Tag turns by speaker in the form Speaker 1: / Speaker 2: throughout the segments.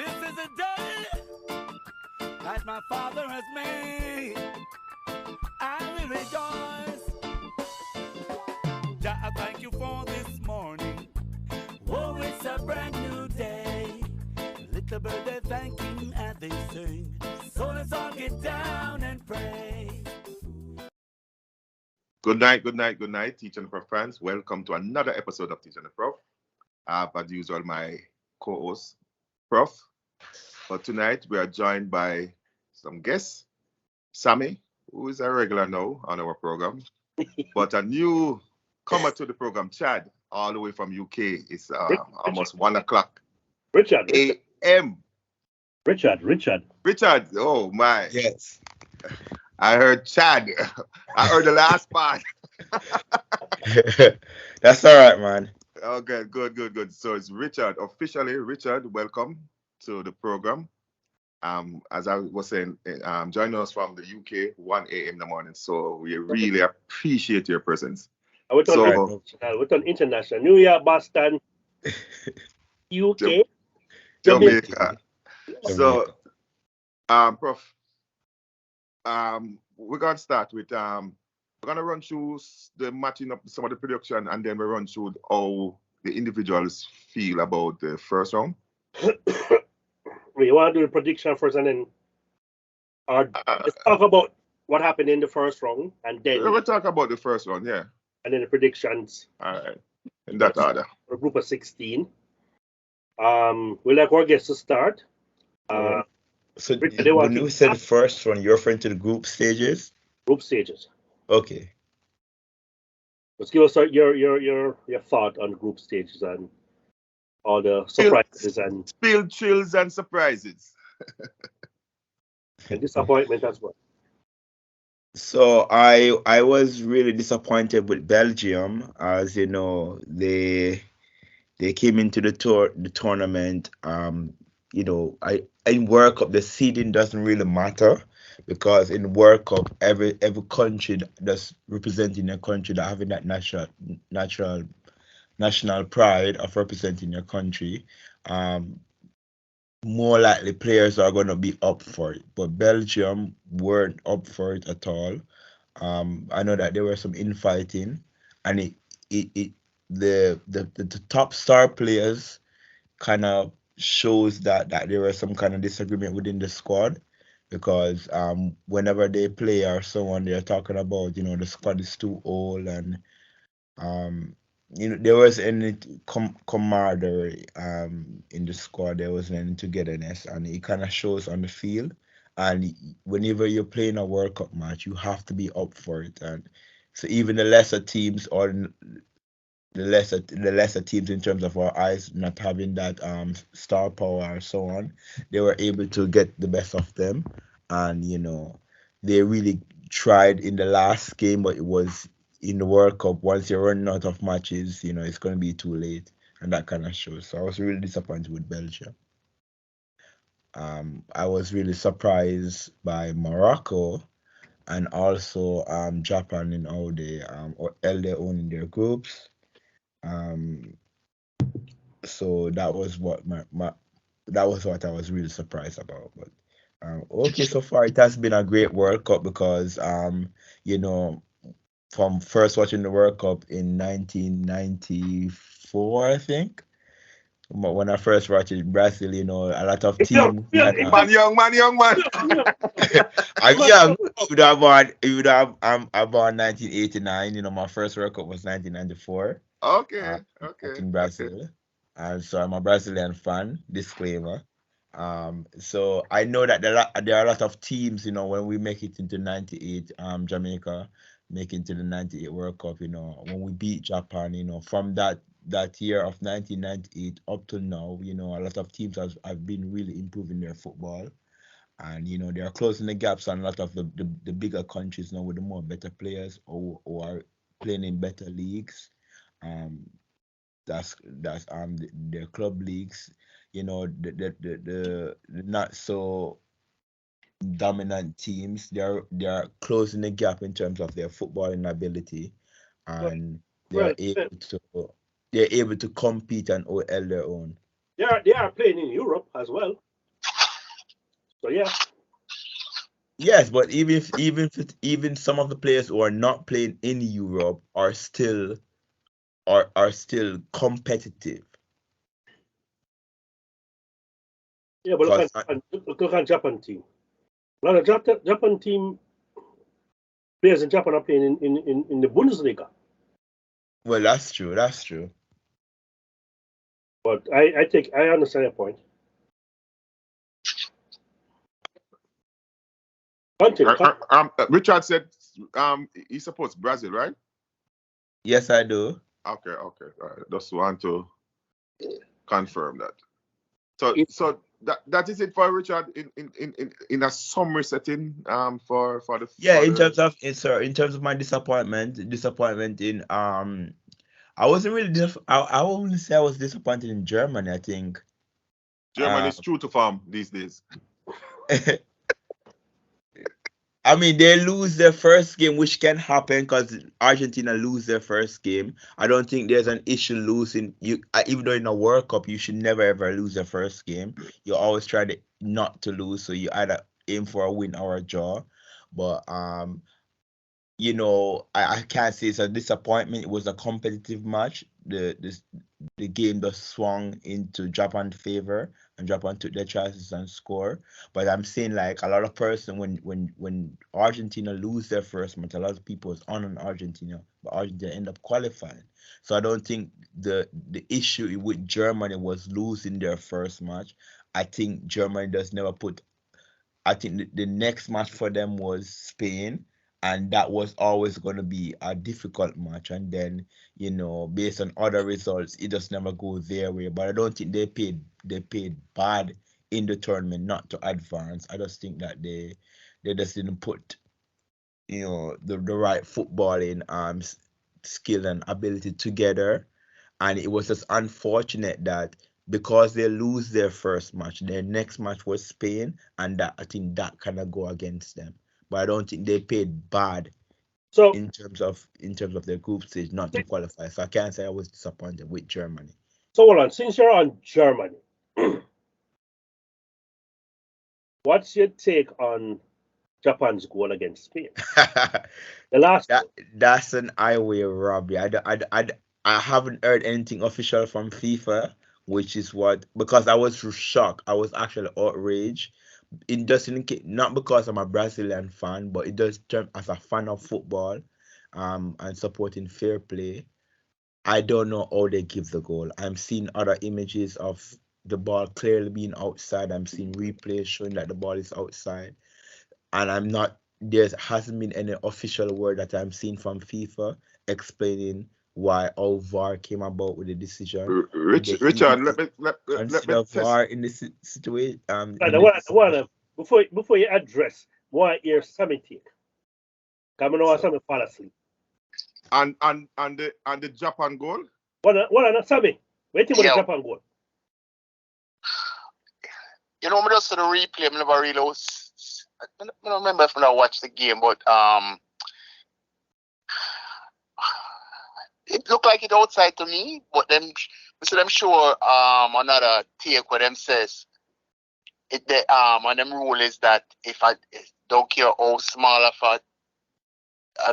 Speaker 1: This is a day that my Father has made. I will rejoice. Jah, I thank you for this morning. Oh, it's a brand new day. Little bird, they're thanking as they sing. So let's all get down and pray.
Speaker 2: Good night, Teacher and Prof fans. Welcome to another episode of Teacher and Prof. I have, as usual, my co-host, Prof. But tonight we are joined by some guests. Sammy, who is a regular now on our program, but a new comer to the program, Chad, all the way from UK. It's almost 1 o'clock
Speaker 3: Richard,
Speaker 2: a.m.
Speaker 3: Richard.
Speaker 2: Oh my.
Speaker 4: Yes.
Speaker 2: I heard Chad. I heard the last part.
Speaker 4: That's all right, man.
Speaker 2: Okay, good. So it's Richard. Officially, Richard, welcome to the program. As I was saying, joining us from the UK, 1 a.m. in the morning. So we really appreciate your presence.
Speaker 3: I went on international. New York, Boston, UK,
Speaker 2: Jamaica. So, Prof, we're gonna start with we're gonna run through the matching up some of the production, and then we run through how the individuals feel about the first round.
Speaker 3: We want to do the prediction first, and then let's talk about what happened in the first round, and then
Speaker 2: we'll talk about the first round, yeah.
Speaker 3: And then the predictions.
Speaker 2: All right, in that order.
Speaker 3: For group of 16. We'd like our guests to start.
Speaker 4: So when you said first round, you're referring to the group stages?
Speaker 3: Group stages.
Speaker 4: Okay.
Speaker 3: Let's give us your thought on group stages and all the surprises and
Speaker 2: spill, chills and surprises.
Speaker 3: And disappointment as well.
Speaker 4: So I was really disappointed with Belgium, as you know, they came into the tournament. In World Cup the seeding doesn't really matter, because in World Cup every country that's representing their country, that having that national pride of representing your country, more likely players are going to be up for it. But Belgium weren't up for it at all. I know that there were some infighting, and the top star players kind of shows that there was some kind of disagreement within the squad, because whenever they play or someone, they're talking about, the squad is too old, and there was any camaraderie in the squad. There wasn't any togetherness, and it kind of shows on the field. And whenever you're playing a World Cup match, you have to be up for it. And so even the lesser teams, or the lesser teams in terms of our eyes not having that star power or so on, they were able to get the best of them. And they really tried in the last game, but it was in the World Cup, once you're running out of matches, it's going to be too late, and that kind of shows. So I was really disappointed with Belgium. I was really surprised by Morocco, and also Japan in how they held their own in their groups. So that was what what I was really surprised about. But okay, so far it has been a great World Cup, because from first watching the World Cup in 1994, I think, when I first watched it, Brazil, a lot of teams.
Speaker 2: Young man.
Speaker 4: I'm young. You would have about 1989. My first World Cup was 1994.
Speaker 2: Okay.
Speaker 4: In Brazil. And so I'm a Brazilian fan, disclaimer. So I know that there are a lot of teams, when we make it into 98, Jamaica make it to the 98 World Cup, when we beat Japan, from that year of 1998 up to now, a lot of teams have been really improving their football. And, they are closing the gaps on a lot of the bigger countries now, with the more better players who are playing in better leagues. That's their club leagues, the not so dominant teams. They are closing the gap in terms of their footballing ability, and they're able to compete and hold their own.
Speaker 3: They are playing in Europe as well. So yeah.
Speaker 4: Yes, but even some of the players who are not playing in Europe are still competitive.
Speaker 3: Yeah, but
Speaker 4: Because
Speaker 3: look at Japan team. A lot of Japan team players in Japan are playing in the Bundesliga.
Speaker 4: well, that's true. That's true.
Speaker 3: But I understand your point. Continue.
Speaker 2: Richard said he supports Brazil, right?
Speaker 4: Yes, I do.
Speaker 2: Okay. All right. Just want to confirm that. So that is it for Richard in a summary setting for the
Speaker 4: in terms of my disappointment in I wasn't really I wouldn't say I was disappointed in Germany. I think
Speaker 2: Germany is true to form these days.
Speaker 4: I mean, they lose their first game, which can happen because Argentina lose their first game. I don't think there's an issue losing. Even though in a World Cup, you should never ever lose the first game. You always try not to lose, so you either aim for a win or a draw. But I can't say it's a disappointment. It was a competitive match. The game just swung into Japan's favor, and Japan took their chances and score. But I'm saying, like, a lot of person when Argentina lose their first match, a lot of people is on Argentina, but Argentina end up qualifying. So I don't think the issue with Germany was losing their first match. I think Germany does never put. I think the next match for them was Spain, and that was always going to be a difficult match. And then, based on other results, it just never goes their way. But I don't think they paid bad in the tournament not to advance. I just think that they just didn't put the right footballing skill and ability together. And it was just unfortunate that because they lose their first match, their next match was Spain, and that I think that kind of go against them. But I don't think they paid bad in terms of their group stage not to qualify. So I can't say I was disappointed with Germany.
Speaker 3: So hold on, since you're on Germany, what's your take on Japan's goal against Spain? The last
Speaker 4: that's an highway robbery. I haven't heard anything official from FIFA, which is because I was shocked. I was actually outraged. It doesn't, not because I'm a Brazilian fan, but it does turn as a fan of football, and supporting fair play. I don't know how they give the goal. I'm seeing other images of the ball clearly being outside. I'm seeing replays showing that the ball is outside, and there hasn't been any official word that I'm seeing from FIFA explaining why VAR came about with the decision.
Speaker 2: Richard,
Speaker 4: consider VAR in this situation.
Speaker 3: Before you address, why your Sammy take? Come on, Sammy fall asleep.
Speaker 2: And the Japan goal.
Speaker 3: What Sammy? Waiting for the Japan goal.
Speaker 5: Me just the replay. I never really I don't remember if I watched the game, but it looked like it outside to me. But then, I'm sure another take where them says it. And them rule is that if I don't care how small of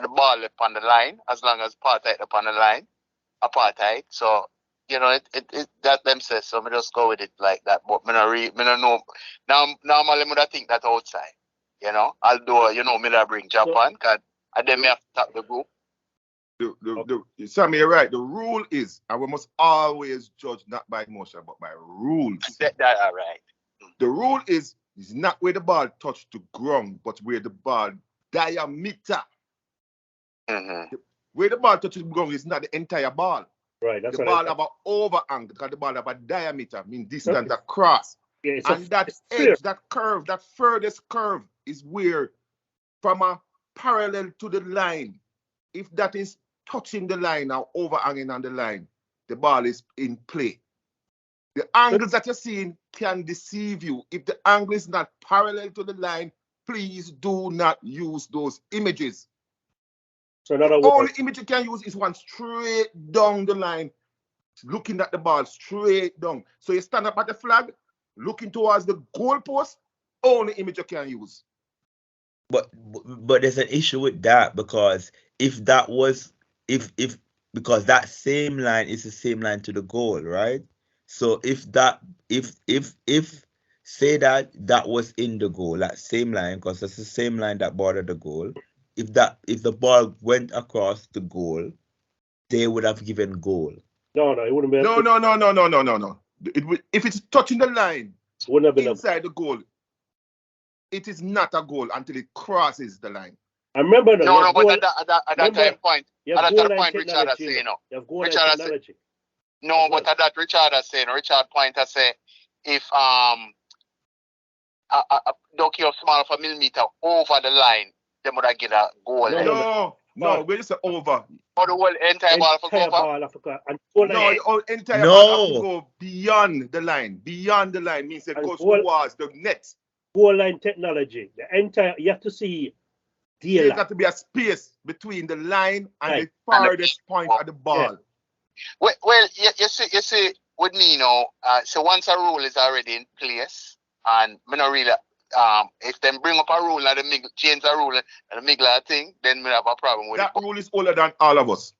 Speaker 5: the ball upon the line, as long as apartheid upon the line, apartheid. So it that them says. So me just go with it like that. But me don't know. Normally me don't think that outside. Although me don't bring Japan, cause and then me have to tap the group.
Speaker 2: Sammy, you're right. The rule is, and we must always judge not by emotion, but by rules.
Speaker 5: That all right.
Speaker 2: The rule is not where the ball touched the ground, but where the ball diameter.
Speaker 5: Mm-hmm.
Speaker 2: Where the ball touches the ground is not the entire ball.
Speaker 3: Right. That's
Speaker 2: the ball have an overhang, because the ball have a diameter, distance across.
Speaker 3: Yeah,
Speaker 2: and that edge, that curve, that furthest curve is where, from a parallel to the line, if that is touching the line or overhanging on the line, the ball is in play. The angles that you're seeing can deceive you. If the angle is not parallel to the line, please do not use those images.
Speaker 3: So
Speaker 2: the only image you can use is one straight down the line, looking at the ball straight down. So you stand up at the flag, looking towards the goalpost, only image you can use.
Speaker 4: But there's an issue with that, because if that was because that same line is the same line to the goal, right? So if say that was in the goal, that same line, because that's the same line that bordered the goal. If the ball went across the goal, they would have given goal.
Speaker 3: No, it wouldn't be.
Speaker 2: No. If it's touching the line
Speaker 3: wouldn't have been
Speaker 2: inside the goal, it is not a goal until it crosses the line.
Speaker 3: I remember.
Speaker 5: No, but at that point, Richard has said,
Speaker 3: Richard said,
Speaker 5: no, but at that Richard has said, Richard point has said, if don't care small of a millimeter over the line, they would have get a goal.
Speaker 2: No, we just say over.
Speaker 5: Or the whole entire ball for
Speaker 2: over? No, the entire ball have to go beyond the line. Beyond the line means it goes towards the net.
Speaker 3: Goal line technology. The entire, you have to see
Speaker 2: There's got to be a space between the line and the farthest point of the ball.
Speaker 5: Yeah. Well, you see, with me, so once a rule is already in place, and me not really, if them bring up a rule and they change a rule and the middle thing, then we have a problem with
Speaker 2: that
Speaker 5: it.
Speaker 2: That rule is older than all of us.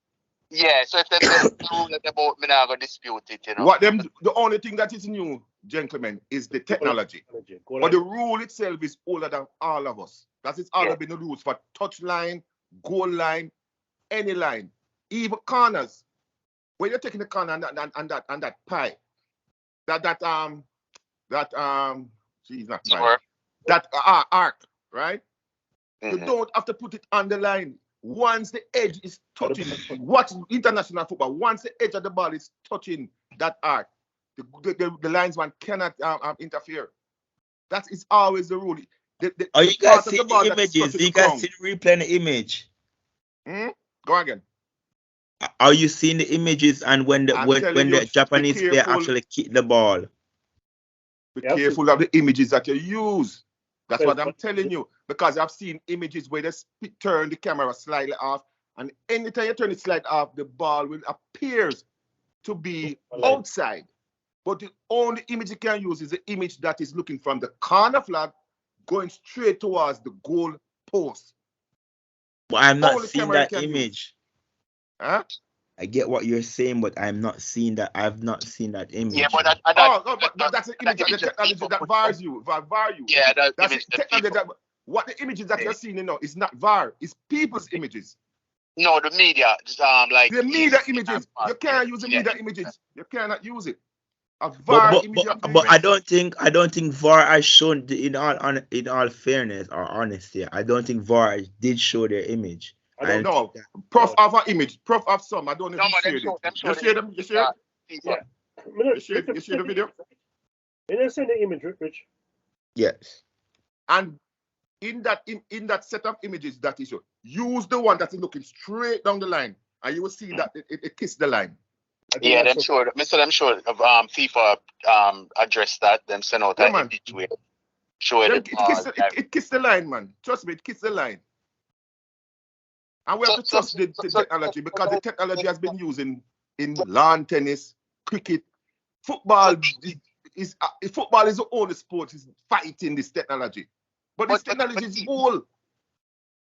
Speaker 5: Yeah, so if they the rule about, me not gonna dispute it,
Speaker 2: The only thing that is new, gentlemen, is the technology. But the rule itself is older than all of us. That is always been the rules for touch line, goal line, any line, even corners. When you're taking the corner and that pie, that arc, right? You don't have to put it on the line. Once the edge is touching, watch international football. Once the edge of the ball is touching that arc, the linesman cannot interfere. That is always the rule.
Speaker 4: You guys see the images? You guys see the replay the image?
Speaker 2: Go again.
Speaker 4: Are you seeing the images and when the Japanese player actually kick the ball?
Speaker 2: Be careful of the images that you use. That's what I'm telling you. Because I've seen images where they turn the camera slightly off, and anytime you turn it slightly off, the ball will appear to be outside. But the only image you can use is the image that is looking from the corner flag going straight towards the goal post.
Speaker 4: But I'm not seeing that image.
Speaker 2: Huh?
Speaker 4: I get what you're saying, but I'm not seeing that. I've not seen that image.
Speaker 5: Yeah, but
Speaker 2: that's an image that technology that VARs you.
Speaker 5: Yeah,
Speaker 2: that's the technology that. What the images that you're seeing is not VAR. It's people's images.
Speaker 5: No, the media, like
Speaker 2: the media images. You can't use the media images. You cannot use it. A VAR image.
Speaker 4: But I don't think VAR has shown in all fairness or honesty. I don't think VAR did show their image.
Speaker 2: I don't know. Prof have an image. Prof have some. I don't know if you shared it. You share them? You share the video?
Speaker 3: Did I send the image, Rich?
Speaker 4: Yes.
Speaker 2: And in that set of images that is shown, use the one that is looking straight down the line, and you will see that it kissed the line.
Speaker 5: Yeah, I'm sure FIFA addressed that. Them send out that image with show it.
Speaker 2: It kissed the line, man. Trust me, it kissed the line. And we have to trust the technology, because the technology has been used in lawn tennis, cricket, football. Football is the only sport is fighting this technology. But this technology is old.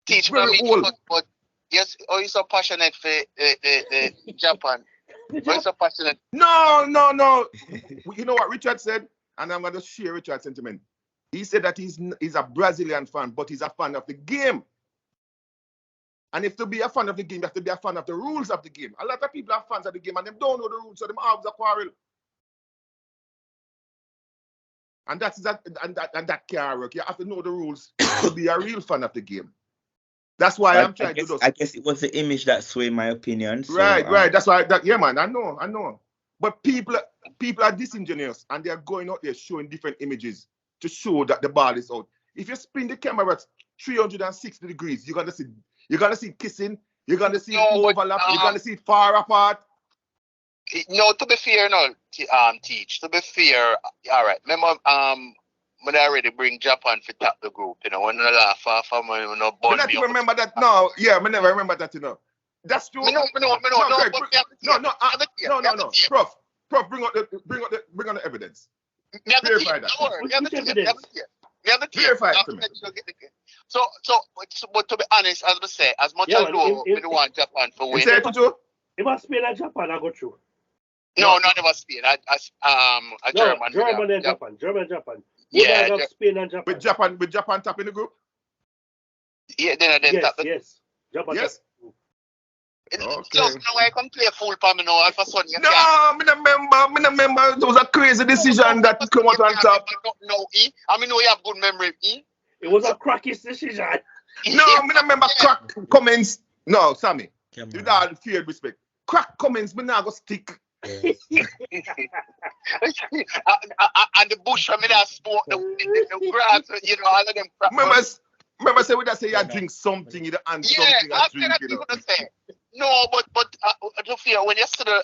Speaker 5: Teach very old. But yes, you're so passionate for the Japan. You're so passionate.
Speaker 2: No. You know what Richard said? And I'm going to share Richard's sentiment. He said that he's a Brazilian fan, but he's a fan of the game. And if to be a fan of the game, you have to be a fan of the rules of the game. A lot of people are fans of the game and they don't know the rules, so they have the quarrel. And that can't work. You have to know the rules to be a real fan of the game. That's why I'm trying to do this.
Speaker 4: I guess it was the image that swayed my opinion. So,
Speaker 2: right. That's why. Man, I know. But people are disingenuous and they are going out there showing different images to show that the ball is out. If you spin the camera at 360 degrees, you're gonna see kissing. You're gonna see overlap. You're gonna see far apart.
Speaker 5: No, to be fair, Teach. To be fair, all right. Remember, when I already bring Japan to top the group, when I laugh off,
Speaker 2: I don't remember that. No, yeah, I never remember that. That's true.
Speaker 5: No.
Speaker 2: Prof, bring on the evidence.
Speaker 5: Verify that. have the tape.
Speaker 2: Verify it to me.
Speaker 5: So, but to be honest, as I say, as much as we don't want Japan for
Speaker 2: You
Speaker 5: win.
Speaker 2: say it to Joe?
Speaker 3: It must be like Japan, I go through.
Speaker 5: No, not about Spain. German.
Speaker 3: German and Japan. German and Japan.
Speaker 5: Yeah,
Speaker 3: Would have Spain and Japan.
Speaker 2: With Japan top in the group?
Speaker 5: Yeah, then
Speaker 3: Yes,
Speaker 5: top.
Speaker 3: yes. Japan.
Speaker 2: Yes.
Speaker 5: Okay. Just now I come play full for me now. Alpha Son.
Speaker 2: No, I remember. It was a crazy decision that come out on top.
Speaker 5: No, I mean, you have good memory.
Speaker 3: It was a crackish decision.
Speaker 2: No, I remember crack comments. No, Sammy.
Speaker 4: Come
Speaker 2: With
Speaker 4: on.
Speaker 2: all fear and respect. Crack comments, me now go stick.
Speaker 4: Yeah.
Speaker 5: And the bush from me that spoke the grass, you know, all of them crap.
Speaker 2: Remember say we that say you drink something, you and something
Speaker 5: Yeah,
Speaker 2: I
Speaker 5: I
Speaker 2: drink, you know.
Speaker 5: say. No, but to fear when you see the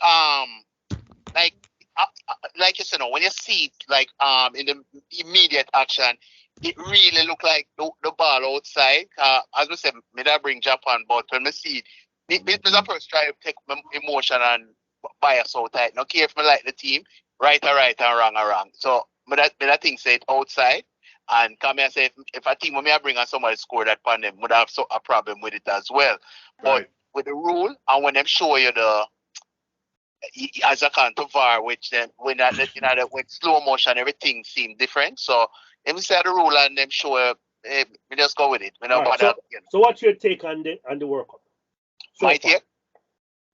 Speaker 5: like you said, when you see it like in the immediate action, it really look like the ball outside. As we said, me that bring Japan, but when I see it, it was a first try to take my emotion and bias out tight. No care if me like the team, right and wrong or wrong. So me that thing say it outside. And come here and say if a team when me I bring on somebody score that pan them would have a problem with it as well. But
Speaker 2: Right.
Speaker 5: with the rule and when them show you the as a kind of VAR, which then when that with slow motion everything seemed different. So let me say the rule and them show we just go with it. We don't
Speaker 3: Right,
Speaker 5: bother.
Speaker 3: so what's your take on the World Cup?
Speaker 5: My take?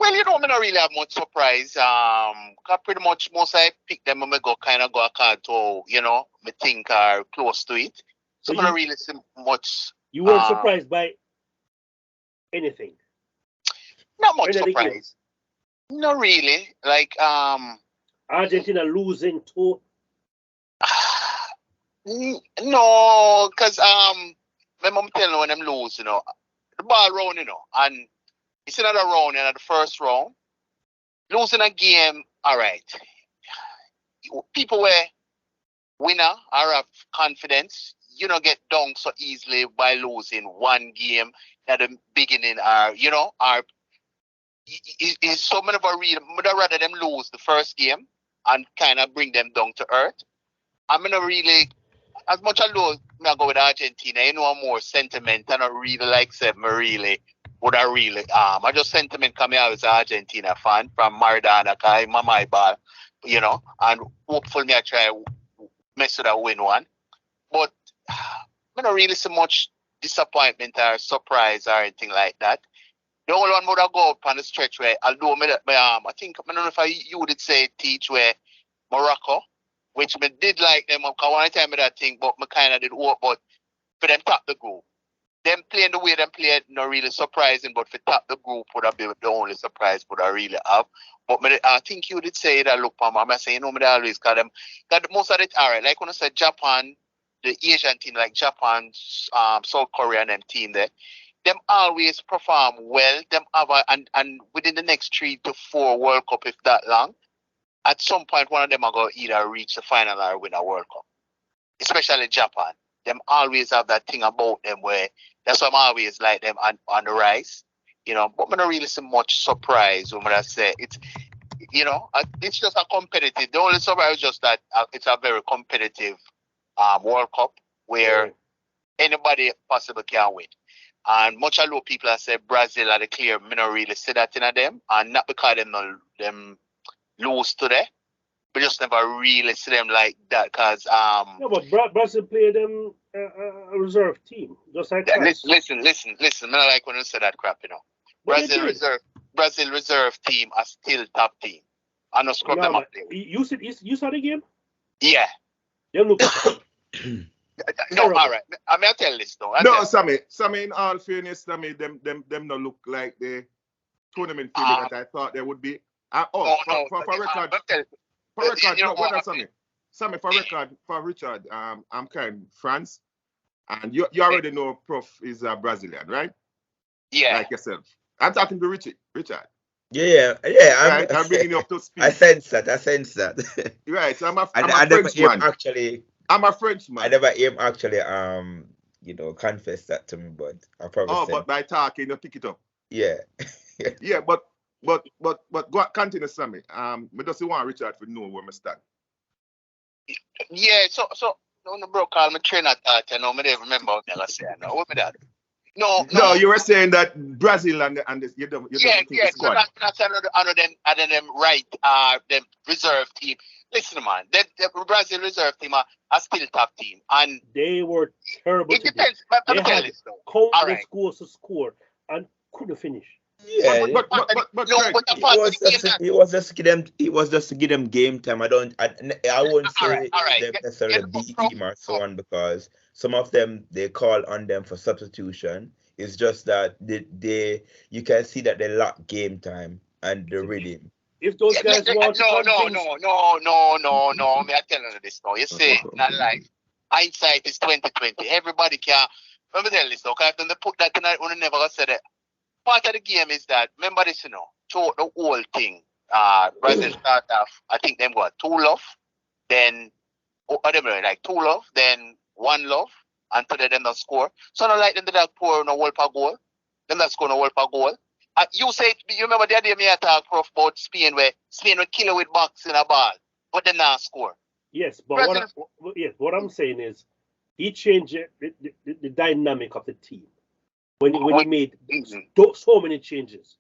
Speaker 5: Well, you know, I don't really have much surprise. Cause pretty much most I pick them and I go according to, you know, me think are close to it. So I don't really see much.
Speaker 3: You weren't surprised by anything?
Speaker 5: Not much
Speaker 3: Anything
Speaker 5: surprise. Not really. Like
Speaker 3: Argentina losing to
Speaker 5: no, because my mom telling me when them lose, you know, the ball round, you know, and it's another round and at the first round, losing a game, all right. People were winner or have confidence. You don't get dunked so easily by losing one game at the beginning, or you know, or is so many of a real. Would rather them lose the first game and kind of bring them down to earth. I'm gonna really, as much as I go with Argentina, you know, I'm more sentiment and I really like them. I just sentiment coming out as an Argentina fan from Maradona, cause my ball, you know, and hopefully I try mess with that win one. But I don't really see much disappointment or surprise or anything like that. The only one would have go up on the stretch where, although I think, I don't know if you would say teach where Morocco, which me did like them, because one time I that thing, but me kind of did work, but for them top the group. Them playing the way them played, not really surprising, but for top the group would have been the only surprise would I really have. But I think you did say that look, Pam, I'm saying, you know, me always got them, got most of it, all right. Like when I said Japan, the Asian team like Japan, South Korea and them team there, them always perform well. Them have and within the next 3 to 4 World Cup, if that long, at some point one of them are going to either reach the final or win a World Cup. Especially Japan. Them always have that thing about them where that's why I'm always like them on the rise. You know, but I'm not really see much surprise when I say it's, you know, it's just a competitive. The only surprise is just that it's a very competitive World Cup where anybody possibly can win. And much of lot people have said Brazil are the clear. Me not really see that in them, and not because them lose today. We just never really see them like that because
Speaker 3: no, but Brazil played them a reserve team, just like
Speaker 5: listen. Me not like when you say that crap, you know. Brazil reserve team are still top team. I know scrub them up there.
Speaker 3: You saw the game?
Speaker 5: Yeah.
Speaker 3: Them look
Speaker 5: no, all right. I mean, I tell this though.
Speaker 2: No, Sammy, in all fairness, Sammy, them don't look like the tournament feeling that I thought they would be. For record, Sammy, for record, for Richard, I'm kind of France, and you already know Prof is a Brazilian, right?
Speaker 5: Yeah.
Speaker 2: Like yourself. I'm talking to Richard.
Speaker 4: Yeah.
Speaker 2: I'm bringing you up to speed.
Speaker 4: I sense that.
Speaker 2: Right. So I'm a Frenchman. I'm a Frenchman.
Speaker 4: I never aim actually confess that to me, but I probably.
Speaker 2: But by talking, you pick it up.
Speaker 4: Yeah.
Speaker 2: Yeah, but go continue, Sammy. We just want Richard to know where we stand.
Speaker 5: Yeah. So no, bro, call me trainer that. I know me don't remember what I say. No, what me that? No.
Speaker 2: You were saying that Brazil and the you don't think the
Speaker 5: So
Speaker 2: squad.
Speaker 5: that's another them right them reserve team. Listen, man, the Brazil reserve team are still top team, and
Speaker 3: they were terrible.
Speaker 5: it depends. Let me tell you this though.
Speaker 3: Countless scores to score and couldn't finish.
Speaker 4: Yeah,
Speaker 2: But Craig,
Speaker 4: he was just to give them game time. I won't say they necessarily beat team or so on, because some of them they call on them for substitution. It's just that you can see that they lack game time and the rhythm.
Speaker 3: If those guys want
Speaker 5: no. Me I telling you this now. You see, not like hindsight is 2020. Everybody can. Let me tell you this, okay? Then they put that tonight when I never said it. Part of the game is that, remember this, throughout the whole thing, Brazil start off, I think them got 2-0, then, like 2-0, then 1-0, until they don't score. So not like them did not pour no whole per goal, them not score no whole per goal. You remember the other day me talk about Spain, where Spain will kill you with box in a ball, but they not score.
Speaker 3: Yes, but what I'm saying is, he changed the dynamic of the team. When he made so many changes,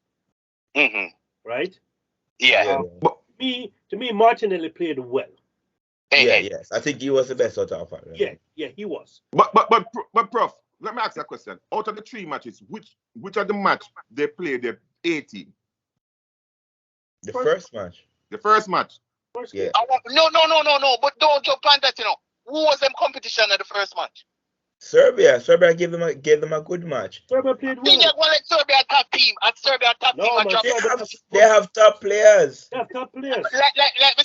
Speaker 3: right?
Speaker 5: Yeah.
Speaker 3: To me, Martinelli played well.
Speaker 4: Yes, I think he was the best out of it.
Speaker 3: Yeah, he was.
Speaker 2: But Prof, let me ask you a question. Out of the 3 matches, which are the match they played the 18?
Speaker 4: The first match.
Speaker 2: The first match.
Speaker 4: Yeah.
Speaker 5: No. But don't jump on that. Who was them competition at the first match?
Speaker 4: Serbia gave them a good match.
Speaker 3: Serbia played well.
Speaker 5: Yeah, well, like Serbia top team. At Serbia top team.
Speaker 4: They have top players.
Speaker 3: They have top players.
Speaker 5: Like me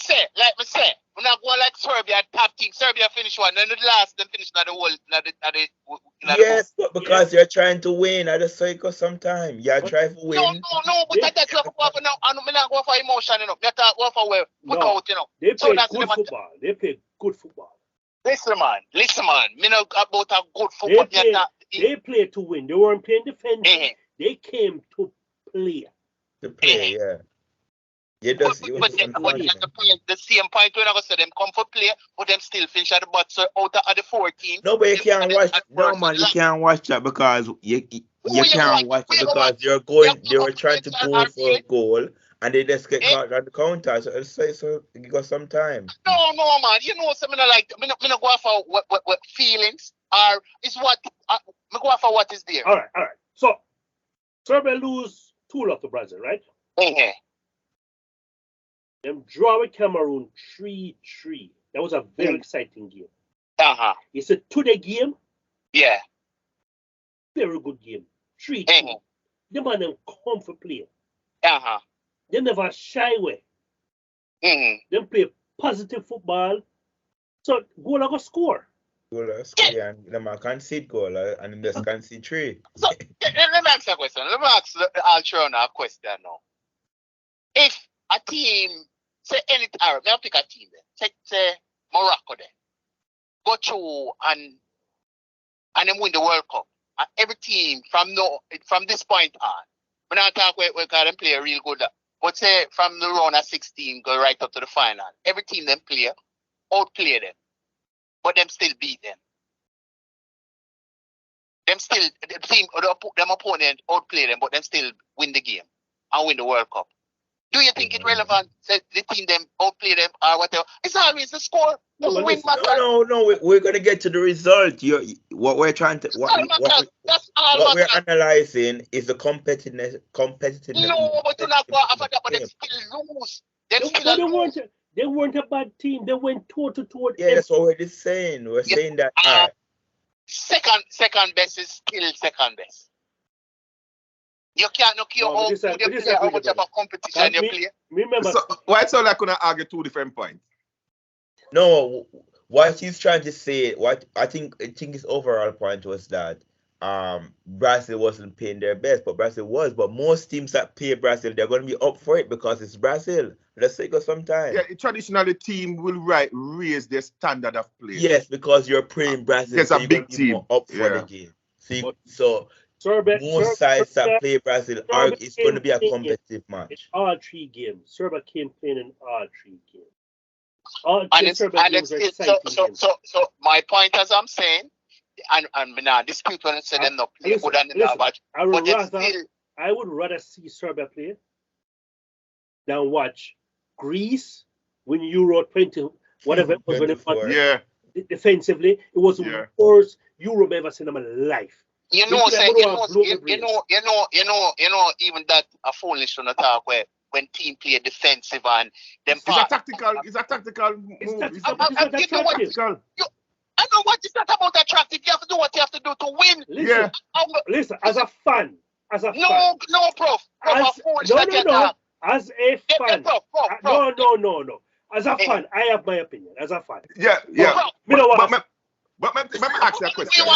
Speaker 5: say. We're not going like Serbia top team. Serbia finished one, and the last them finished at the whole.
Speaker 4: Yes, but because you're trying to win at the cycle sometime. You're trying to win.
Speaker 5: No, but that's what I'm not. I'm not going for emotion, That's what for put out,
Speaker 3: They played good football. They played good football.
Speaker 5: Listen, man. Me know about a good football.
Speaker 3: They played to win. They weren't playing defense. They came to play.
Speaker 4: Yeah.
Speaker 5: The same point when I said them come for play, but them still finish at the bottom out of the 14.
Speaker 4: No, but you can't watch. No, man, you can't watch that because you can't watch it because they were trying to go for a goal. And they just get caught on the counter. So you got some time.
Speaker 5: No, man. Something like me not go for what feelings are. Is what me go for what is there.
Speaker 3: All right. So Serbia lose 2-0 to Brazil, right? Them draw with Cameroon 3-3. That was a very exciting game. It's a today game.
Speaker 5: Yeah.
Speaker 3: Very good game. 3-2. The man them come for play. They never shy away. They play positive football. So goal I go score.
Speaker 4: Yeah, and the man concede goal and just concede 3.
Speaker 5: So let me ask you a question. Let me ask Altrona a question now. If a team, say any Arab, may I pick a team then? Say Morocco then. Go through and then win the World Cup. And every team from this point on, when I talk we can them play real good. But say from the round of 16 go right up to the final. Every team them play, outplay them. But them still beat them. Them opponent outplay them, but them still win the game and win the World Cup. Do you think it's relevant that the team them outplay them or whatever? It's always the score.
Speaker 4: No, we're gonna get to the result. What we're trying to what we're analyzing is the competitiveness.
Speaker 5: No, but you're not going after that, but they still lose.
Speaker 3: They weren't a bad team. They went toe-to-toe.
Speaker 4: Yeah, that's what we're just saying. We're saying that
Speaker 5: second best is still second best. You can't how much of a competition you play.
Speaker 3: Remember,
Speaker 2: why it's all like gonna argue 2 different points?
Speaker 4: No, what he's trying to say, what I think his overall point was that Brazil wasn't playing their best, but Brazil was. But most teams that play Brazil, they're going to be up for it because it's Brazil. Let's take us some time.
Speaker 2: Yeah, traditionally, team will raise their standard of play.
Speaker 4: Yes, because you're playing Brazil.
Speaker 2: There's a big team
Speaker 4: up for the game. See, so most sides that play Brazil it's going to be a competitive match.
Speaker 3: All 3 games. Serbia came playing in all 3 games.
Speaker 5: So my point, as I'm saying, and me not dispute when I say them not play good and that, but
Speaker 3: I would rather see Serbia play than watch Greece win Euro 20, whatever it was when it was.
Speaker 2: Yeah.
Speaker 3: Defensively, it was the worst Euro I've ever seen in my life.
Speaker 5: Even that a foolish on the talk where when team play defensive and them
Speaker 2: it's a tactical move.
Speaker 5: I know what is that about attractive. You have to do what you have to do to win.
Speaker 3: Listen, as a fan.
Speaker 5: No, Prof.
Speaker 3: No. As a fan. No. As a fan, I have my opinion. As a fan.
Speaker 2: Yeah. But let me ask you a question.
Speaker 5: All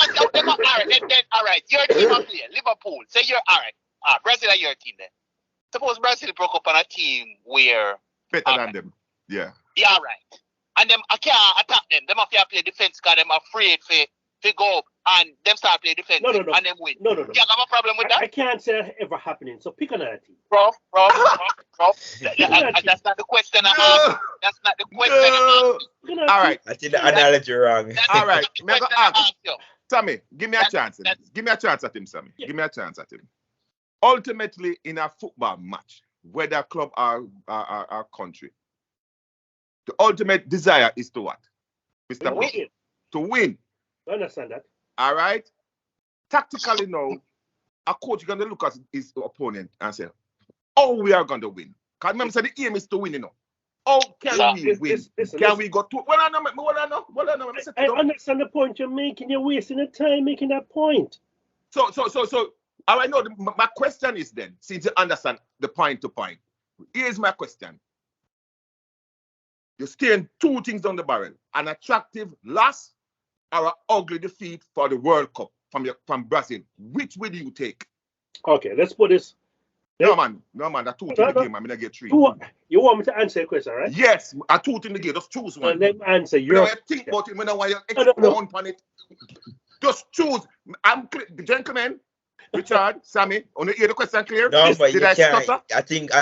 Speaker 5: right, your team are playing. Liverpool. Say you're all right. Brazil are your team then. Suppose Brazil broke up on a team where
Speaker 2: better than them. Yeah.
Speaker 5: Yeah, right. And them I can't attack them. Them have to play defense because them afraid to go up and them start play defense and them win.
Speaker 3: No.
Speaker 5: You have a problem with that?
Speaker 3: I can't say that ever happening. So pick another team.
Speaker 5: Prof. That's not the question I asked. That's not the question I asked.
Speaker 2: All right.
Speaker 4: I think the analogy wrong.
Speaker 2: All right. Sammy, give me a chance. Give me a chance at him, Sammy. Yeah. Give me a chance at him. Ultimately, in a football match, whether club or country, the ultimate desire is to what? Mr.
Speaker 3: Win.
Speaker 2: To win.
Speaker 3: I understand that.
Speaker 2: All right? Tactically now, a coach is going to look at his opponent and say, oh, we are going to win. Because remember, the aim is to win, you know. Oh, can we win? Can we go to... Well, I know.
Speaker 3: I understand the point you're making. You're wasting the time making that point.
Speaker 2: So, I know my question is then, since you understand the point to point, here's my question. You're staring two things on the barrel: an attractive loss or an ugly defeat for the World Cup from Brazil. Which will you take?
Speaker 3: Okay, let's put this.
Speaker 2: No, man, that two in the game. I'm going to get three.
Speaker 3: You want me to answer a question, right?
Speaker 2: Yes, a two in the game. Just choose one.
Speaker 3: Let me answer your question.
Speaker 2: Think about it. I don't want you to expound on it. Just choose. Gentlemen, Richard, Sammy, on the hear the question clear?
Speaker 4: No, but did I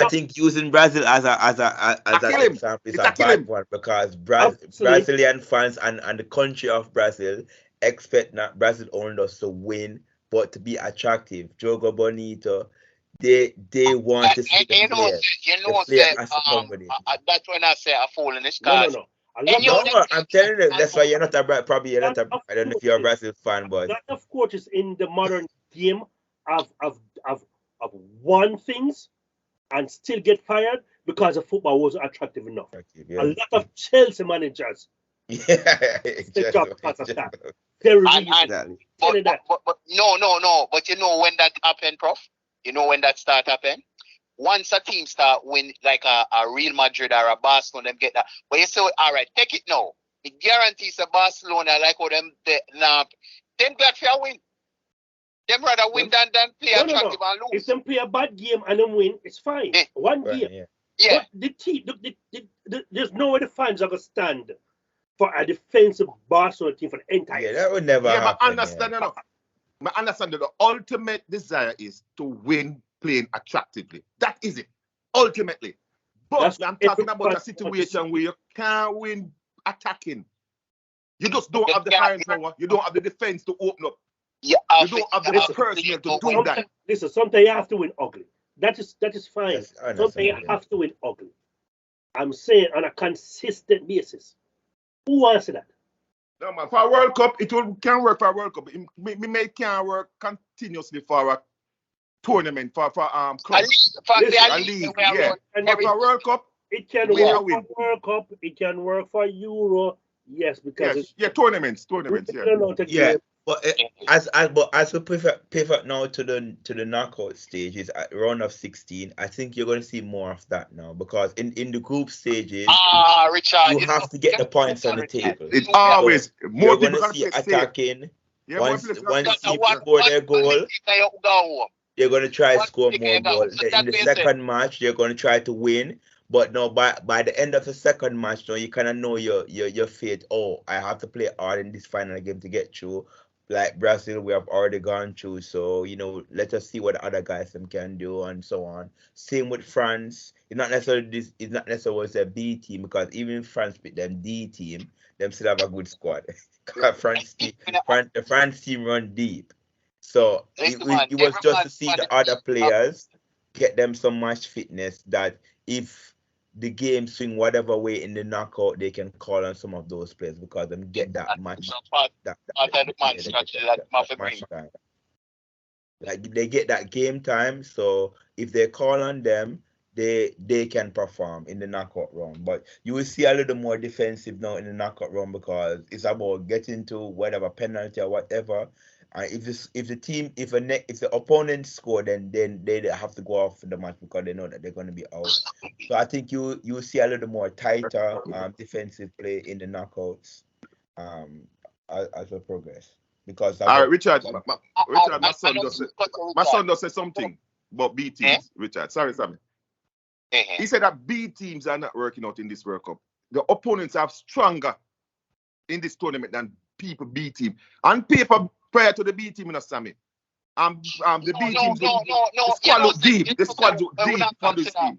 Speaker 4: think using Brazil as an example is a bad one because Brazilian fans and the country of Brazil expect not Brazil only us to win, but to be attractive. Jogo Bonito, they want to see the player as a company.
Speaker 5: That's when I say I fall in this card.
Speaker 3: No.
Speaker 4: I'm telling you, that's why you're not I don't know if you're a Brazil fan, but
Speaker 3: a lot of coaches in the modern game have won things and still get fired because the football wasn't attractive enough. A lot of Chelsea managers job because of that.
Speaker 5: But no. But you know when that happened, Prof? You know when that start happen? Once a team start win like a Real Madrid or a Barcelona, them get that. But you say, all right, take it now. It guarantees a Barcelona like how them glad for a win. Them rather win than play attractive and lose.
Speaker 3: If them play a bad game and them win, it's fine. One game.
Speaker 5: Yeah.
Speaker 3: But the team, there's no way the fans are going to stand for a defensive Barcelona team for the entire
Speaker 4: year. That would never happen.
Speaker 2: But understand enough. I understand that the ultimate desire is to win playing attractively. That is it. Ultimately. But I'm talking about a situation where you can't win attacking. You just don't have the firepower. You don't have the defense to open up. You don't have the personnel to do that.
Speaker 3: Listen, sometimes you have to win ugly. That is fine. Sometimes you have to win ugly. I'm saying on a consistent basis. Who wants that?
Speaker 2: No, man. For a World Cup, can work for a World Cup. It can't work continuously for a tournament, for club.
Speaker 5: A
Speaker 2: league. Yeah. But for a World Cup,
Speaker 3: it can work for World Cup. It can work for Euro. Yes, because
Speaker 2: tournaments.
Speaker 3: Yeah.
Speaker 4: But as we pivot now to the knockout stages at round of 16, I think you're going to see more of that now because in the group stages,
Speaker 5: Richard,
Speaker 4: you have to get the points on the table.
Speaker 2: It's always more
Speaker 4: people going to see attacking. Once people score their goal, they're going to try to score more goals. In the second match, they're going to try to win. But no, by the end of the second match, you kind of know your fate. Oh, I have to play hard in this final game to get through. like Brazil, we have already gone through. So, let us see what the other guys them can do and so on. Same with France. It's not necessarily a B team, because even if France beat them D team, them still have a good squad. The France team run deep. So it was just to see the other players get them some match fitness, that if the game swing whatever way in the knockout, they can call on some of those players, because them get that match. Like they get that game time. So if they call on them, they can perform in the knockout round. But you will see a little more defensive now in the knockout round, because it's about getting to whatever penalty or whatever. If the opponent score, then they have to go off for the match, because they know that they're going to be out. So I think you see a little more tighter defensive play in the knockouts as we progress. Because
Speaker 2: all right, Richard, my son does say something about B teams. Richard, sorry, Sammy. He said that B teams are not working out in this World Cup. The opponents are stronger in this tournament than people B team. On paper, prior to the B team, Sammy. The B teams, the squad look deep. The squad look deep for this team.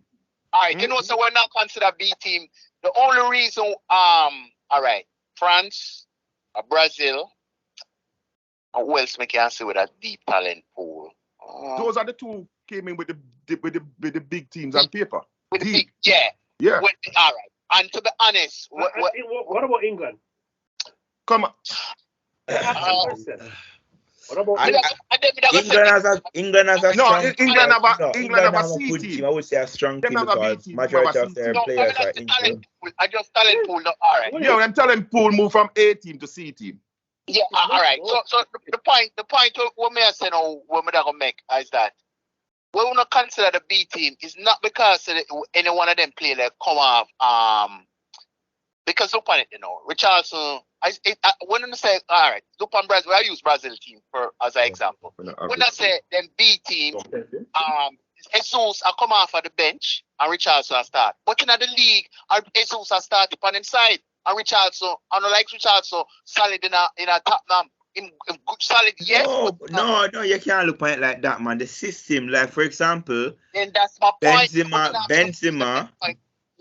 Speaker 5: All right, so we're not consider B team. The only reason, all right, France, Brazil, and who else we can see with a deep talent pool?
Speaker 2: Those are the two came in with the big teams on paper.
Speaker 5: With the big, yeah.
Speaker 2: All
Speaker 5: right. And to be honest,
Speaker 3: what about England?
Speaker 2: Come on.
Speaker 3: What about
Speaker 4: England has a strong
Speaker 2: England have a C team.
Speaker 4: I would say a strong team, because majority of their players are injured.
Speaker 5: I just talent pool. All right.
Speaker 2: Yeah, them talent pool move from A team to C team.
Speaker 5: Yeah, all right. So the point what me I say now, what me that gonna make is that we will not consider the B team is not because any one of them play like come off because look on it, Richardson. When I say all right, look on Brazil, I use Brazil team as an example. When I say them B team, Jesus I come off of the bench and Richardson I start. But in the league, Jesus I start on inside. And Richardson, I don't like Richardson solid in a top now. In good solid, yes.
Speaker 4: No, you can't look at it like that, man. The system, like for example,
Speaker 5: then that's my point.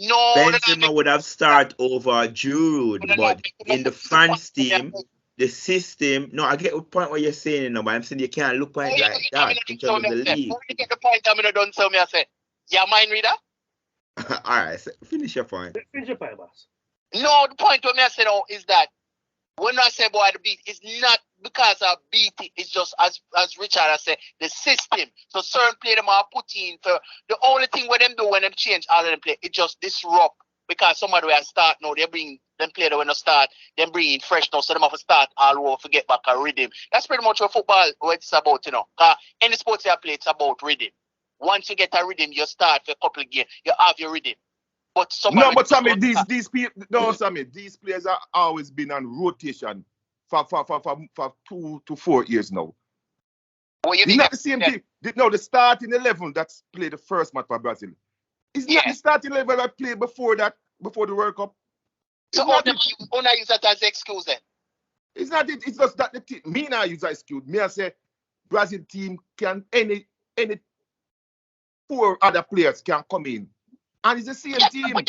Speaker 4: Benzema would have started over Giroud, but in the France team, the system. No, I get the point what you're saying, but I'm saying you can't look at it like that in terms of the league.
Speaker 5: You get the point I'm gonna done tell me I say, yeah, mind reader?
Speaker 4: Alright, so finish your point.
Speaker 3: Finish your point, boss.
Speaker 5: No, the point what me I say now is that when I say boy the beat, it's not because of beat, it's just as Richard has said, the system. So certain play them are put in for the only thing what them do when them change all of them play, it just disrupt because somebody will start now, they bring them play that when they start, them bring in fresh now, so them have to start all over, forget back a rhythm. That's pretty much what football what it's about, any sports you play, it's about rhythm. Once you get a rhythm, you start for a couple of games, you have your rhythm. But
Speaker 2: Sammy, these players have always been on rotation for 2 to 4 years now.
Speaker 5: Well,
Speaker 2: it's not the same thing. No, the starting 11 that's played the first match for Brazil. It's not the starting 11 that played before the World Cup.
Speaker 5: So how I use that as an excuse then?
Speaker 2: It's not it. It's just that the team. Me not use that excuse. Me I say Brazil team can any 4 other players can come in. And it's the same team.
Speaker 5: But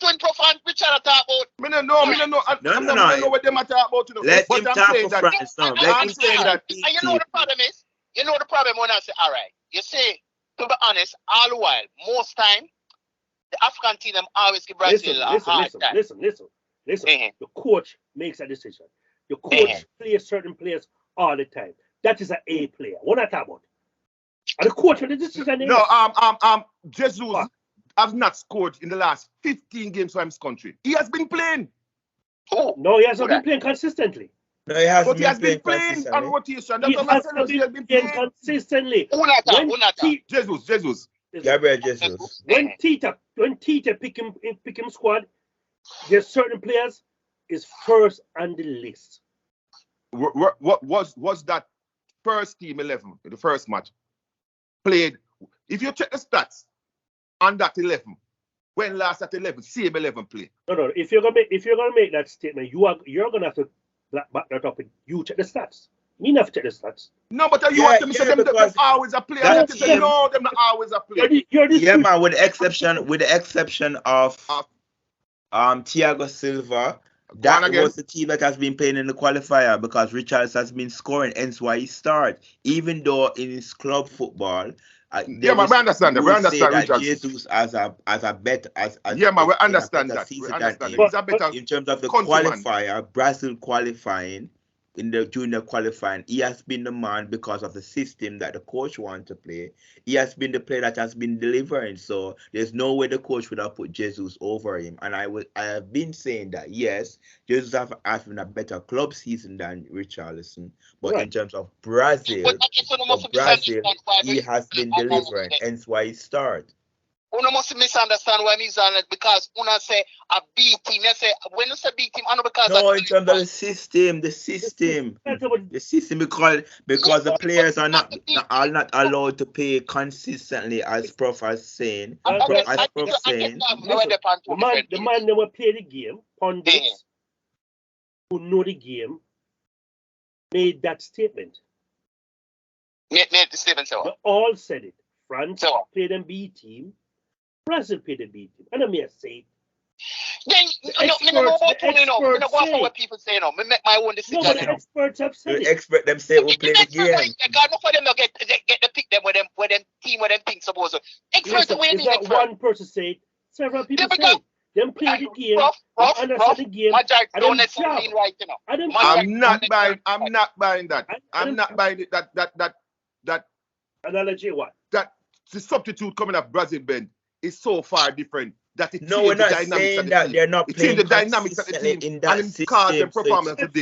Speaker 5: when Prof and Richard are talking about.
Speaker 2: I don't know what they are talking about.
Speaker 4: Let him talk for France now.
Speaker 2: I'm saying that.
Speaker 5: And you know what the problem is? You know the problem when I say, all right, you say, to be honest, all the while, most time, the African team them always give Brazil a hard time.
Speaker 3: Listen. The coach makes a decision. The coach plays certain players all the time. That is an A player. What I talk about? And the coach made the decision.
Speaker 2: No, Jesus has not scored in the last 15 games for his country. He has been playing.
Speaker 3: Oh no, he has not been playing consistently.
Speaker 4: No, he hasn't.
Speaker 2: But he has been playing on rotation.
Speaker 3: He has been playing consistently.
Speaker 2: Jesus.
Speaker 4: Gabriel Jesus.
Speaker 3: When Tita pick him squad, there's certain players is first on the list.
Speaker 2: What was that first team 11, the first match played? If you check the stats on that 11, when last at 11, same 11 play.
Speaker 3: No. If you're gonna make that statement, you're gonna have to back that up. You check the stats. Me not check the stats.
Speaker 2: No, but you want them to say them always a player. No, them not always a player.
Speaker 4: Yeah, man. With the exception of Thiago Silva, that was the team that has been playing in the qualifier because Richards has been scoring, hence why he started. Even though in his club football,
Speaker 2: we understand that. We understand Richards.
Speaker 4: Jesus as a bet as
Speaker 2: we understand that.
Speaker 4: He's a better in terms of the qualifier, Brazil qualifying. In the junior qualifying, he has been the man because of the system that the coach wants to play. He has been the player that has been delivering. So there's no way the coach would have put Jesus over him. And I have been saying that yes, Jesus has been a better club season than Richarlison, but in terms of Brazil, he has been delivering. Hence why he started.
Speaker 5: Una must misunderstand why he's on it because Una say a B team. You say when you say B team, I know because
Speaker 4: in terms of the system because the players are not allowed to play consistently as Prof is saying.
Speaker 3: The man never play the game. Pundits who know the game made that statement.
Speaker 5: Made the statement. So
Speaker 3: they all said it. France played them B team. Brazil played the B team. And I may say
Speaker 5: then what people say no. Me make my own decision.
Speaker 3: No, but the experts have said it.
Speaker 4: The expert them say we play the game.
Speaker 5: God, no for them get the pick them with them team with them things suppose. Experts win
Speaker 3: the expert. One person said several people say them play the game. Understand the game.
Speaker 2: I'm not buying that. I'm not buying it. That
Speaker 3: analogy what?
Speaker 2: That the substitute coming up Brazil Ben is so far different that it
Speaker 4: we're not saying that they're not playing
Speaker 2: the dynamics of the team
Speaker 4: in that system.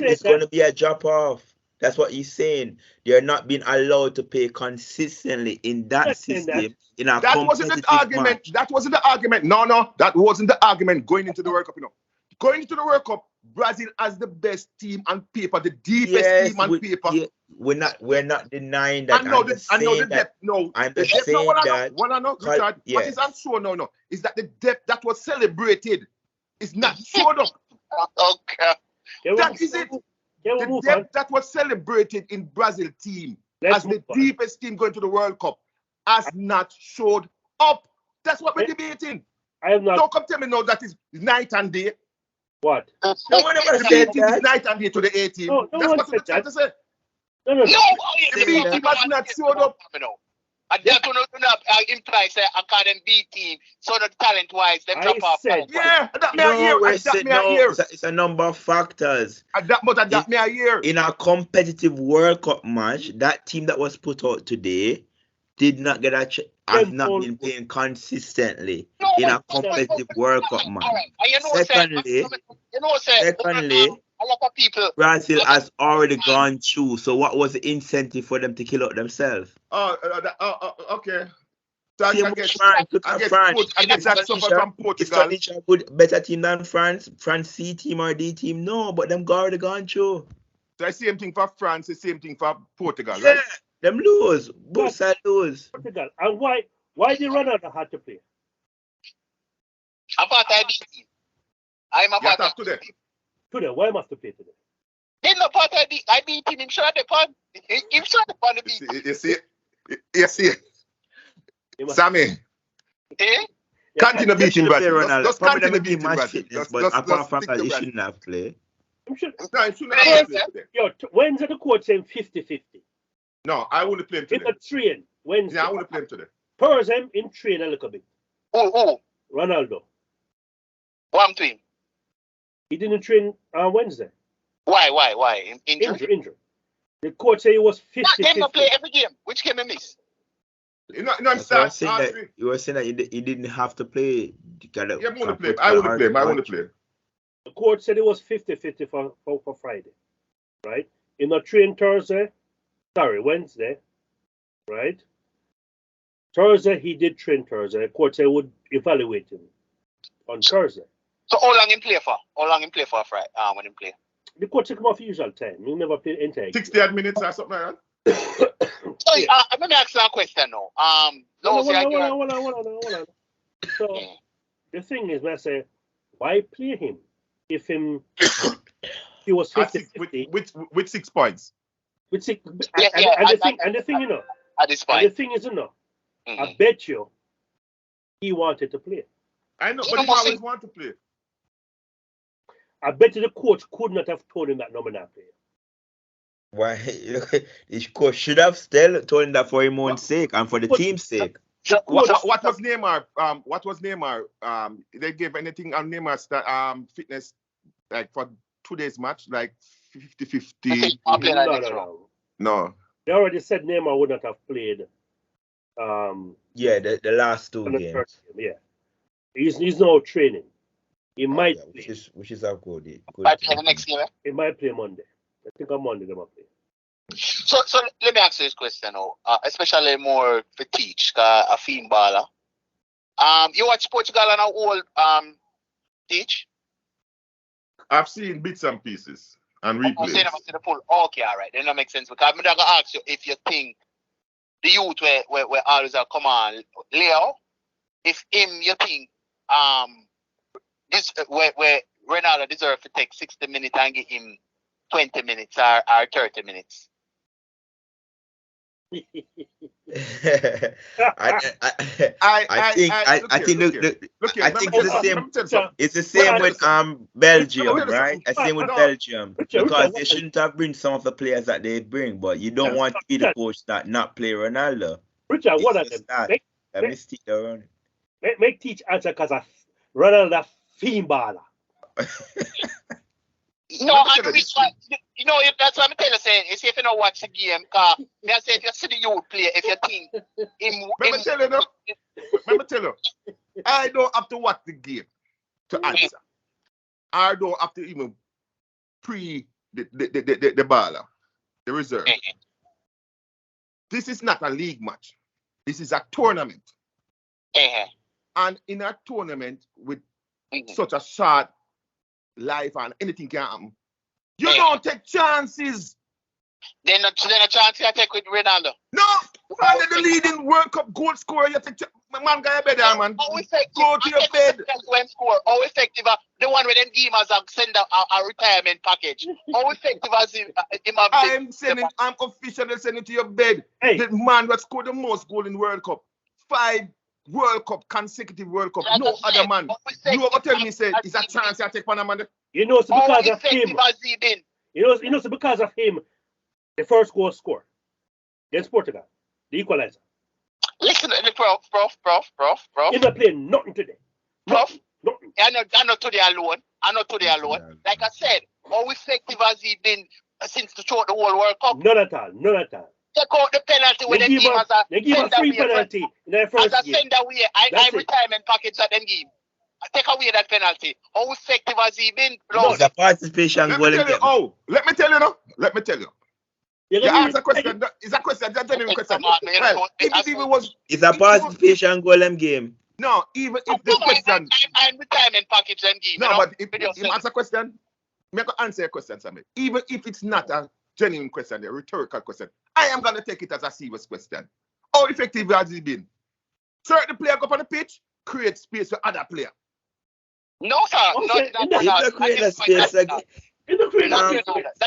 Speaker 4: It's going to be a drop off. That's what he's saying. They're not being allowed to play consistently in that system.
Speaker 2: That wasn't the argument.
Speaker 4: Match.
Speaker 2: That wasn't the argument. No, that wasn't the argument going into the World Cup. Going into the World Cup, Brazil has the best team on paper, the deepest team on paper.
Speaker 4: Yeah, we're not denying that.
Speaker 2: I know the depth. No,
Speaker 4: I'm just saying that.
Speaker 2: What I know, Richard, what is I'm sure no, is that the depth that was celebrated is not showed up.
Speaker 5: Okay.
Speaker 2: That is it. The depth that was celebrated in Brazil team as the deepest team going to the World Cup has not showed up. That's what we're debating.
Speaker 3: I am not.
Speaker 2: Don't come tell me no that is night and day.
Speaker 3: What?
Speaker 2: No one ever said that. Night and day to the A team.
Speaker 3: No
Speaker 2: that's what we're trying to say.
Speaker 3: No.
Speaker 2: The B team has not showed up.
Speaker 5: And that will not imply say academy B team, so the talent wise, them drop off.
Speaker 2: Yeah, that me a year.
Speaker 4: It's a number of factors.
Speaker 2: That me a year.
Speaker 4: In a competitive World Cup match, that team that was put out today did not get has not been playing consistently in a competitive World Cup match. Secondly,
Speaker 5: a lot of people.
Speaker 4: Brazil has already gone through. So what was the incentive for them to kill out themselves?
Speaker 2: Okay. So I guess that suffer from Portugal.
Speaker 4: Is a good, better team than France? France C team or D team? No, but them already gone through.
Speaker 2: So the same thing for France, the same thing for Portugal,
Speaker 4: yeah,
Speaker 2: right?
Speaker 4: Them lose. Both sides lose.
Speaker 3: Portugal. And why did Ronaldo had to play?
Speaker 5: About IB. I'm about
Speaker 2: today.
Speaker 3: Today, why must to play today?
Speaker 5: He's not part of the IB team. Him sure the part. Him sure the part of the
Speaker 2: You see. Sammy. Continue beating Brazil. Just continue beating Brazil.
Speaker 4: But apart from that, he shouldn't have played.
Speaker 2: No, he shouldn't have played.
Speaker 3: Yo, Wednesday the coach saying 50-50.
Speaker 2: No, I wouldn't play him today.
Speaker 3: In the train, Wednesday.
Speaker 2: Yeah, I wouldn't play him today.
Speaker 3: Thursday in train a little bit.
Speaker 5: Who?
Speaker 3: Ronaldo.
Speaker 5: What I'm doing?
Speaker 3: He didn't train on Wednesday.
Speaker 5: Why? Injury.
Speaker 3: The coach said he was 50-50.
Speaker 5: He not play every game. Which game he miss?
Speaker 2: You were
Speaker 4: saying that he didn't have to play.
Speaker 2: I wouldn't play.
Speaker 3: The coach said it was 50-50 for Friday, right? In the train Wednesday, right? Thursday, he did train Thursday. The coach said would evaluate him on Thursday.
Speaker 5: So how long him play for? Friday when he play?
Speaker 3: The coach took him off usual time. He never played entire
Speaker 2: 60 minutes or something like that.
Speaker 5: Sorry, let me ask you a question now.
Speaker 3: Hold on. So the thing is, I say, why play him if he was
Speaker 2: At
Speaker 3: 50-50.
Speaker 2: with 6 points.
Speaker 3: With six,
Speaker 5: Yeah,
Speaker 3: and the thing, you know,
Speaker 5: at this
Speaker 3: and the
Speaker 5: point.
Speaker 3: thing is, you know,
Speaker 5: Mhm.
Speaker 3: I bet you he wanted to play.
Speaker 2: I know,
Speaker 5: He
Speaker 2: but he
Speaker 5: almost
Speaker 2: always want to play.
Speaker 3: I bet you the coach could not have told him that no man not play.
Speaker 4: Why? The coach should have still told him that for his own sake and for the team's sake.
Speaker 2: What was Neymar? What was Neymar? They gave anything on Neymar's fitness like for today's match, like 50-50. No.
Speaker 3: They already said Neymar would not have played.
Speaker 4: Yeah, the last 2 games.
Speaker 3: Yeah, he's now training. He might
Speaker 4: play. Which is a good.
Speaker 5: Might play the next game.
Speaker 3: He might play Monday. I think on Monday they might play.
Speaker 5: So let me ask you this question now, especially more for Teach, a film baller. You watch Portugal and all Teach?
Speaker 2: I've seen bits and pieces and replays.
Speaker 5: Okay, all right. Then that makes sense because I'm gonna ask you if you think the youth where always come on, Leo, if you think this where Ronaldo deserves to take 60 minutes and give him 20 minutes or 30 minutes.
Speaker 4: I think it's the same with Belgium, right? I think with Belgium because they shouldn't have bring some of the players that they bring, but you don't want to be the coach that not play Ronaldo.
Speaker 3: Richard, what are them? Make Teach answer because Ronaldo theme baller.
Speaker 5: No, I mean, you know, that's what I'm telling you. Saying is if you don't watch the game, because I say if you see the youth play, if you think
Speaker 2: Let me tell you, I don't have to watch the game to answer. I don't have to even pre the baller, the reserve. This is not a league match. This is a tournament. And in a tournament with such a short life and anything can happen, you don't take chances.
Speaker 5: Then a chance you take with Ronaldo.
Speaker 2: No, man, the leading World Cup goal scorer. You take man, go bed, man. Go to your bed.
Speaker 5: How effective? The one with them game as a send a retirement package. How effective as him?
Speaker 2: I'm officially sending to your bed. The man that scored the most goal in World Cup. 5 World Cup, consecutive World Cup. No other man. You ever tell me, say, it's a chance I take Panama?
Speaker 3: You know, it's because of him. You know, it's because of him. The first goal scored against Portugal, the equalizer.
Speaker 5: Listen, prof.
Speaker 3: He's not playing nothing today.
Speaker 5: Prof,
Speaker 3: nothing.
Speaker 5: I know today alone. Like I said, how effective has he been since the throughout the whole World Cup?
Speaker 3: None at all.
Speaker 5: Take out the penalty when they give us
Speaker 3: they give a free penalty in their first
Speaker 5: as a
Speaker 3: game.
Speaker 5: send away. I retirement package that them give. Take away that penalty. How effective has he been?
Speaker 4: It's a participation goal.
Speaker 2: Let me tell you. You ask a question. It's a question. That's a genuine question. Well,
Speaker 4: it's a participation goal in game.
Speaker 2: No, even if the question.
Speaker 5: I'm retirement package them give.
Speaker 2: No, but if you ask a question, me can answer your question, Sammy. Even if it's not a genuine question, a rhetorical question, I am gonna take it as a serious question. How effective has he been? Certain player go up on the pitch, create space for other player.
Speaker 5: No, sir.
Speaker 4: Not create a space again.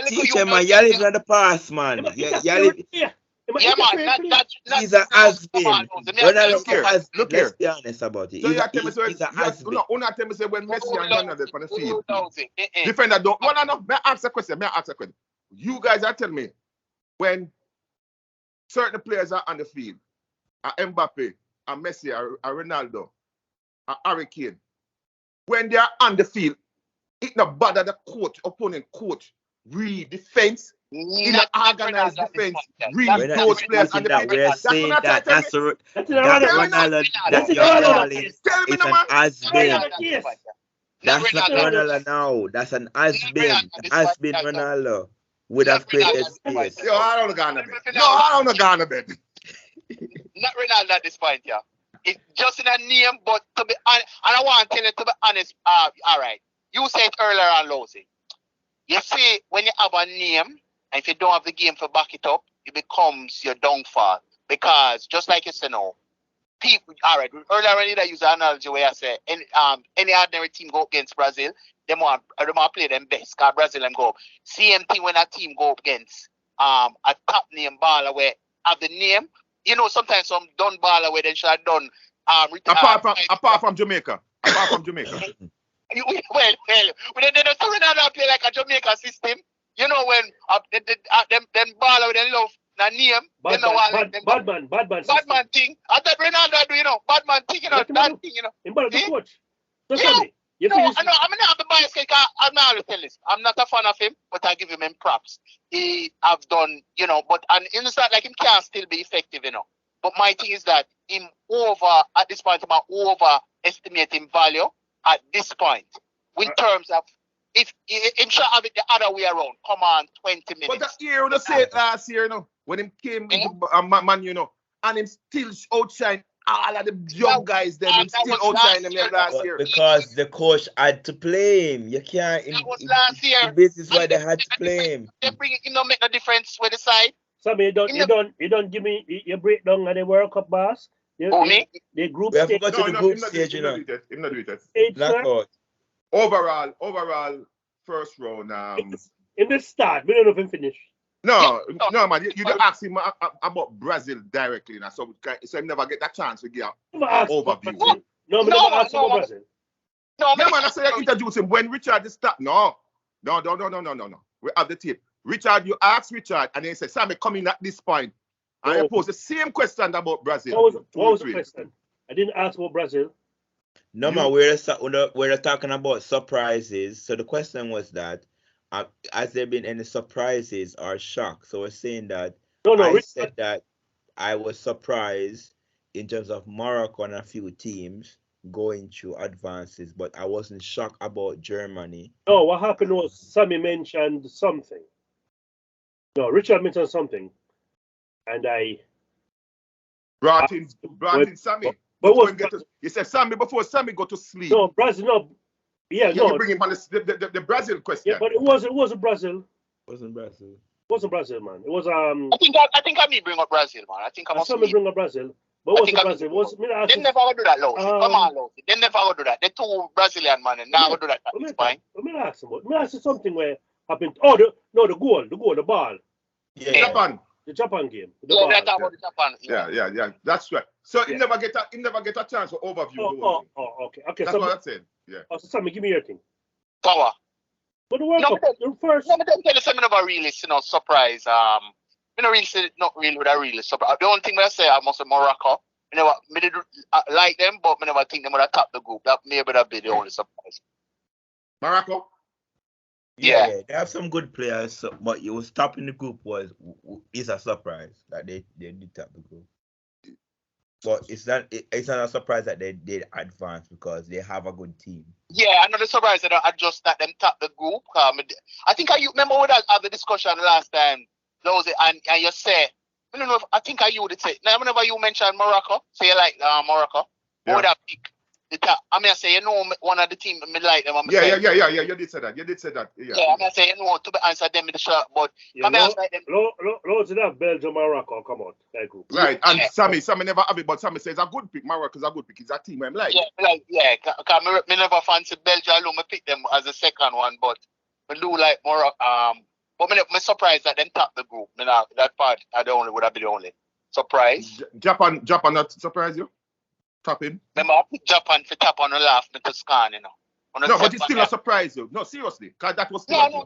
Speaker 4: Teacher, man, y'all live in the past, man.
Speaker 5: Yeah, man.
Speaker 4: He's a has-been. Let's be honest about it. He's a has-been.
Speaker 2: No, not tell me say when Messi and Ronaldo on the field. Defender don't. No. May I ask a question? You guys are telling me when certain players are on the field, Mbappe, Messi, Ronaldo, Harry Kane, when they are on the field, it not bother the opponent coach, read defense, in an organized defense, read those players on the pitch.
Speaker 4: We're saying that that's Ronaldo that you're calling is an has-been. That's not Ronaldo now. That's an has-been. Has-been Ronaldo would have created space.
Speaker 2: Yo, I don't go on a bed. No, I don't go on a bed.
Speaker 5: Not Ronaldo at this point, yeah. It's just in a name, but to be honest, and I want to tell you to be honest, all right. You said earlier on, Losey. You see, when you have a name, and if you don't have the game to back it up, it becomes your downfall. Because, just like you said now, people, all right, earlier I need to use the analogy where I say any ordinary team go up against Brazil, they want play them best, because Brazil them go up. Same thing when a team go up against a top name baller where have the name, you know, sometimes some done baller where they should have done
Speaker 2: apart from Jamaica. Apart from Jamaica.
Speaker 5: Well, they don't Ronaldo play like a Jamaica system. You know when them baller with them love na name,
Speaker 3: bad
Speaker 5: man thing. I thought Ronaldo do, you know, bad man thing, you know, that thing, you know.
Speaker 3: In the coach.
Speaker 5: I know, I'm not have the bias because I'm not always tell this. I'm not a fan of him, but I give him props. He have done, you know, but and it's not like him can still be effective, you know. But my thing is that him at this point, I'm overestimating value at this point in terms of if him should have it the other way around. Come on, 20 minutes.
Speaker 2: But that year, you say it last year, you know, when him came into Man, you know, and him still outshine all of the young guys. Then him still outshine them last year.
Speaker 4: Because the coach had to play him. You can't.
Speaker 5: That was last year.
Speaker 4: This is why they had to play him.
Speaker 5: They bring it, make no difference with the side.
Speaker 3: Sammy, you don't give me your breakdown of the World Cup, boss.
Speaker 5: Me?
Speaker 3: The group
Speaker 4: stage.
Speaker 3: We have
Speaker 4: to go to the group stage, you know.
Speaker 2: Him not do it. Overall, first round.
Speaker 3: In the start, we don't know if him finish.
Speaker 2: No, man. You don't ask him about Brazil directly, now, so he never get that chance to get an overview.
Speaker 3: No, never ask about Brazil.
Speaker 2: No, man. I say introduce him when Richard is start. No. We have the tape. Richard, you ask Richard, and then he said, Sammy, coming at this point. And I posed the same question about Brazil.
Speaker 3: What was the question? I didn't ask about Brazil.
Speaker 4: No, man, we're talking about surprises. So the question was that, has there been any surprises or shocks? So we're saying that I said that I was surprised in terms of Morocco and a few teams going through advances, but I wasn't shocked about Germany.
Speaker 3: No, what happened was Sammy mentioned something. No, Richard mentioned something, and I
Speaker 2: brought in Sammy. You said Sammy before Sammy go to sleep.
Speaker 3: No, Brazil. No,
Speaker 2: You bring him on the Brazil question.
Speaker 3: Yeah, but it wasn't Brazil.
Speaker 4: Wasn't Brazil, man.
Speaker 3: It was
Speaker 5: I think I may bring up Brazil, man. I think I must
Speaker 3: bring up Brazil. But it wasn't Brazil.
Speaker 5: They never go do that, Lowsy. Come on, Lowsy. They never go do that. They're two Brazilian man and now go do that. It's fine.
Speaker 3: Let me ask you something where happened. Oh, the goal, the ball.
Speaker 4: Yeah.
Speaker 2: Japan.
Speaker 3: The Japan game.
Speaker 5: That's about the Japan.
Speaker 2: Yeah. That's right. So he never get a chance for overview.
Speaker 3: Okay.
Speaker 2: That's what I said. Yeah.
Speaker 3: Oh, so Sammy, give me your thing.
Speaker 5: Power.
Speaker 3: But the World Cup, first.
Speaker 5: No, but don't tell us something about really, surprise. Not really with a really surprise. The only thing I say, I must say Morocco. I never like them, but I never think they would have topped the group. That may be the only surprise.
Speaker 2: Morocco.
Speaker 5: Yeah,
Speaker 4: they have some good players, but you was topping the group is a surprise that they did top the group. But it's not a surprise that they did advance because they have a good team.
Speaker 5: Yeah, another surprise that I just that them top the group. I think remember we had the discussion last time, and you say, I don't know if I think you would say. Now, whenever you mention Morocco, say you like Morocco, who would have pick the top? I mean, I say one of the team me like them.
Speaker 2: Yeah. You did say that. Yeah.
Speaker 5: I mean, I say to be answer them in the shot, but I mean, I like them.
Speaker 3: Loads enough Belgium, Morocco come out that group.
Speaker 2: Right, and Sammy never have it, but Sammy says a good pick. Morocco is a good pick. It's a team I'm like.
Speaker 5: Yeah, because me never fancy Belgium alone. I pick them as the second one, but I do like Morocco. But I'm surprised that them top the group. That part would have been the only surprise.
Speaker 2: Japan not surprise you? Top him?
Speaker 5: Remember, I picked Japan for top on the laugh me to scan, you know.
Speaker 2: No, but it's still a surprise you. No, seriously, because that was still
Speaker 5: No,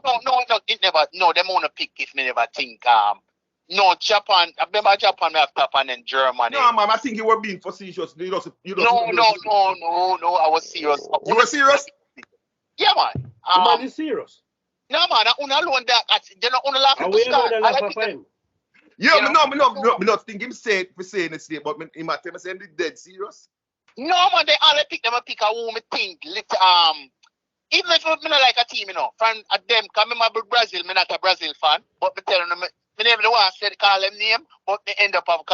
Speaker 5: it never. No, them wanna pick if me never think. No, Japan. I remember Japan have top and then Germany.
Speaker 2: No, man, I think you were being facetious.
Speaker 5: No. I was serious.
Speaker 2: You were serious?
Speaker 5: Yeah, man.
Speaker 3: Man is serious.
Speaker 5: No, man, I alone that. They not only laugh to start.
Speaker 2: Yeah, me not think him say for saying it, but he might tell me saying they dead serious.
Speaker 5: No, man, they all pick them. I pick a woman think. Even if me not like a team, from them, because I'm Brazil, me not a Brazil fan, but me tell them, me never the one said call them name, but they end up of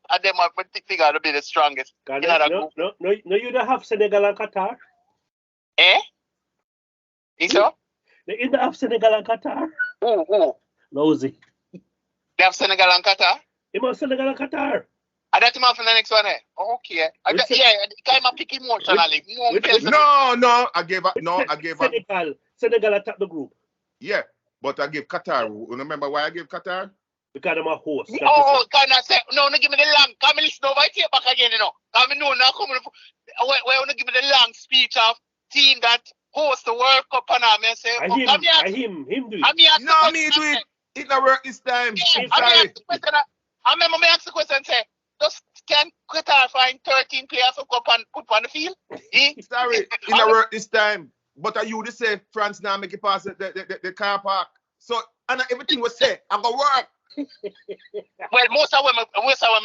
Speaker 5: at them I figure to be the strongest.
Speaker 3: No, you don't have Senegal and Qatar.
Speaker 5: Think so?
Speaker 3: You don't have Senegal and Qatar.
Speaker 5: Who?
Speaker 3: Nosy.
Speaker 5: They have Senegal and Qatar?
Speaker 3: You have Senegal and Qatar.
Speaker 5: I got him off in the next one. Okay. I'm picking emotionally.
Speaker 2: No, I gave
Speaker 3: Senegal attacked the group.
Speaker 2: Yeah, but I gave Qatar. Remember why I gave Qatar?
Speaker 3: Because I'm a host.
Speaker 5: Ghana said, no, give me the long. Come and listen over here back again, you know. Come and now coming. Why give me the long speech of team that host the World Cup and I say,
Speaker 3: him do
Speaker 2: it. No, me do it. It not work this time.
Speaker 5: I remember me ask the question and say, just can Qatar find 13 players to go and put on the field?
Speaker 2: Sorry, it not work this time. But are you to say France now make it past the car park? So and everything was said, I'm gonna work.
Speaker 5: Well, most of them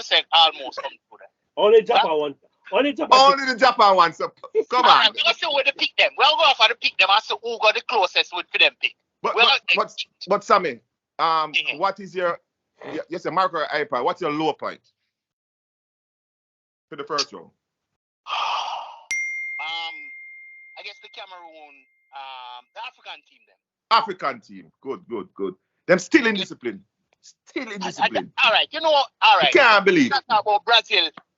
Speaker 5: said almost come to that.
Speaker 3: Only Japan one. Only
Speaker 2: the Japan one. So come on.
Speaker 5: We'll see where they pick them. We'll go for the pick them and see who got the closest with for them pick.
Speaker 2: But Sammy, what is your Marco iPad? What's your low point for the first round?
Speaker 5: I guess the Cameroon, the African team then.
Speaker 2: African team. Good. Them still in discipline.
Speaker 5: All right. I
Speaker 2: can't believe.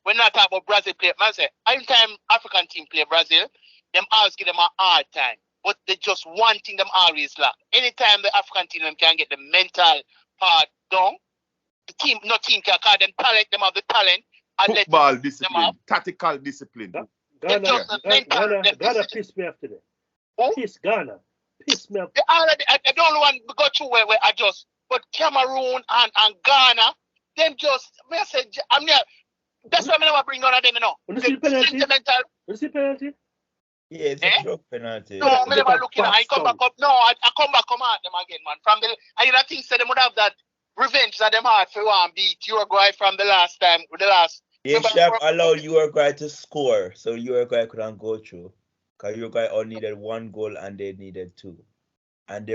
Speaker 5: We're not talking about Brazil play. Man say, anytime African team play Brazil, them always give them a hard time. But they just one thing them always lack. Anytime the African team them can get the mental part down, the team can call them talent, them have the talent.
Speaker 2: Football discipline, tactical discipline.
Speaker 3: Ghana pissed me off today. Ghana pissed me off.
Speaker 5: I don't want to go through where I just, but Cameroon and Ghana, them just message. That's why I never bring on them, you know.
Speaker 3: What is the penalty?
Speaker 4: Yeah, it's a drop penalty.
Speaker 5: No, I never looking at. I come back up. No, I come back at them again, man. From the, I think so they would have that revenge that them had for one beat Uruguay from the last time.
Speaker 4: They should have allowed Uruguay to score, so Uruguay couldn't go through. Because Uruguay only needed 1 goal and they needed 2. And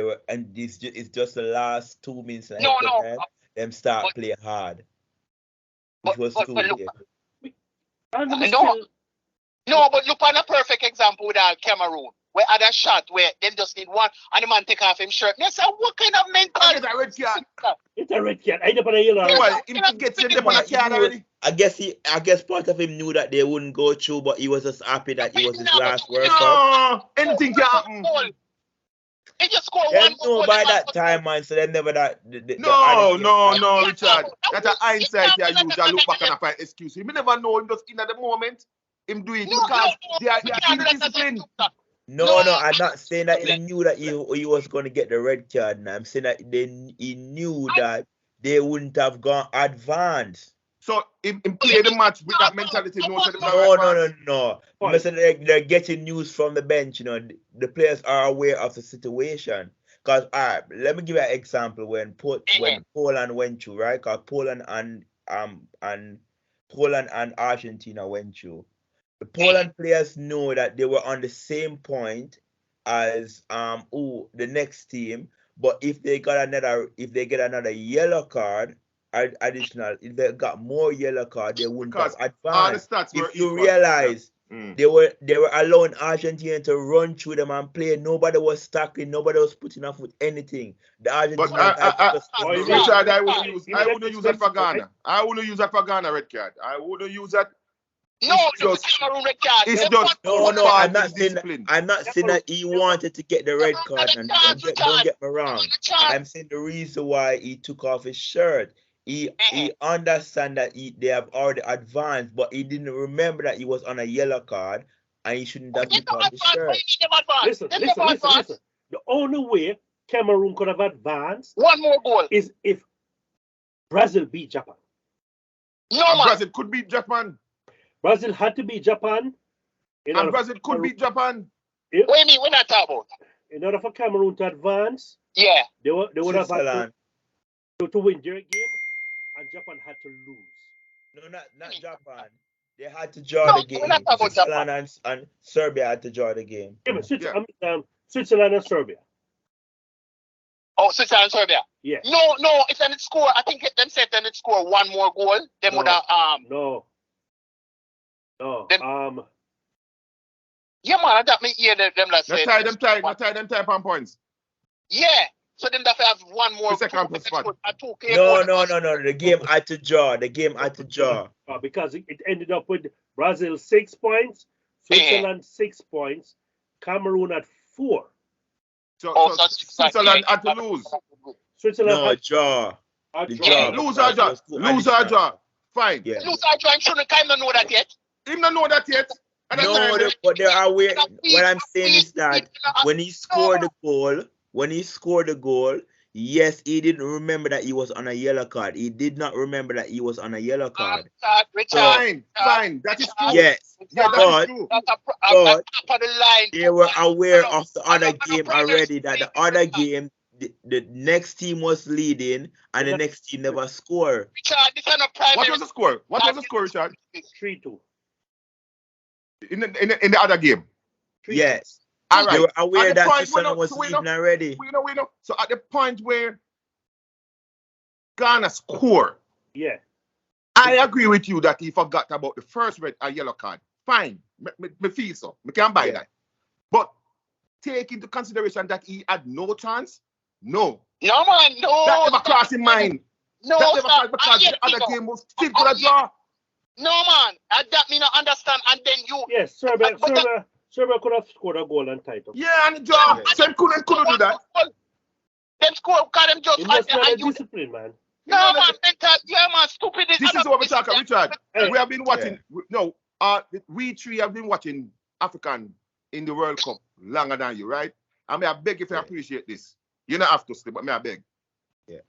Speaker 4: it's just the last 2 minutes. Them start play hard. Which was too late.
Speaker 5: No, but look on a perfect example with Cameroon. Where had a shot where them just need one and the man take off his shirt. They say, what kind of mentality?
Speaker 2: It's a red card.
Speaker 3: It's a red card. I never know yellow.
Speaker 2: Well, he gets in the card already.
Speaker 4: I guess part of him knew that they wouldn't go through, but he was just happy that it was his last World Cup.
Speaker 2: No, anything can happen.
Speaker 5: They just score
Speaker 4: one more. By that time, man, so they never that.
Speaker 2: No, Richard. That's a hindsight you use. I look back and I find excuse. You never know him just in at the moment. Him do it because they are disciplined.
Speaker 4: No, I'm not saying that he knew that he was going to get the red card. Now I'm saying that he knew that they wouldn't have gone advanced.
Speaker 2: So him play the match with that mentality.
Speaker 4: No. They're getting news from the bench. You know, the players are aware of the situation. Because let me give you an example when Poland went through, right? Because Poland and Argentina went through. The Poland players know that they were on the same point as the next team, but if they get another yellow card, additional, if they got more yellow card, they wouldn't have advanced. If you realize they were allowing Argentina to run through them and play, nobody was tackling, nobody was putting off with anything. The Argentina
Speaker 2: Richard, I wouldn't use that for Ghana. I wouldn't use that for Ghana red card. I wouldn't use that.
Speaker 5: Cameroon red card.
Speaker 2: It's just
Speaker 4: I'm not saying that he wanted to get the red card. And don't get me wrong. I'm saying the reason why he took off his shirt. He understand that they have already advanced, but he didn't remember that he was on a yellow card and he shouldn't have took off his shirt.
Speaker 3: Listen. The only way Cameroon could have advanced
Speaker 5: one more goal
Speaker 3: is if Brazil beat Japan.
Speaker 2: Brazil could beat Japan.
Speaker 3: Brazil had to beat Japan.
Speaker 2: And Brazil could beat Japan.
Speaker 5: What do you mean? We're not talking about.
Speaker 3: In order for Cameroon to advance,
Speaker 5: they
Speaker 3: would have had to win their game, and Japan had to lose.
Speaker 4: No, not Japan. They had to draw the game. Switzerland and Serbia had to draw the game.
Speaker 3: Switzerland and Serbia.
Speaker 5: Oh, Switzerland and Serbia.
Speaker 3: Yeah.
Speaker 5: No. If they score, I think them said they score one more goal. They would have
Speaker 3: No.
Speaker 5: Yeah, man, that mean them like
Speaker 2: say. Tie them on points.
Speaker 5: Yeah. So then that have one more.
Speaker 2: The second spot.
Speaker 4: No. The game had to draw.
Speaker 3: Because it ended up with Brazil 6 points, Switzerland 6 points, Cameroon at 4.
Speaker 2: So Switzerland had to lose.
Speaker 3: Switzerland
Speaker 4: draw.
Speaker 2: Lose or draw. Fine.
Speaker 5: Yeah. Lose or draw. I'm sure Kai don't know that yet.
Speaker 2: Him don't know that yet.
Speaker 4: But they are aware. What I'm saying is that when he scored the goal, yes, he didn't remember that he was on a yellow card. He did not remember that he was on a yellow card.
Speaker 2: Fine. That is true.
Speaker 4: Yes.
Speaker 2: That is true.
Speaker 4: But they were aware of the other game already, that the other game, the next team was leading and the next team never scored.
Speaker 2: What was the score? Richard?
Speaker 3: 3-2.
Speaker 2: In the other game?
Speaker 4: Yes.
Speaker 2: All right.
Speaker 4: They were aware that Switzerland was leading already.
Speaker 2: We know. So at the point where Ghana score,
Speaker 3: yeah,
Speaker 2: I agree with you that he forgot about the first red or yellow card. Fine. Me feel so. Me can buy that. But take into consideration that he had no chance. No.
Speaker 5: No, man. No.
Speaker 2: That never crossed in mind.
Speaker 5: No.
Speaker 2: That never crossed because the other game was still gonna draw.
Speaker 5: No, man. That me not understand. And then you.
Speaker 3: Yes, Serbia could have scored a goal and title.
Speaker 2: Yeah, and draw. Sam couldn't do that.
Speaker 5: Them score, because them just.
Speaker 3: Discipline, man.
Speaker 5: No, man. Yeah, man. Stupid.
Speaker 2: This is what we're talking, Richard. We have been watching. No, we three have been watching African in the World Cup longer than you, right? I mean, I beg if you appreciate this. You don't have to stay, but me I beg.
Speaker 4: Yeah.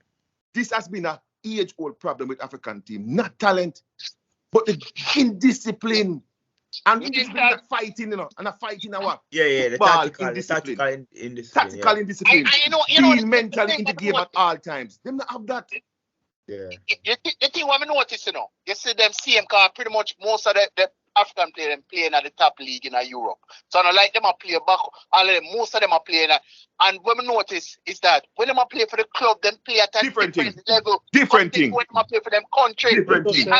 Speaker 2: This has been an age-old problem with African team, not talent, but the indiscipline. And indiscipline, fighting, and a fighting what?
Speaker 4: Yeah, the tactical indiscipline.
Speaker 2: Tactical indiscipline. Being mentally in the game at all times. Them not have that.
Speaker 4: Yeah.
Speaker 5: The thing what I notice, you see them same car pretty much most of the African players playing at the top league in Europe. So I don't like them a play back, most of them are playing at, and what I notice is that when them play for the club, them play at a different level.
Speaker 2: Different thing.
Speaker 5: When them play for them country.
Speaker 2: Different thing.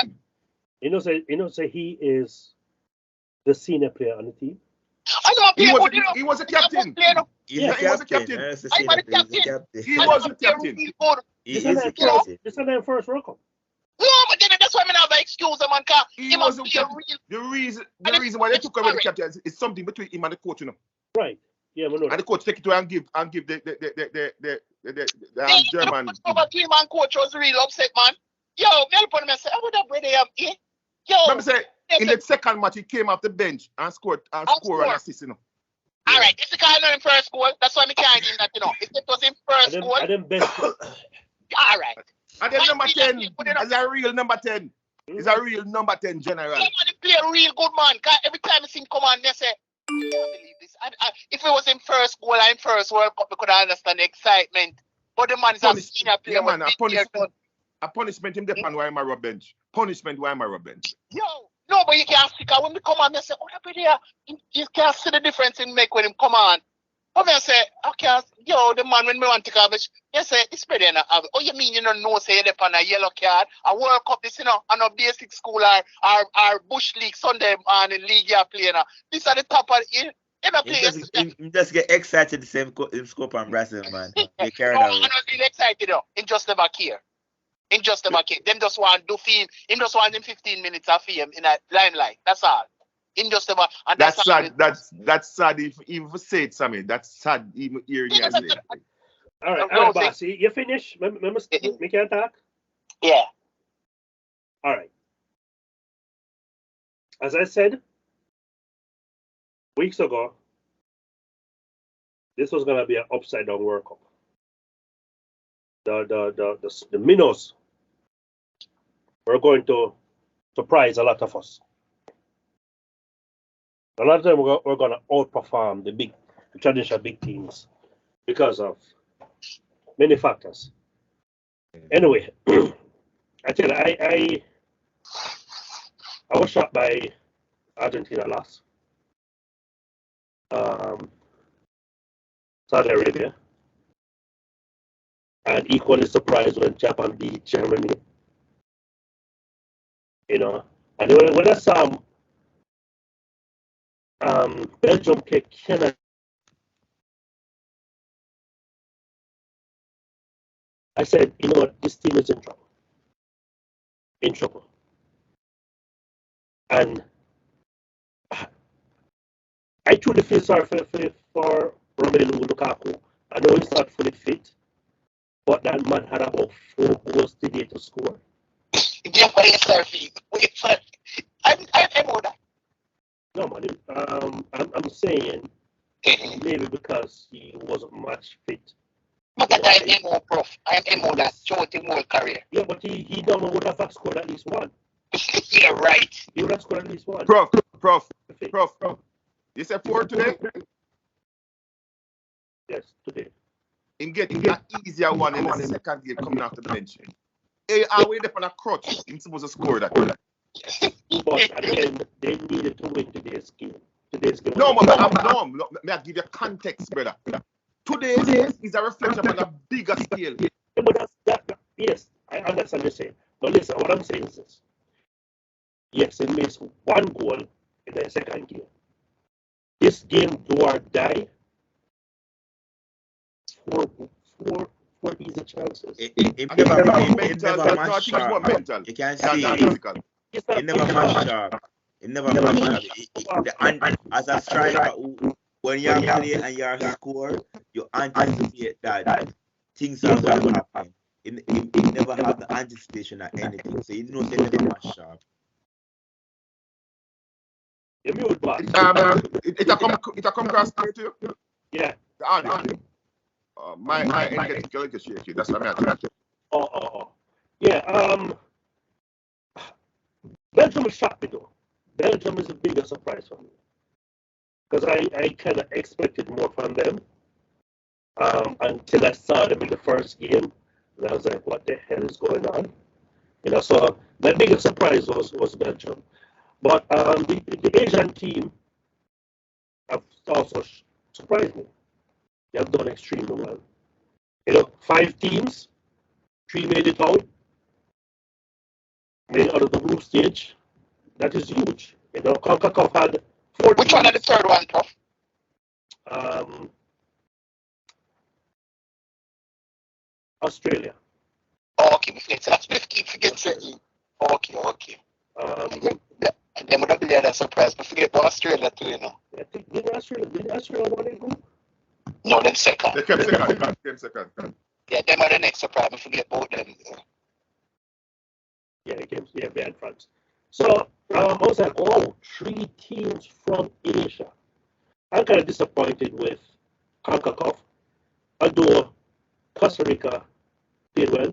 Speaker 3: Say he is the senior player on the team.
Speaker 5: I know
Speaker 2: he was a captain.
Speaker 4: He was a captain.
Speaker 2: He was a captain.
Speaker 3: This is their first World Cup.
Speaker 5: No, but then that's why I have an excuse, man.
Speaker 2: He was a captain. The reason why they took away the captain is something between him and the coach,
Speaker 3: Right. Yeah, we know.
Speaker 2: And the coach take it away and give the German.
Speaker 5: The three-man coach was really upset, man. Yo, me upon me say, I would have brother here. Yo.
Speaker 2: Let me say, in the second match, he came off the bench and scored and assist,
Speaker 5: All right, it's the kind of first goal. That's why I can't give that, If it was in first goal. All right.
Speaker 2: And then number 10 is a real number 10. He's a real number 10 general.
Speaker 5: Yeah, man, he play a real good man. Cause every time I see him come on, they say, I can't believe this. If it was in first goal or in first World Cup, we could understand the excitement. But the man is a senior player.
Speaker 2: Yeah, man, a punishment him depend why I'm a rub bench. Punishment why I'm a rub bench.
Speaker 5: Yo, no, but you can't see. When we come on, they say, oh, that there. You can't see the difference in make when him come on. But I say, okay, the man when me want to have it, you say, it's better than have it. Oh, you mean you don't know, say, you're on a yellow card, a World Cup, this, on a basic school or Bush League, Sunday morning league you're playing. This are the top of it.
Speaker 4: You just get excited the same scope and Brazil, man. You carry that.
Speaker 5: I'm not really excited, though. Him just never care. Them just want to do film. Him just want him 15 minutes of film in a limelight. That's all. Just never. And
Speaker 2: that's sad. That's sad. If you say it, Sammy, that's sad. Even hearing you say it.
Speaker 3: All right, boss. You finish? Remember, me can talk?
Speaker 5: Yeah.
Speaker 3: All right. As I said weeks ago, this was gonna be an upside down World Cup. The minnows were going to surprise a lot of us. A lot of them we're going to outperform the traditional big teams because of many factors. Anyway, I tell you, I was shocked by Argentina loss. Saudi Arabia. And equally surprised when Japan beat Germany. And when I saw Belgium kick Canada I said, you know what, this team is in trouble. In trouble. And I truly feel sorry for Romelu Lukaku. I know he's not fully fit, but that man had about 4 goals today to score.
Speaker 5: Yeah, wait, I'm on that.
Speaker 3: No, man. I'm saying maybe because he wasn't much fit.
Speaker 5: But I'm MO, Prof. I'm MO that short him whole career.
Speaker 3: Yeah, but he don't would have scored at least one.
Speaker 5: Yeah, right.
Speaker 3: He would have scored at least one.
Speaker 2: Prof. You said 4 today?
Speaker 3: Yes, today.
Speaker 2: In getting an easier one in the second game coming off the bench. Hey, are we there on a crutch? He's supposed to score that.
Speaker 3: But again, they needed to win today's game.
Speaker 2: No, may I give you context, brother. Today is a reflection on a bigger scale.
Speaker 3: Yeah, but yes, I understand what you're saying. But listen, what I'm saying is this. Yes, it missed 1 goal in the second game. This game, do or die, 4 easy chances.
Speaker 4: It never matched sharp.
Speaker 2: Mental.
Speaker 4: You can see it never matched sharp. It never matched sharp. As a striker, when you play and you score, you anticipate that things are going to happen. It never have the anticipation of anything, so you know it never matched sharp.
Speaker 2: It a come across clear to you?
Speaker 3: Yeah.
Speaker 2: The audio. My end gets shaky. That's what I'm at.
Speaker 3: Yeah. Belgium shocked me though. Belgium is a bigger surprise for me because I kind of expected more from them until I saw them in the first game, and I was like, "What the hell is going on?" You know. So my biggest surprise was Belgium, but the Asian team have also surprised me. They have done extremely well. You know, 5 teams, 3 made it out of the group stage. That is huge. You know, CONCACAF had 4
Speaker 5: Which one is the third one, Prof?
Speaker 3: Australia.
Speaker 5: Okay, so that's 15 forget it. Okay. And then would have been a surprise, but forget about Australia too, you know.
Speaker 3: I think did Australia win it group?
Speaker 5: No, them second.
Speaker 2: They came second.
Speaker 5: Yeah, them are the next surprise, but forget about them.
Speaker 3: Yeah, they had France. So I was like, 3 teams from Asia. I'm kind of disappointed with CONCACAF, although Costa Rica did well.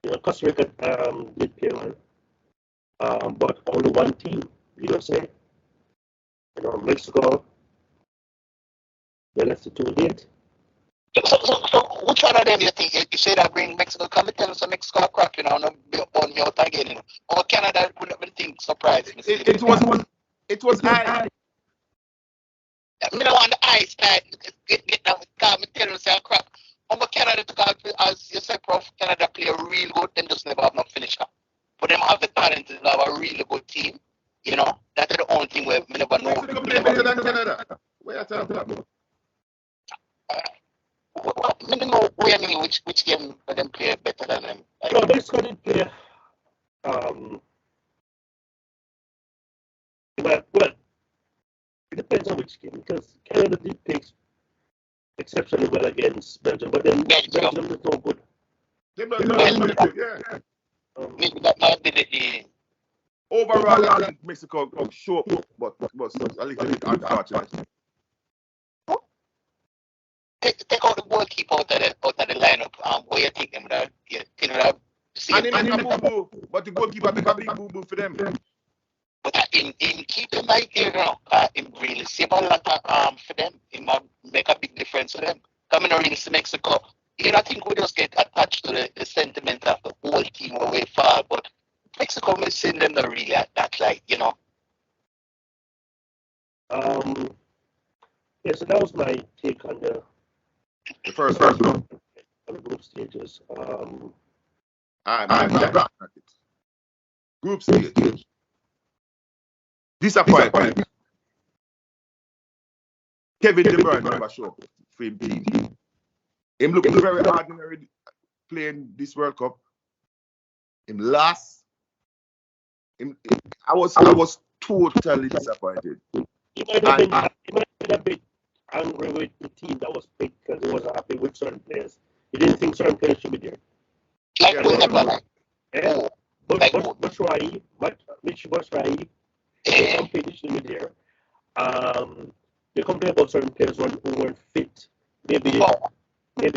Speaker 3: You know, Costa Rica did play well, but only 1 team, USA. You know, Mexico, they left it too late.
Speaker 5: So which one of them you think? You say that bring Mexico, come and tell us a Mexico crack, you know, on me out again, you know. Or Canada would have been think surprising.
Speaker 2: It was high.
Speaker 5: I don't want the ice that get down with come and tell us a crack. But Canada took out, as you said, Prof, Canada play a real good, then just never have no finisher. But them have the talent to have a really good team. You know, that's the only thing we never know.
Speaker 2: Mexico play better than Canada. Where are you talking about?
Speaker 5: I don't know which game them play better than them.
Speaker 3: No, Mexico did play. Well, it depends on which game because Canada did play exceptionally well against Belgium, but then Belgium is no good.
Speaker 2: Yeah.
Speaker 5: Maybe that might be the
Speaker 2: overall, I think Mexico show up, but a little bit unfortunate.
Speaker 5: Take out the goalkeeper out of the lineup. Where you take them without
Speaker 2: and he make a boo-boo, but the goalkeeper make a big boo-boo for them.
Speaker 5: But in keep them right there, you know, it really save a lot for them. It might make a big difference for them. Coming around to Mexico, you know, I think we just get attached to the sentiment of the whole team away far, but Mexico may send them not really at that, like, you know.
Speaker 3: Yeah, so that was my take on the
Speaker 2: first one.
Speaker 3: On the group stages.
Speaker 2: Group stage. Disappointment. Kevin De Bruyne never show up for him team. Him looking very ordinary playing this World Cup. Him last. I was totally disappointed.
Speaker 3: He might have been a bit angry with the team that was picked because he wasn't happy with certain players. He didn't think certain players should be there. Batshuayi, Mitch Batshuayi, competition should be there. They complain about certain players who weren't fit. Maybe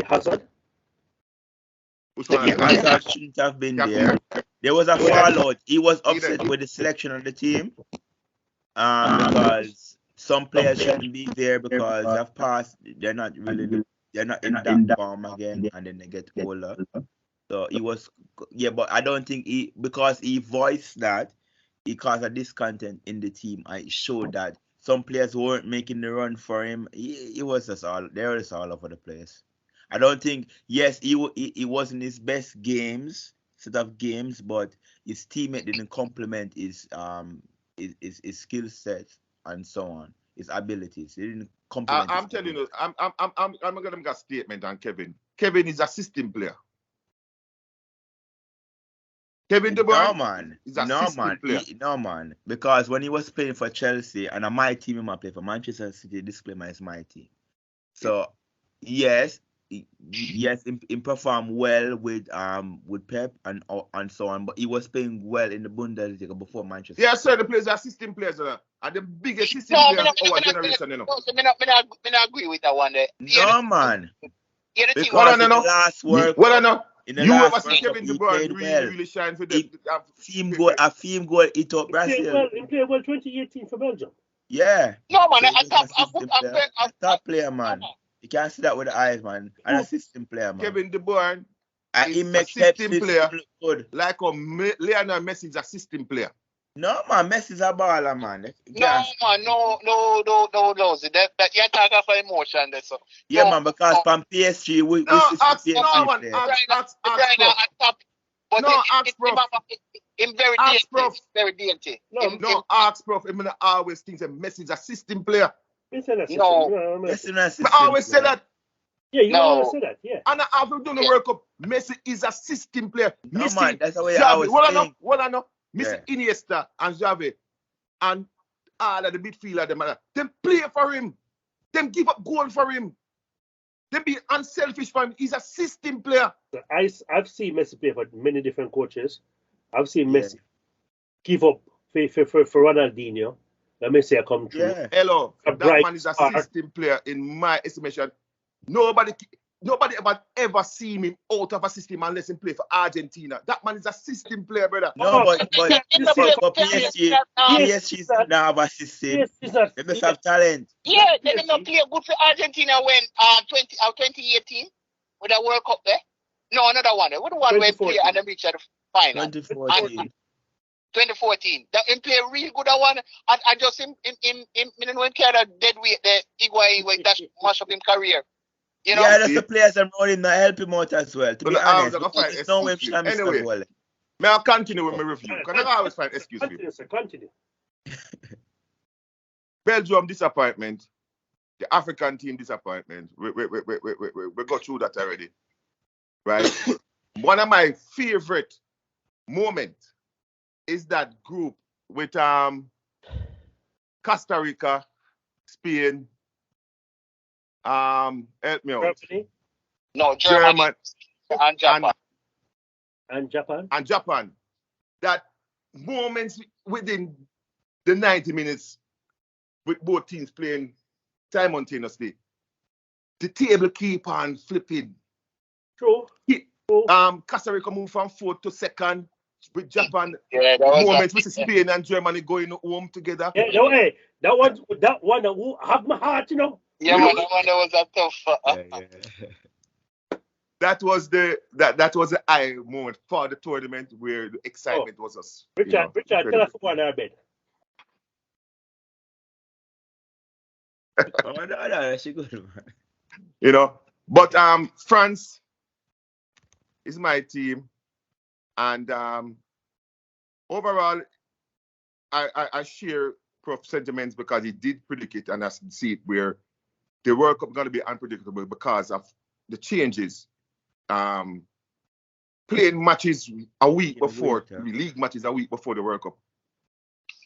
Speaker 3: Hazard.
Speaker 4: Hazard shouldn't have been there. There was a fallout. He was upset with the selection of the team because some players shouldn't be there because they've passed. They're not in that form again, and then they get older. So he was, but I don't think because he voiced that, he caused a discontent in the team. I showed that some players weren't making the run for him. He was just all over the place. I don't think, yes, he wasn't his best set of games, but his teammate didn't complement his skill set and so on, his abilities. He didn't complement.
Speaker 2: I'm telling you, I'm gonna make a statement on Kevin. Kevin is a system player. Kevin De Bruyne is a system player.
Speaker 4: No, man. Because when he was playing for Chelsea and my team, he might play for Manchester City, disclaimer is my team. So, yes, he performed well with Pep and so on, but he was playing well in the Bundesliga before Manchester.
Speaker 2: Yeah, sir, the players are system players, and the biggest system players of our generation,
Speaker 5: No, I agree with that one there.
Speaker 4: No, man.
Speaker 5: Because
Speaker 4: in the last World
Speaker 2: Cup, you ever see Kevin De Bruyne really shine for them?
Speaker 4: A theme goal hit up Brazil.
Speaker 3: He played well 2018 for Belgium.
Speaker 4: Yeah.
Speaker 5: No, man,
Speaker 4: a top player, man. You can't see that with the eyes, man. And a system player, man.
Speaker 2: Kevin De Bruyne
Speaker 4: is
Speaker 2: a system player, good. Like Lionel Messi is a system player.
Speaker 4: No, man, Messi's a baller, man.
Speaker 5: No, man, no. That you're talking for emotion, that's so.
Speaker 4: Yeah, man, because from PSG, we
Speaker 2: ask
Speaker 5: very dainty.
Speaker 2: Ask Prof. I'm gonna always think that Messi is a system player.
Speaker 4: Messi
Speaker 2: I always say that.
Speaker 3: Yeah, you always say that. Yeah.
Speaker 2: And after doing the World Cup, Messi is a system player.
Speaker 4: No, man, that's the way I always think.
Speaker 2: What I know. Mr. Iniesta and Xavi and all of the midfielder, them play for him. Them give up goal for him. Them be unselfish for him. He's a system player.
Speaker 3: I've seen Messi play for many different coaches. I've seen Messi give up for Ronaldinho. Let me say I come true.
Speaker 2: Yeah. Hello. That man is a system player in my estimation. Nobody ever seen him out of a system unless he play for Argentina. That man is a system player, brother.
Speaker 4: No, but PSG doesn't have a system. They just have talent.
Speaker 5: Yeah, they did not play good for Argentina when 2018 with the World Cup there. No, another one. What the one where play and then reach the final? 2014. That him play really good that one. And just him when carry a dead weight there, Higuaín that mash up his career. You know?
Speaker 4: Yeah, that's the players around him that help him out as well. To be honest,
Speaker 2: there's no way anyway, may I continue with my review? Because I always find excuse for you.
Speaker 3: Continue.
Speaker 2: Belgium disappointment. The African team disappointment. We got through that already. Right? One of my favorite moments is that group with Costa Rica, Spain, help me out.
Speaker 3: Germany?
Speaker 5: No, Germany and Japan.
Speaker 3: And
Speaker 2: Japan. That moments within the 90 minutes with both teams playing simultaneously. The table keep on flipping.
Speaker 3: True.
Speaker 2: Costa Rica moved from 4th to 2nd with Japan. Moments with Spain and Germany going home together.
Speaker 3: Yeah, no, hey, that one who have my heart, you know.
Speaker 5: Yeah, man, that one was a tough.
Speaker 2: That was the high moment for the tournament where the excitement was us.
Speaker 3: Richard, tell us one our bed.
Speaker 4: That's good, man.
Speaker 2: You know, but France is my team, and overall, I share Prof sentiments because he did predict it, and I see it where the World Cup is going to be unpredictable because of the changes, playing matches a week before, league matches a week before the World Cup,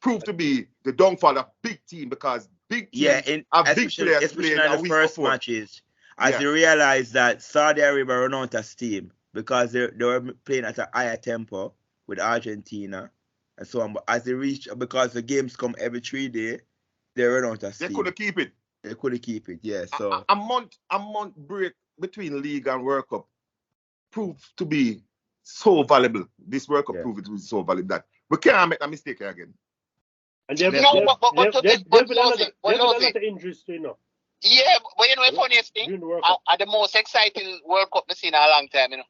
Speaker 2: proved to be the downfall of big team, because big teams have big players playing a week
Speaker 4: first
Speaker 2: before.
Speaker 4: Matches, as they realized that Saudi Arabia run out of steam because they were playing at a higher tempo with Argentina and so on. But as they reach, because the games come every 3 days, they run out of steam.
Speaker 2: They couldn't keep it.
Speaker 4: Yeah. So
Speaker 2: a month break between league and World Cup proved to be so valuable. This World Cup proved to be so valuable that we can't make a mistake again.
Speaker 3: And there's been a lot of injuries too, you know.
Speaker 5: Yeah, but you know the funniest thing? At the most exciting World Cup we've seen in a long time, you know.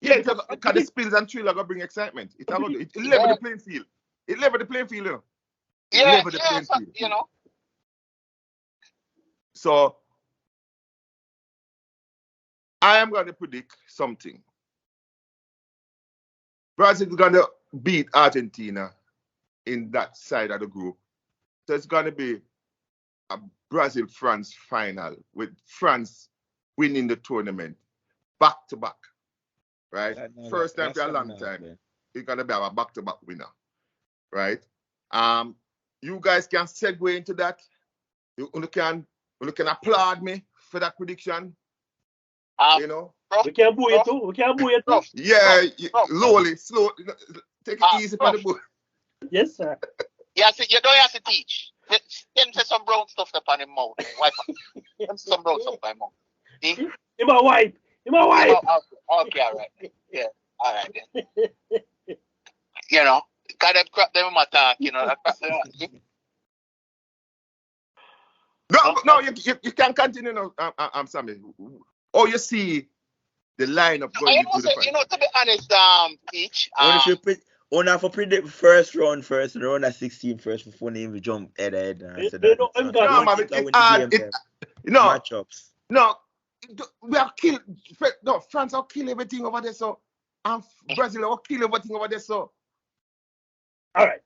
Speaker 2: Yeah, because the spins and thriller gonna bring excitement. It level the playing field. It level the playing field, you know.
Speaker 5: You know.
Speaker 2: So I am going to predict something. Brazil is going to beat Argentina in that side of the group. So it's going to be a Brazil-France final with France winning the tournament back to back. Right? First time for a long time. It's going to be a back-to-back winner. Right? You guys can segue into that. You can applaud me for that prediction. You know?
Speaker 3: We can boo it too.
Speaker 2: Yeah, slow. Take it easy for the book.
Speaker 3: Yes, sir.
Speaker 5: Yeah, so you don't have to teach. Them say some brown stuff up on him mouth. Wipe up. Some brown stuff on him mouth. See?
Speaker 3: In my wipe.
Speaker 5: Okay, all right. Yeah, all right then. You know, got them crap them in my talk, you know.
Speaker 2: No, you can continue now, Sammy. Oh, you see the lineup going into the final.
Speaker 5: You know, to be honest, Peach.
Speaker 4: Only for predict first round first, and round of 16 first before they even jump head.
Speaker 2: Matchups. No, we are kill. No, France will kill everything over there, so and Brazil will kill everything over there, so.
Speaker 3: All right.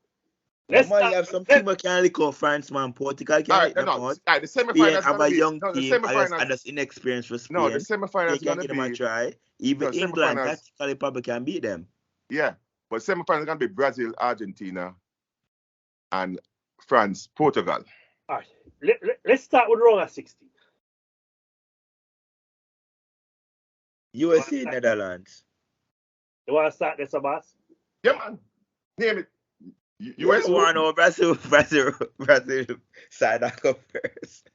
Speaker 4: You have some people can lick out France, man. Portugal can
Speaker 2: the semifinals
Speaker 4: have a young team and just inexperienced for Spain.
Speaker 2: No, the semifinals
Speaker 4: they can give them a try. Even England tactically probably can beat them.
Speaker 2: Yeah, but semifinals going to be Brazil, Argentina, and France, Portugal.
Speaker 3: All right. Let's start with round of 16.
Speaker 4: USA, Netherlands.
Speaker 3: You want to start this, Abbas?
Speaker 2: Yeah, man. Name it.
Speaker 4: US one or Brazil side up first.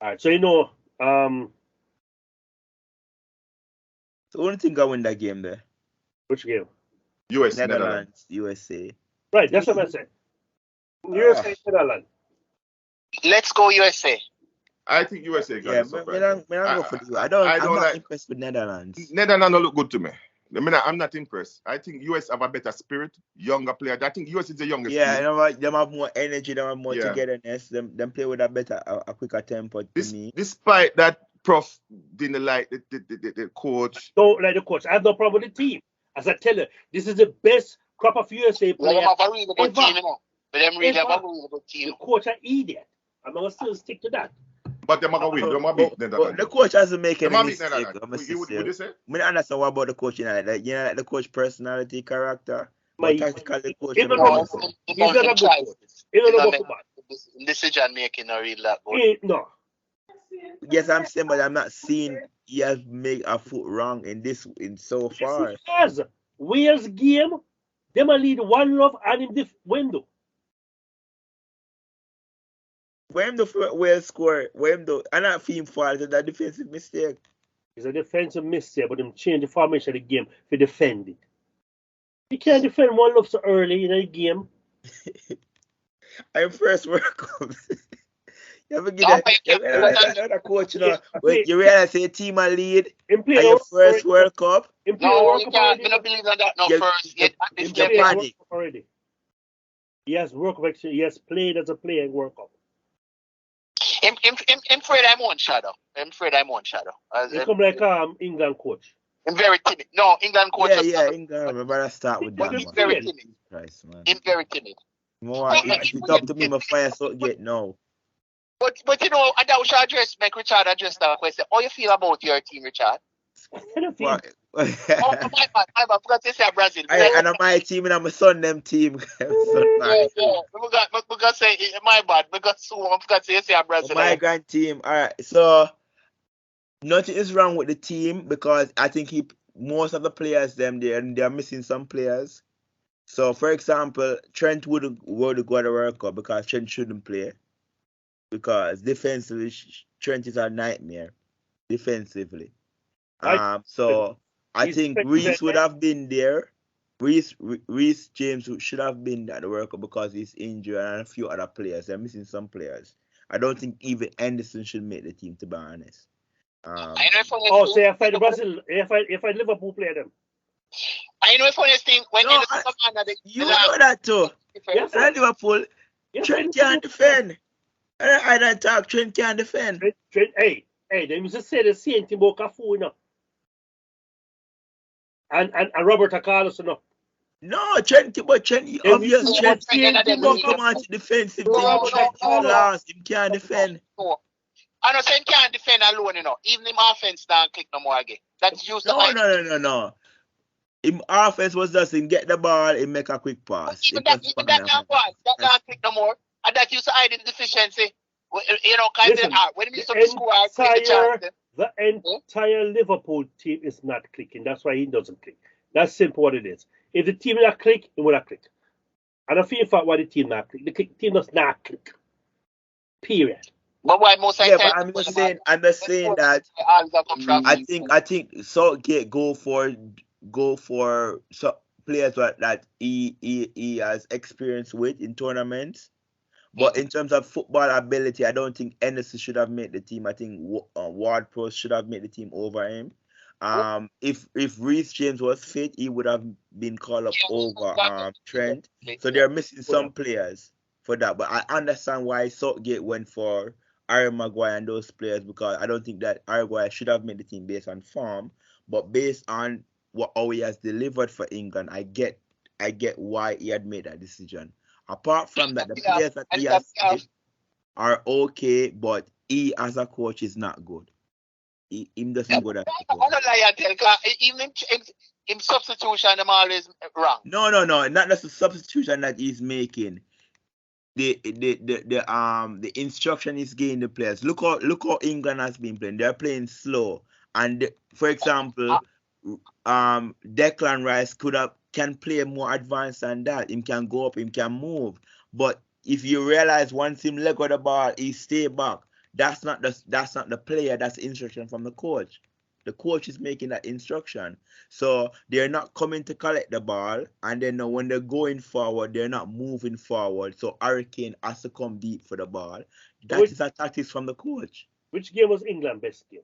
Speaker 3: All right, so you know,
Speaker 4: so only thing I win that game there.
Speaker 3: Which game?
Speaker 2: US,
Speaker 4: Netherlands, USA.
Speaker 3: Right, that's what I said. USA, Netherlands.
Speaker 5: Let's go USA.
Speaker 2: I think USA.
Speaker 4: Yeah, I'm not impressed with Netherlands.
Speaker 2: Netherlands don't look good to me. I mean, I'm not impressed. I think US have a better spirit, younger player. I think US is the youngest.
Speaker 4: Yeah, them have more energy, them have more togetherness. Them play with a quicker tempo.
Speaker 2: Despite that, Prof didn't like the coach.
Speaker 3: Don't like the coach. I have no problem with the team. As I tell you, this is the best crop of USA players.
Speaker 5: They have a really good team, you know. But them really have a really good team.
Speaker 3: The coach an idiot. I'm gonna still stick to that.
Speaker 2: But they're going to win.
Speaker 4: The coach hasn't made any mistake.
Speaker 2: Would you say?
Speaker 4: I don't understand what about the coach. You know, like the coach personality, character. Tactically, coach.
Speaker 3: He's not a good coach. He's not a good coach.
Speaker 5: Decision making are really that good.
Speaker 3: No.
Speaker 4: Yes, I'm saying, but I'm not seeing he has made a foot wrong in so far.
Speaker 3: Yes, he has. Wales game, them a lead 1-0 and in the window.
Speaker 4: When the Wales score, I'm not feeling fault of that defensive mistake.
Speaker 3: It's a defensive mistake, but them change the formation of the game to defend it. You can't defend 1-0 so early in a game.
Speaker 4: I'm first World Cup. You ever give that coach, you know, when you realize a team a lead and your first World Cup?
Speaker 5: No, you can't. You don't believe in that. No, first.
Speaker 3: You panic. Already. He has work of experience. He has played as a player in World Cup.
Speaker 5: I'm afraid I'm one shadow.
Speaker 3: You come like England coach.
Speaker 5: I'm very timid. No, England coach.
Speaker 4: Yeah, England. We better start with that.
Speaker 5: He's very timid.
Speaker 4: Christ, man.
Speaker 5: I'm very timid.
Speaker 4: More, if it's up to me, my fire so get no.
Speaker 5: But you know, and we should address, make Richard address that question. How you feel about your team, Richard?
Speaker 3: I don't feel.
Speaker 5: My bad, forgot to say Brazil.
Speaker 4: And my team and I'm a son them team.
Speaker 5: Yeah. We got say my bad. We got to say Brazil.
Speaker 4: My grand team. All right. So nothing is wrong with the team because I think most of the players they're missing some players. So for example, Trent would go to the World Cup because Trent shouldn't play. Because defensively Trent is a nightmare. Defensively. So I think Reece would have been there. Reece James should have been at the World Cup because he's injured and a few other players. They're missing some players. I don't think even Anderson should make the team, to be honest.
Speaker 3: So if I Brazil, if I Liverpool play them.
Speaker 5: I know the funniest thing when
Speaker 4: you know that too.
Speaker 3: Yes,
Speaker 4: Liverpool, Trent can't defend. I don't talk. Trent can't defend.
Speaker 3: Trent, hey, they used to say the same thing about Cafu, you know. And Roberto Carlos, you know.
Speaker 4: No, Trent, obviously Trent will come out defensive. Trent last. He can't defend.
Speaker 5: I know Trent can't defend alone, you know. Even him offense don't click no more again. That's used to
Speaker 4: No. Him offense was just him get the ball, he make a quick pass.
Speaker 5: Even that don't click no more. And that used to hide the deficiency. You know, when he used to score,
Speaker 3: the entire Liverpool team is not clicking. That's why he doesn't click. That's simple what it is. If the team not click, it will not click. And I feel for why the team not click. The team does not click. Period.
Speaker 5: But why most
Speaker 4: but I'm just saying that I think Southgate go for so players that he has experience with in tournaments. But in terms of football ability, I don't think Anderson should have made the team. I think Ward-Prowse should have made the team over him. If Reece James was fit, he would have been called up over Trent. So they're missing some players for that. But I understand why Southgate went for Harry Maguire and those players, because I don't think that Harry Maguire should have made the team based on form, but based on how he has delivered for England, I get why he had made that decision. Apart from that, the players that he has are okay, but he as a coach is not good. He doesn't go that
Speaker 5: good. I don't lie and tell, even in substitution, I'm always wrong.
Speaker 4: No, not just the substitution that he's making. The instruction is giving the players. Look how England has been playing. They're playing slow, and for example, Declan Rice can play more advanced than that. He can go up, he can move. But if you realize once him let go the ball, he stay back. That's not the player. That's the instruction from the coach. The coach is making that instruction. So they're not coming to collect the ball, and then when they're going forward, they're not moving forward. So Harry Kane has to come deep for the ball. That is a tactics from the coach.
Speaker 3: Which game was England best game?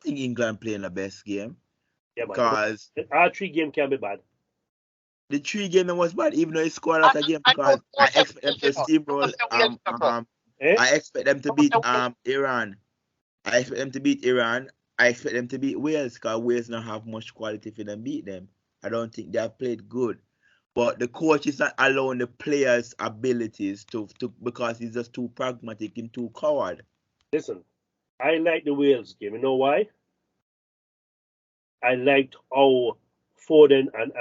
Speaker 4: I think England playing the best game.
Speaker 3: Yeah,
Speaker 4: because
Speaker 3: our 3 game can be bad.
Speaker 4: The 3 game was bad, even though he scored a lot of game, because I expect them to steamroll. I expect them to beat Iran. I expect them to beat Iran. I expect them to beat Wales, because Wales don't have much quality for them beat them. I don't think they have played good. But the coach is not allowing the players' abilities to because he's just too pragmatic and too coward.
Speaker 3: Listen, I like the Wales game. You know why? I liked how Foden and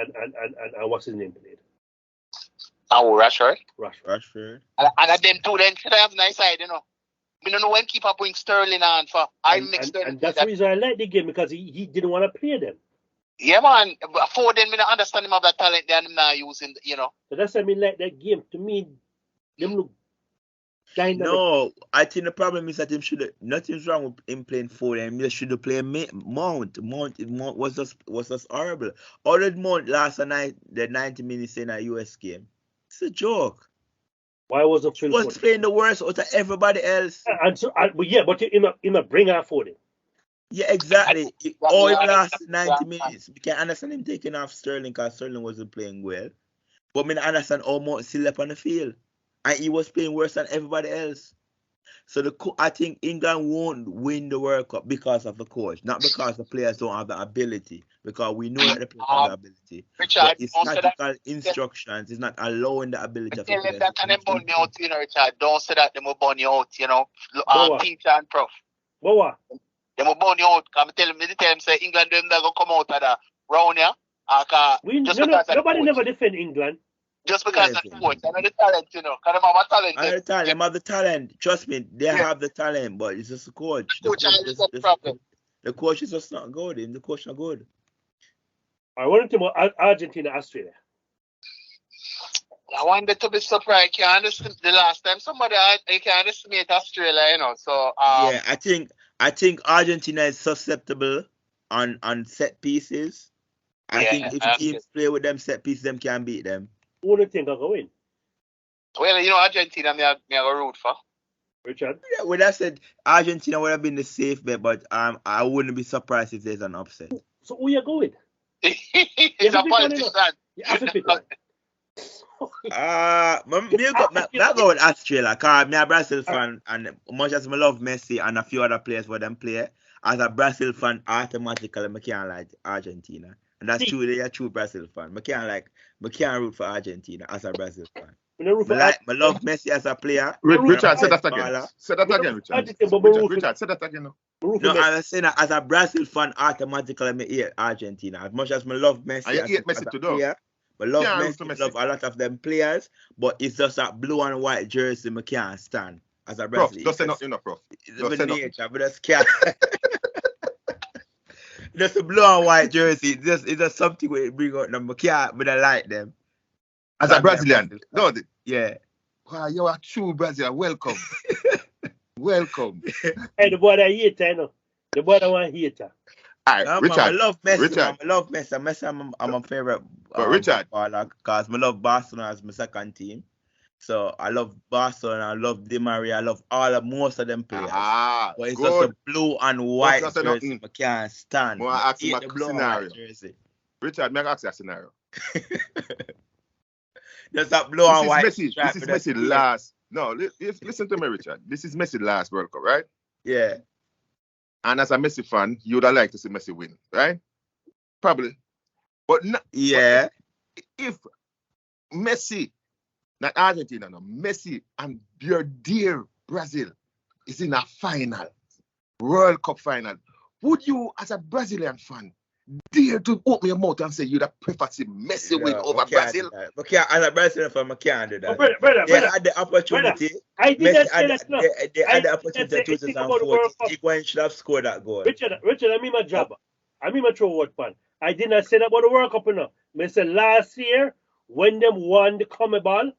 Speaker 3: what's his name played.
Speaker 5: Oh, Rashford.
Speaker 3: And
Speaker 5: them two then should have nice side, you know. I don't know when keeper bring Sterling on for. Sterling.
Speaker 3: And that's the reason I like the game, because he didn't want to play them.
Speaker 5: Yeah, man. Foden, I don't understand him of that talent they are not using, you know.
Speaker 3: So that's why I like that game. To me, them look dynamic.
Speaker 4: No, I think the problem is that nothing's wrong with him playing Foden. He should have played Mount. Mount was just horrible. All that Mount last night, the 90 minutes in a US game. It's a joke.
Speaker 3: Why was it?
Speaker 4: He was playing the worst out of everybody else.
Speaker 3: But you bring out Foden.
Speaker 4: Yeah, exactly. All in the last 90 minutes. We can understand him taking off Sterling, because Sterling wasn't playing well. But I understand how Mount still left on the field. And he was playing worse than everybody else. So I think England won't win the World Cup because of the coach, not because the players don't have the ability. Because we know that the players have the ability.
Speaker 5: Richard,
Speaker 4: but it's tactical instructions. It's not allowing the ability of the players.
Speaker 5: That can burn me out, Richard. Don't say that they will burn you out, teacher and prof.
Speaker 3: What?
Speaker 5: They will burn you out. Come tell them say England them that go come out of the round here.
Speaker 3: Nobody never defend England.
Speaker 5: Just because of the coach. I know the talent, Because they have a talent.
Speaker 4: They have the talent. Trust me, they have the talent, but it's just the coach. The coach is just not good. The coach not good.
Speaker 3: I wanted to about Argentina, Australia.
Speaker 5: I wanted to be surprised. The last time somebody can underestimate Australia, So
Speaker 4: yeah, I think Argentina is susceptible on set pieces. I think if teams play with them set pieces, them can beat them.
Speaker 3: Who do you think are going?
Speaker 5: Well, Argentina, me have a root for.
Speaker 3: Richard?
Speaker 4: Yeah, well, I said Argentina would have been the safe bet, but I wouldn't be surprised if there's an upset.
Speaker 3: So who you going?
Speaker 5: It's a politician.
Speaker 3: You have to pick one.
Speaker 4: I go with Australia because I'm a Brazil fan, and much as I love Messi and a few other players for them play, as a Brazil fan, automatically I can't like Argentina. And that's true, they're a true Brazil fan. I can't root for Argentina as a Brazil fan. I love Messi as a player.
Speaker 2: Richard, say that again. Say that again, Richard. Richard, say that again.
Speaker 4: No, I'm saying that as a Brazil fan, automatically I hate Argentina. As much as I love Messi
Speaker 2: I hate Messi too,
Speaker 4: player, I love Messi, love a lot of them players, but it's just that blue and white jersey I can't stand as a Brazil.
Speaker 2: Prof, don't say nothing, Prof.
Speaker 4: It's a nature, but that's can't. Just a blue and white jersey. It's just something we bring out them. But I like them.
Speaker 2: As a Brazilian, no.
Speaker 4: Yeah.
Speaker 2: Wow, you're a true Brazilian. Welcome. Welcome.
Speaker 3: Hey, the boy that hater, The boy that want hater.
Speaker 2: All right, Richard.
Speaker 4: I love Messi.
Speaker 2: Richard.
Speaker 4: I love Messi. Messi, I'm a favorite.
Speaker 2: Richard.
Speaker 4: Because I love Barcelona as my second team. So I love Barcelona, I love Di Maria, I love most of them players. But it's just a blue and white jersey I can't stand.
Speaker 2: I ask you a scenario. Richard, may I ask you a scenario?
Speaker 4: Just that blue and white.
Speaker 2: This is Messi last. No, listen to me, Richard. This is Messi last World Cup, right?
Speaker 4: Yeah.
Speaker 2: And as a Messi fan, you would have liked to see Messi win, right? Probably. But
Speaker 4: yeah.
Speaker 2: But if Messi, not Argentina, no, Messi and your dear Brazil is in a final, World Cup final, would you, as a Brazilian fan, dare to open your mouth and say you'd have preferred to see Messi win over Brazil?
Speaker 4: As a Brazilian fan, I can't do that.
Speaker 3: Brother,
Speaker 4: they had the opportunity.
Speaker 3: I did not say that.
Speaker 4: They had the opportunity in 2014. Higuain should have scored that goal.
Speaker 3: Richard, I mean my job. I mean my true word fan. I did not say that about the World Cup, no. I said last year, when them won the CONMEBOL,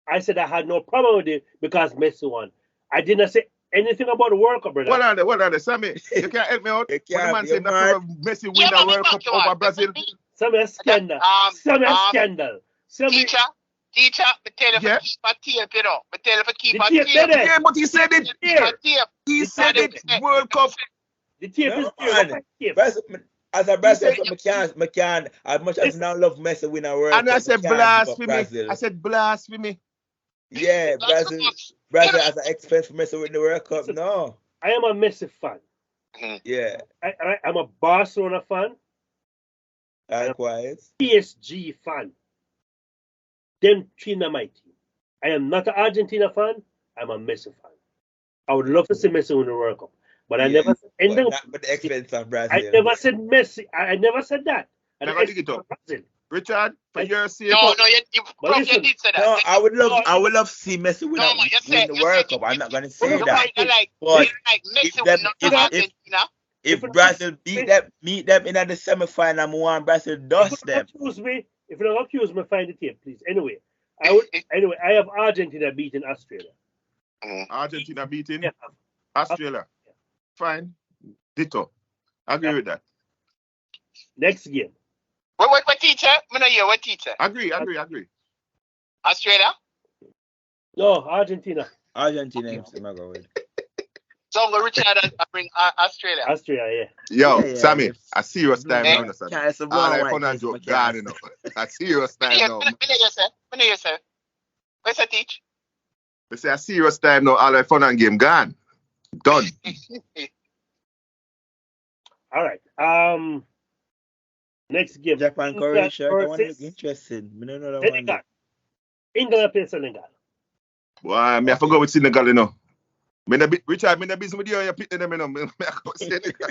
Speaker 3: I said I had no problem with it because Messi won. I did not say anything about the World Cup, brother.
Speaker 2: What are they, Sammy? You can't help me out. When the man said that Messi win the World Cup over Brazil.
Speaker 3: Sammy, a scandal. Sammy, a scandal.
Speaker 5: Teacher, I tell you to keep a tape, you know. I tell you to keep a tape.
Speaker 2: Yeah, but he said it. He said it. World Cup.
Speaker 3: The tape is there.
Speaker 4: As a Brazilian, I can't, as much as I now love Messi win a World Cup.
Speaker 2: And I said blasphemy. I said blasphemy.
Speaker 4: Yeah, Brazil as an expense for Messi win the World Cup. No.
Speaker 3: I am a Messi fan.
Speaker 4: Yeah.
Speaker 3: I'm a Barcelona fan.
Speaker 4: Likewise.
Speaker 3: PSG fan. Them three are my team. I am not an Argentina fan. I'm a Messi fan. I would love to see Messi win the World Cup. But I never said anything.
Speaker 4: But the expense of Brazil.
Speaker 3: I never said Messi. I never said that.
Speaker 2: Richard, for your sake.
Speaker 5: No, you did say that.
Speaker 4: No, I would love to see Messi win the World Cup. I'm not gonna say that. But if Brazil meet them in the semi-final, I want Brazil dust them.
Speaker 3: If you don't accuse me, find the tape, please. Anyway, I have Argentina beating Australia.
Speaker 2: Argentina beating Australia. Fine. Ditto. Agree with that.
Speaker 5: Next game. What teacher? What teacher?
Speaker 2: Agree.
Speaker 5: Australia?
Speaker 3: No, Argentina.
Speaker 4: Argentina.
Speaker 5: So I'm going Richard and bring Australia.
Speaker 3: Australia,
Speaker 2: yeah. Yo, Sammy, a serious time now,
Speaker 4: son.
Speaker 2: A serious time now.
Speaker 5: When you say? Where's the teach?
Speaker 2: They say a serious time now, all the fun and game gone. Done.
Speaker 3: All right. Next game.
Speaker 4: Japan, Croatia. That one is interesting. I don't know that
Speaker 3: Senegal. England play Senegal.
Speaker 2: Boy, I forgot with Senegal, you know. Richard, I'm busy with you, you pick them, you know. Senegal.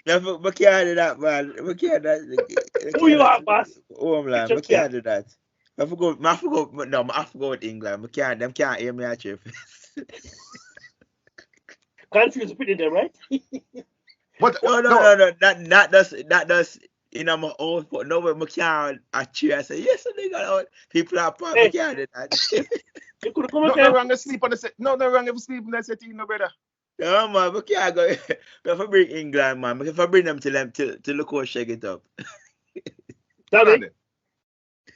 Speaker 4: I can't do that, man. I can't do that.
Speaker 3: Who you are, boss?
Speaker 4: Oh, man. I can't do that. I forgot with England. Them can't hear me at your face.
Speaker 3: Confused with them, right?
Speaker 2: What?
Speaker 4: No. That does. You know, my own foot. No, but I can't actually. I say, yes, nigga. People are part. I can't do that.
Speaker 3: You could come
Speaker 2: no wrong to sleep on the set. No wrong to sleep on the set, no brother.
Speaker 4: No, man, I can't go. If I bring England, man, if I bring them to look how shake it up.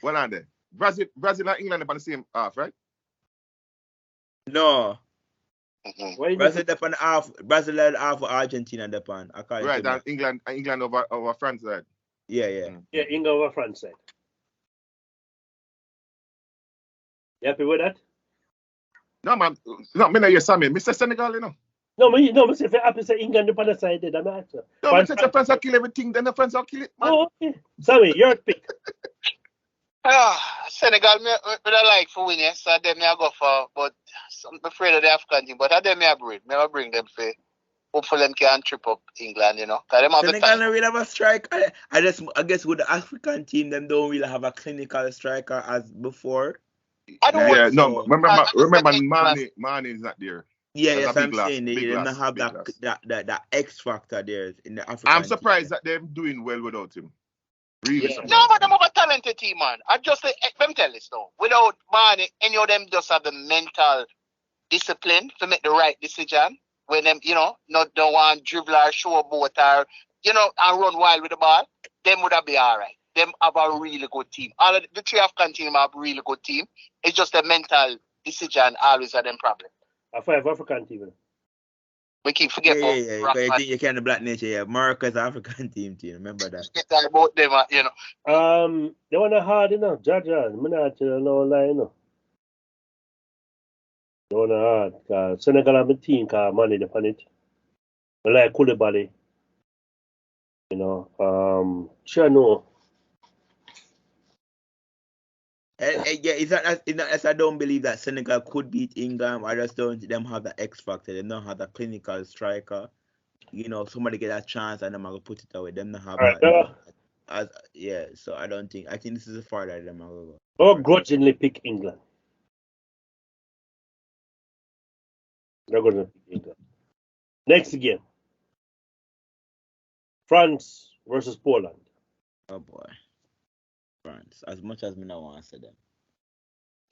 Speaker 2: What on there? Brazil and England are on the same half, right?
Speaker 4: No. Brazil on half. Brazil had half of Argentina on.
Speaker 2: Right, and England over France side.
Speaker 4: Yeah.
Speaker 3: Yeah, England over France side. You happy with that?
Speaker 2: No, man. No, me not hear Sammy. Mr. Senegal, you know.
Speaker 3: No, if you're happy say England on the side, then I'm answer.
Speaker 2: No, but the France will kill everything, then the France will kill it, man.
Speaker 3: Oh, okay. Sammy, your pick.
Speaker 5: Senegal, me like for winning, so them I go for, but I'm afraid of the African team. But I them I bring them for. Hopefully them can trip up England, you know.
Speaker 4: Senegal don't really have a striker. I guess with the African team, them don't really have a clinical striker as before.
Speaker 2: Remember Mane is not there.
Speaker 4: Yeah, yes, I'm saying they don't have that X factor there in the African
Speaker 2: I'm surprised that they're doing well without him. Really surprised.
Speaker 5: No, but them have a talented team, man. I just let them tell this though. Without Mane, any of them just have the mental discipline to make the right decision. When them, you know, don't want dribble or show boat or, you know, and run wild with the ball, them would have be all right. Them have a really good team. All of the three African team have a really good team. It's just a mental decision always a them problem.
Speaker 3: A 5 African team.
Speaker 5: We keep forgetting.
Speaker 4: Yeah. You can't the Black Nation. Yeah, Morocco's African team. Remember that.
Speaker 5: Forget about them, you know.
Speaker 3: They want to hard, you know. Jaja, I'm not no lie, you know. They want to hard. Senegal have a team called Money upon it. I like Koulibaly. You know. Chano.
Speaker 4: It's not I don't believe that Senegal could beat England. I just don't them have the X factor. They don't have the clinical striker. You know, somebody get a chance and them are gonna put it away. Them not have that. So I think this is a far that them are gonna go.
Speaker 3: Or grudgingly pick England. They're gonna pick England. Next game. France versus Poland.
Speaker 4: Oh boy. France, as much as me not want to say them.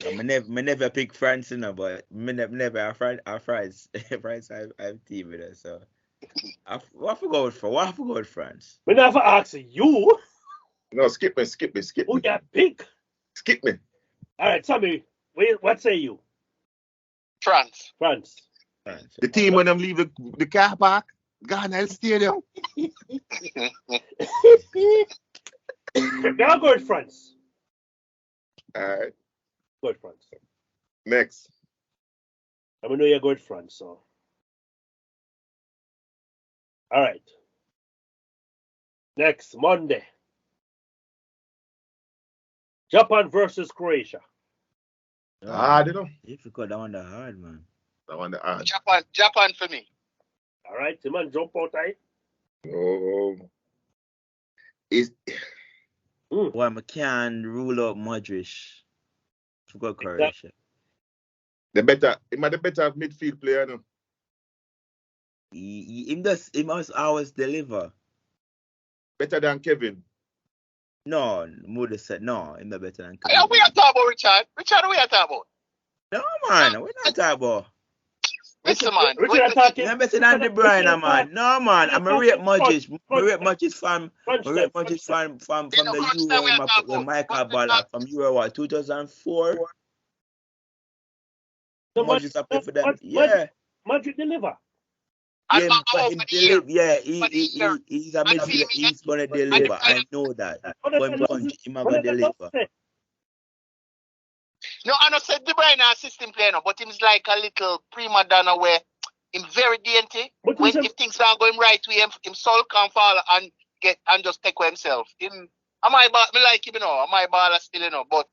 Speaker 4: I never pick France, you know, but me never our France I have team with us, so what I forgot with France.
Speaker 3: We never ask you.
Speaker 2: No, skip me.
Speaker 3: Who you pick?
Speaker 2: Skip me.
Speaker 3: All right, tell me, what say you?
Speaker 5: France.
Speaker 2: The team when them leave the car park, Ghana Stadium.
Speaker 3: Now go with France.
Speaker 2: All right.
Speaker 3: Go with France.
Speaker 2: Next.
Speaker 3: I know you're good France, so. All right. Next, Monday. Japan versus Croatia.
Speaker 2: Hard, you know.
Speaker 4: Difficult. That one the hard, man.
Speaker 2: That one the hard.
Speaker 5: Japan for me.
Speaker 3: All right, the man jump out right.
Speaker 4: Well, I can't rule out Modric. Forgot Croatia.
Speaker 2: He might the better midfield player, no?
Speaker 4: He must always deliver.
Speaker 2: Better than Kevin.
Speaker 4: No, Moody said no, he's not better than Kevin.
Speaker 5: Yeah, we are talking about Richard. Richard, we are talking about.
Speaker 4: No, man, we're not talking about.
Speaker 5: Listen, man.
Speaker 3: Richard attacking.
Speaker 4: You're better than De Bruyne, man. No, man. I'm a rate Modric. I rate Modric from the Euro when Michael Ballack from Euro 2004.
Speaker 3: So
Speaker 4: Modric up there for them. Yeah.
Speaker 3: Modric deliver.
Speaker 4: Yeah, but him deliver. Yeah, he's a midfielder. He's gonna deliver. I know that. But him gonna deliver.
Speaker 5: No, I don't say De Bruyne assistant player, no, but him's like a little prima donna where him very dainty. If things aren't going right with him sulk and fall and just take with himself. Me like him, you know. Am I baller still, you know, but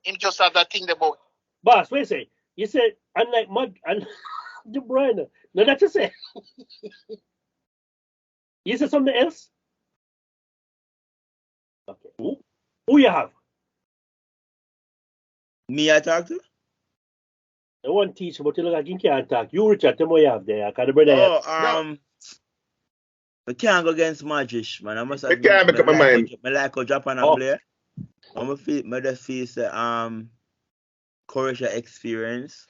Speaker 5: him just have that thing about.
Speaker 3: Boss, wait a second. You said unlike and De Bruyne. No, that's just it. You said something else? Okay. Who you have?
Speaker 4: Me, I talk to?
Speaker 3: I want to teach, but you look like you can't talk. You, Richard, tell me what you have there. Because the brother
Speaker 4: I can't go against Magic, man. I must have.
Speaker 2: I can't make up my mind.
Speaker 4: I like how Japan play. I'm a feel. I just feel the Croatia experience,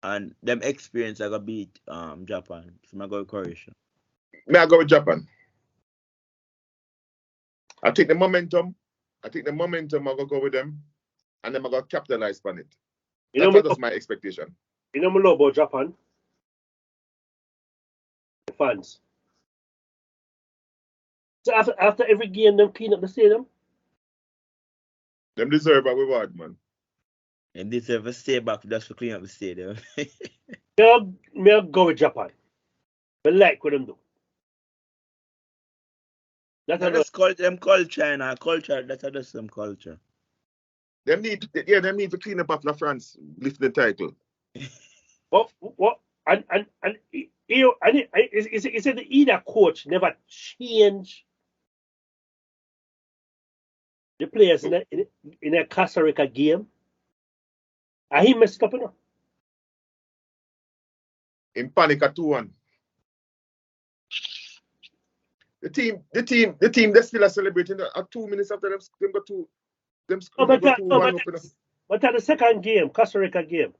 Speaker 4: and them experience I got beat Japan. So I go with Croatia.
Speaker 2: I go with Japan. I take the momentum. I gonna go with them, and then I gonna capitalize on it. That's my expectation.
Speaker 3: You know more about Japan? The fans. So after every game, them clean up the stadium?
Speaker 2: Them deserve a reward, man.
Speaker 4: And they deserve a stay back just for clean up the stadium.
Speaker 3: I'll go with Japan. But like what them do.
Speaker 4: That's them culture and culture. That's just some culture.
Speaker 2: Them need to clean up after France, lift the title.
Speaker 3: What? And is it the either coach never change the players in a Costa Rica game? And he messed up enough.
Speaker 2: In panic at 2-1. The team, they still are celebrating at 2 minutes after them got two. But
Speaker 3: at the second game, Costa Rica game.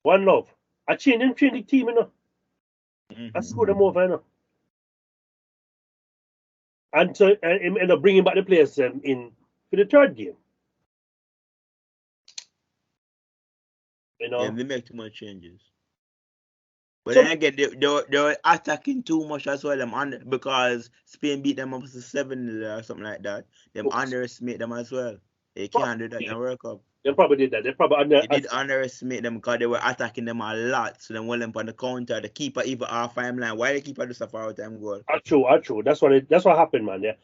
Speaker 3: One love. I changed the team, you know. I screwed them over, you know. And so end up bringing back the players in for the third game. You know.
Speaker 4: Yeah, they make too much changes. But then again, they were attacking too much as well. Because Spain beat them up to 7-0 or something like that. They underestimate them as well. They can't do that in the World Cup.
Speaker 3: They probably did that. They
Speaker 4: did underestimate them because they were attacking them a lot. So then when them on the counter, the keeper even half time line. Why the keeper do stuff out time goal?
Speaker 3: True. That's what happened, man. Yeah.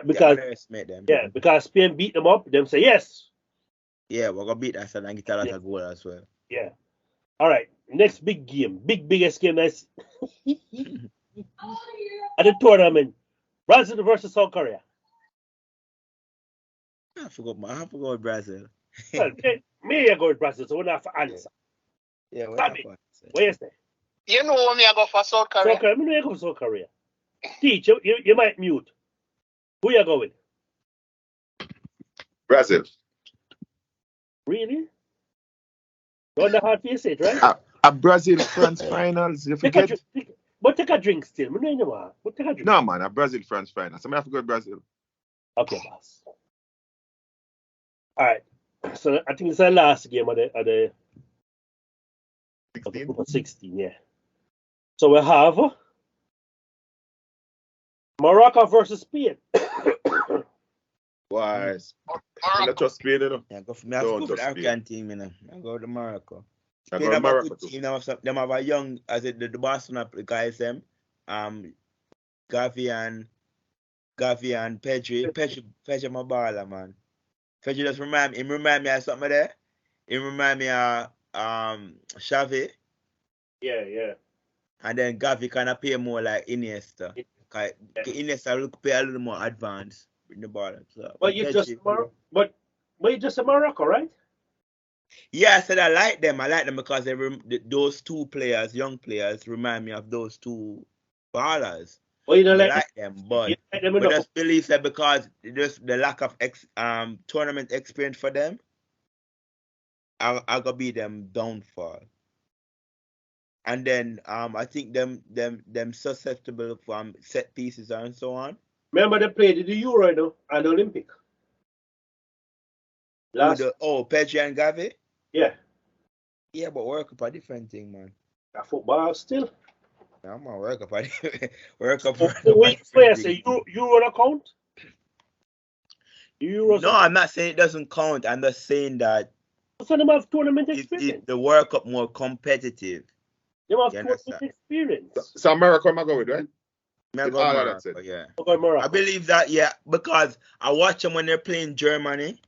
Speaker 3: Because
Speaker 4: they underestimate them.
Speaker 3: Yeah, because Spain beat them up. Them say yes.
Speaker 4: Yeah, we're gonna beat that and get a lot of goal as well.
Speaker 3: Yeah. All right. Next big game, biggest game that's at the tournament. Brazil versus South Korea.
Speaker 4: I forgot with Brazil.
Speaker 3: Well, me I go with Brazil, so we don't have to answer.
Speaker 4: Yeah,
Speaker 3: what you say?
Speaker 5: You know me I go for South Korea.
Speaker 3: South Korea, me I go for South Korea. Teach, you might mute. Who you go with?
Speaker 2: Brazil.
Speaker 3: Really? You want the hard for you say it, right?
Speaker 2: A Brazil-France finals, you forget?
Speaker 3: But take a drink still. But take a drink.
Speaker 2: No, man, a Brazil-France finals. I have to go with Brazil.
Speaker 3: Okay, boss. All right. So I think it's the last game of the 16, yeah. So we have Morocco versus Spain.
Speaker 2: Why? Not just Spain, you know.
Speaker 4: Yeah, go for me. I go for the African team, you know. I go to Morocco.
Speaker 2: Spain have a good
Speaker 4: team. Them have a young, as the Boston guys, them, Gavi and Pedri. Pedri my baller, man. Pedri just remind me of something there. It remind me of Xavi.
Speaker 3: Yeah.
Speaker 4: And then Gavi kind of play more like Iniesta. Iniesta play a little more advanced with the ball. So,
Speaker 3: but you just a Morocco, right?
Speaker 4: Yeah, I said I like them. I like them because those two players, young players, remind me of those two ballers.
Speaker 3: Well, you don't
Speaker 4: like them, but I just believe that because just the lack of tournament experience for them, I gonna be them downfall. And then I think them susceptible from set pieces and so on.
Speaker 3: Remember they played the Euro, you know, and the Olympic.
Speaker 4: Pedri and Gavi?
Speaker 3: Yeah.
Speaker 4: Yeah, but World Cup a different thing, man.
Speaker 3: A football still.
Speaker 4: I'm a World Cup. World Cup.
Speaker 3: Which player say Euro account? Euros.
Speaker 4: No, I'm not saying it doesn't count. I'm just saying that
Speaker 3: So them have tournament experience.
Speaker 4: the World Cup more competitive.
Speaker 3: They have tournament experience.
Speaker 2: So Morocco am I go with, right?
Speaker 4: I go Morocco, yeah. I believe that, yeah, because I watch them when they're playing Germany,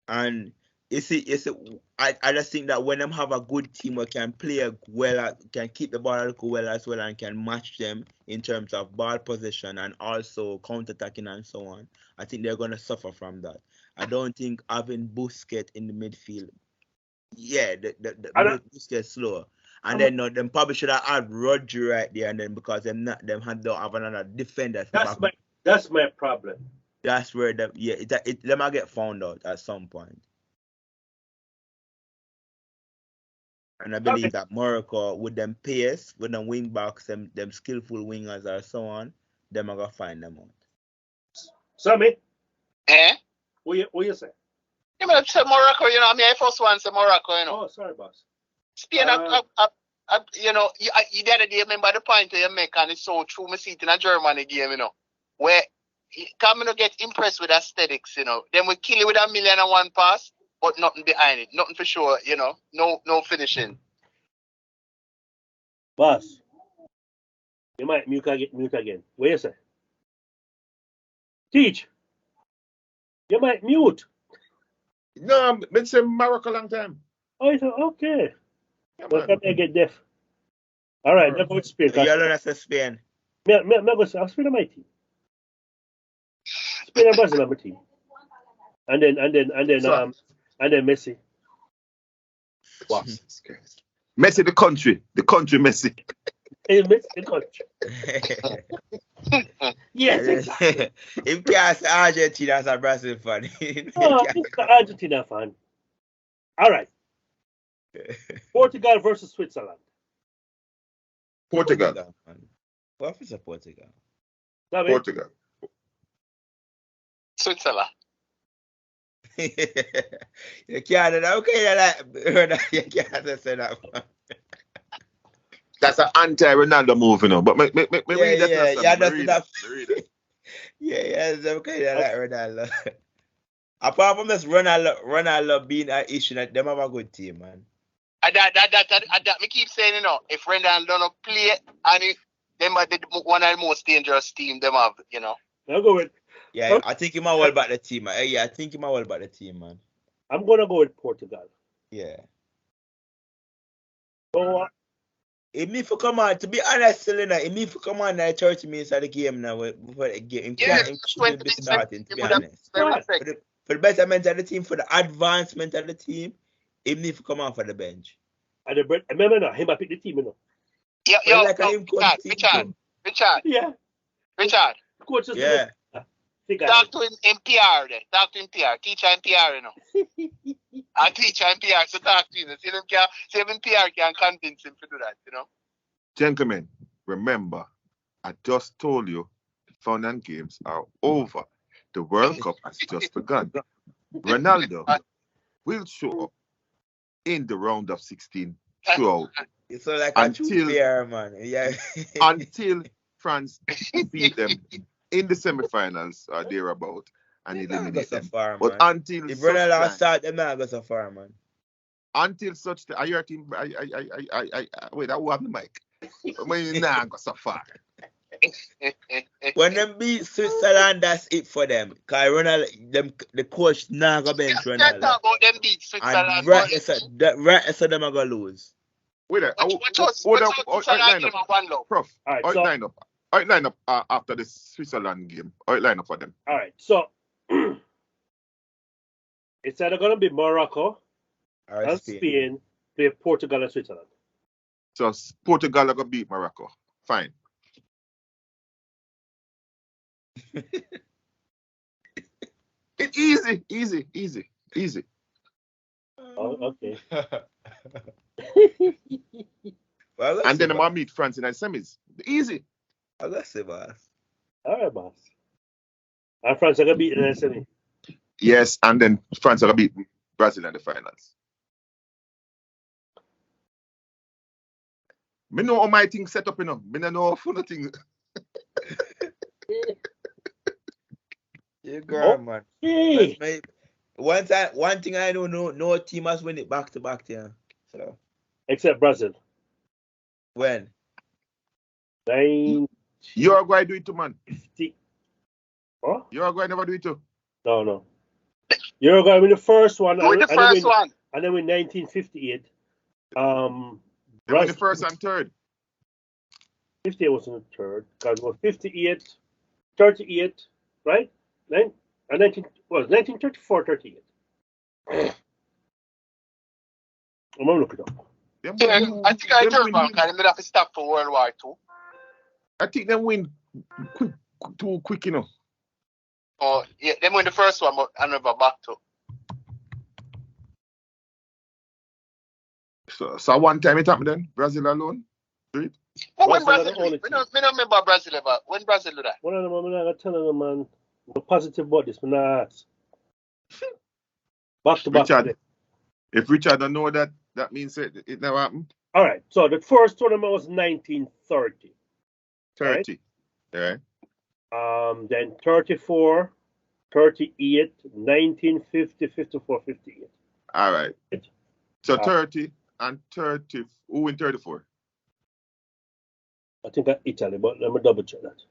Speaker 4: and I just think that when them have a good team who can play well, can keep the ball well as well, and can match them in terms of ball possession and also counter-attacking and so on, I think they're going to suffer from that. I don't think having Busquets in the midfield, Busquets slower. And then them probably should have had Rodri don't have another defender.
Speaker 3: That's my problem.
Speaker 4: That's where them might get found out at some point. And I believe that Morocco, with them pace, with them wing backs, them skillful wingers or so on, them are gonna find them out.
Speaker 3: Sammy? What you say?
Speaker 5: You mean say Morocco, you know, I mean I first one say Morocco, you know.
Speaker 3: Oh, sorry, boss.
Speaker 5: Spain, you know, you the other day, remember the point you make, and it's so true. I see it in a Germany game, you know, where come to get impressed with aesthetics, you know. Then we kill it with 1,000,001 pass, but nothing behind it, nothing for sure, you know, no finishing.
Speaker 3: Boss, you might mute again. What you say? Teach. You might mute.
Speaker 2: No, I've been saying Morocco a long time.
Speaker 3: Oh, you said, okay. Well, come here, get deaf. All right, let's go with Spain.
Speaker 4: You don't have to Spain.
Speaker 3: I'll Spain on my team. Spain and Brazil on my team. And then Messi.
Speaker 2: Wow. Messi, the country Messi.
Speaker 3: Messi, the country. Yes, exactly.
Speaker 4: If cast Argentina as a Brazil fan.
Speaker 3: Oh, he's an Argentina fan. All right. Portugal versus Switzerland.
Speaker 2: Portugal.
Speaker 4: What is a Portugal?
Speaker 2: Portugal.
Speaker 5: Switzerland.
Speaker 4: You can't you can't say that one.
Speaker 2: That's an anti-Ronaldo move, you know. But me read that.
Speaker 4: It's okay like Ronaldo. Apart from this Ronaldo being an issue, that them have a good team, man.
Speaker 5: That me keep saying, you know, if Ronaldo don't play, and them are one of the most dangerous team them have, you know.
Speaker 3: I'll go with.
Speaker 4: Yeah, I think he might well back the team, man. Yeah, I think he might well back the team, man.
Speaker 3: I'm gonna go with Portugal.
Speaker 4: Yeah.
Speaker 3: So
Speaker 4: if me for come on, to be honest, Selena, if me for come on 30 minutes of the game now before the game, to be honest. For the betterment of the team, for the advancement of the team, he need to come on for the bench.
Speaker 3: And remember now, he might pick the team, you know.
Speaker 5: Richard.
Speaker 3: Yeah.
Speaker 5: Richard.
Speaker 3: Coaches.
Speaker 4: Yeah.
Speaker 5: Talk to him in PR then. Talk to him in PR. Teacher in PR, you know. And teacher in PR, so talk to him. See if in PR can convince him to do that, you know.
Speaker 2: Gentlemen, remember, I just told you the fun and games are over. The World Cup has just begun. Ronaldo will show up in the round of 16 throughout.
Speaker 4: It's so like until fair, man. Yeah.
Speaker 2: Until France beat them in the semi-finals or thereabout and eliminate them.
Speaker 4: Far,
Speaker 2: but until
Speaker 4: if Ronaldo start, them not go so far, man.
Speaker 2: Until such time, your team. Wait, I will have the mic. When not go so far.
Speaker 4: When them beat Switzerland, that's it for them. Cause Ronaldo, the coach now go bench Ronaldo.
Speaker 5: Talk about them beat Switzerland.
Speaker 4: And right, so them are gonna lose.
Speaker 2: Wait, line up, Prof. Line up after the Switzerland game. Line up for them.
Speaker 3: All right, so it's either gonna be Morocco and Spain play Portugal and Switzerland.
Speaker 2: So Portugal are gonna beat Morocco. Fine. It's easy.
Speaker 3: Oh, okay.
Speaker 2: Well, and then I'm gonna meet France in the semis. Easy.
Speaker 4: Well, let's see, boss.
Speaker 3: All right, boss. And France are gonna beat in the semi.
Speaker 2: Yes, and then France are gonna beat Brazil in the finals. Me know how my thing set up, you know. Me know for nothing.
Speaker 4: You girl, man.
Speaker 3: Hey.
Speaker 4: One thing I don't know, no team has win it back to back, yeah. So.
Speaker 3: Except Brazil.
Speaker 4: When?
Speaker 2: Uruguay do it too, man.
Speaker 3: 50. Huh?
Speaker 2: Uruguay never do it too.
Speaker 3: No. Uruguay win the first one.
Speaker 5: Win the first one.
Speaker 3: And then in 1958.
Speaker 2: They win the first and third.
Speaker 3: 58 was in the third. Because it was 58, 38, right? 1934, 38. I'm gonna look it up.
Speaker 5: Yeah, I think I heard about it. They have to stop for World War II.
Speaker 2: I think they win too quick, you know.
Speaker 5: Oh, yeah, they win the first one, but I never back to.
Speaker 2: So one time it happened then? Brazil alone? Do it?
Speaker 5: But when Brazil do it? I don't remember Brazil ever. When Brazil do that?
Speaker 3: One of them, I'm not telling them, man. I'm positive about this, man. Back to back.
Speaker 2: Richard, if Richard don't know that, that means it never happened?
Speaker 3: All right. So the first tournament was 1930.
Speaker 2: 30. Right?
Speaker 3: Then 34, 38, 1950, 54, 58.
Speaker 2: All right. So 30 and 30. Who win 34?
Speaker 3: I think that's Italy, but let me double check that.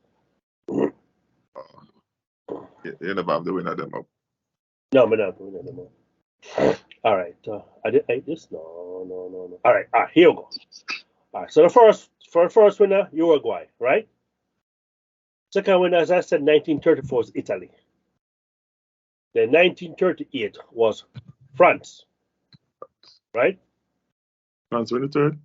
Speaker 2: You never have the winner them up.
Speaker 3: No, I'm not the winner them up. All right. I did this? No. All right. Here we go. All right. So the first winner, Uruguay, right? Second winner, as I said, 1934 was Italy. Then 1938 was France, right?
Speaker 2: France win the third?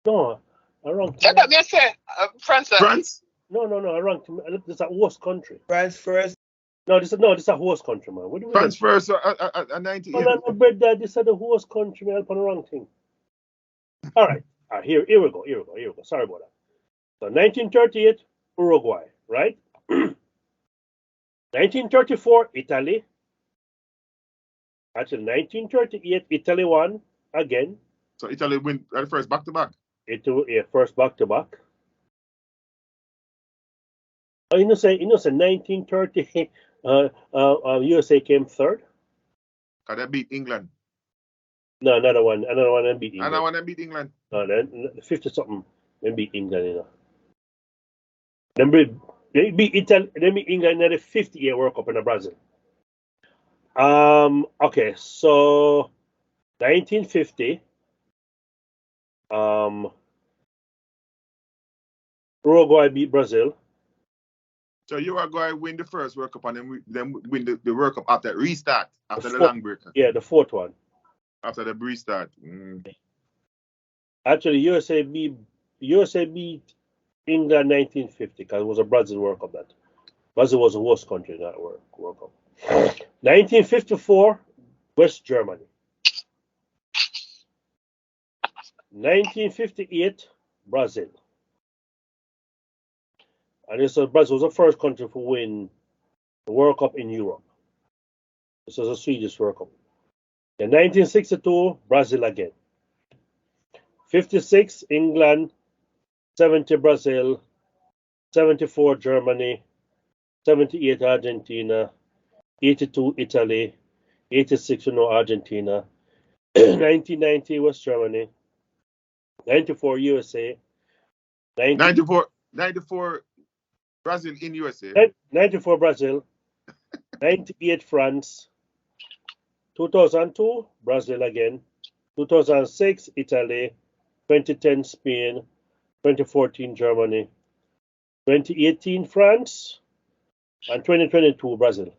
Speaker 3: No, I wrong.
Speaker 5: Let me say France.
Speaker 2: France?
Speaker 3: No, I wrong. This is a host country.
Speaker 4: France first.
Speaker 3: No, this is a host country, man. What do we
Speaker 2: France first at 98.
Speaker 3: This is the host country, man. On the wrong thing. All right. Here we go. Sorry about that. So 1938, Uruguay, right? 1934, Italy. Actually, 1938, Italy won again.
Speaker 2: So Italy win at the first back to back.
Speaker 3: First back to back. Oh, you know, say 1930. USA came third.
Speaker 2: Cause they beat England.
Speaker 3: No, another one and beat England.
Speaker 2: Another one and beat England.
Speaker 3: No, then 50 something. Then beat England, you know. Then beat Italy. Then beat England in the 50-year World Cup in Brazil. Okay, so 1950. Uruguay beat Brazil.
Speaker 2: So Uruguay win the first World Cup and then win the World Cup after restart, after the long break.
Speaker 3: Yeah, the fourth one.
Speaker 2: After the restart.
Speaker 3: Actually, USA beat England 1950 because it was a Brazil World Cup. That Brazil was the host country in that World Cup. 1954, West Germany. 1958, Brazil. And Brazil was the first country to win the World Cup in Europe. This was a Swedish World Cup. In 1962, Brazil again. 56, England. 70, Brazil. 74, Germany. 78, Argentina. 82, Italy. 86, Argentina. 1990, West Germany. 94, USA.
Speaker 2: 94, Brazil in USA.
Speaker 3: 94, Brazil. 98, France. 2002, Brazil again. 2006, Italy. 2010, Spain. 2014, Germany. 2018, France. And 2022, Brazil.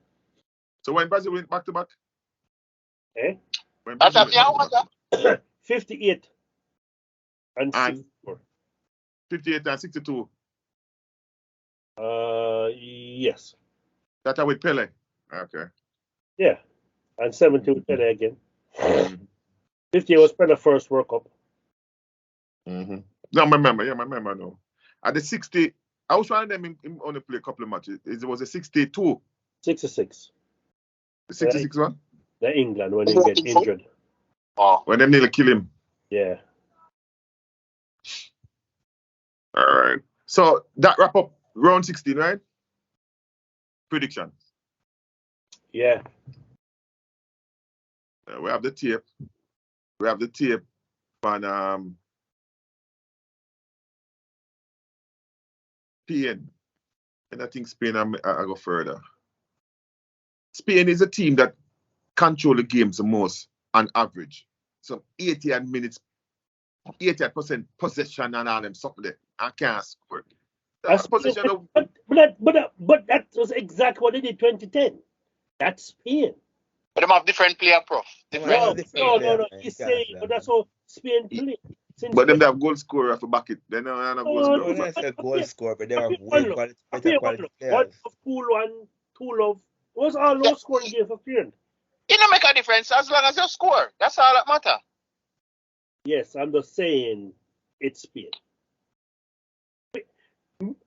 Speaker 2: So when Brazil went back to back?
Speaker 5: When Brazil
Speaker 3: 58 and 64.
Speaker 2: 58 and 62.
Speaker 3: Yes.
Speaker 2: That are with Pele. Okay.
Speaker 3: Yeah. And 70 with Pele again. 50 was Pele's first World Cup.
Speaker 2: No, my member no. At the 60, I was trying them only play a couple of matches. It was a 62.
Speaker 3: 66.
Speaker 2: The 66 one?
Speaker 3: The England when he get injured.
Speaker 2: When they nearly kill him.
Speaker 3: Yeah.
Speaker 2: All right. So that wrap up round 16, right? Prediction.
Speaker 3: Yeah.
Speaker 2: We have the tape. We have the tape on Spain. And I think Spain I go further. Spain is a team that control the games the most on average. So 88% possession and all them something there. I can't score.
Speaker 3: But that was exactly what they did 2010. That's Spain.
Speaker 5: But them have different player, Prof.
Speaker 3: No. He's saying, but that's how Spain play.
Speaker 2: But them have goal scorer for back it. They don't have goal scorer.
Speaker 4: When I say goal scorer, but they have better quality players.
Speaker 3: One of Pool and two of was all low scoring game for Spain.
Speaker 5: It don't make a difference as long as you score. That's all that matter.
Speaker 3: Yes, I'm just saying it's Spain.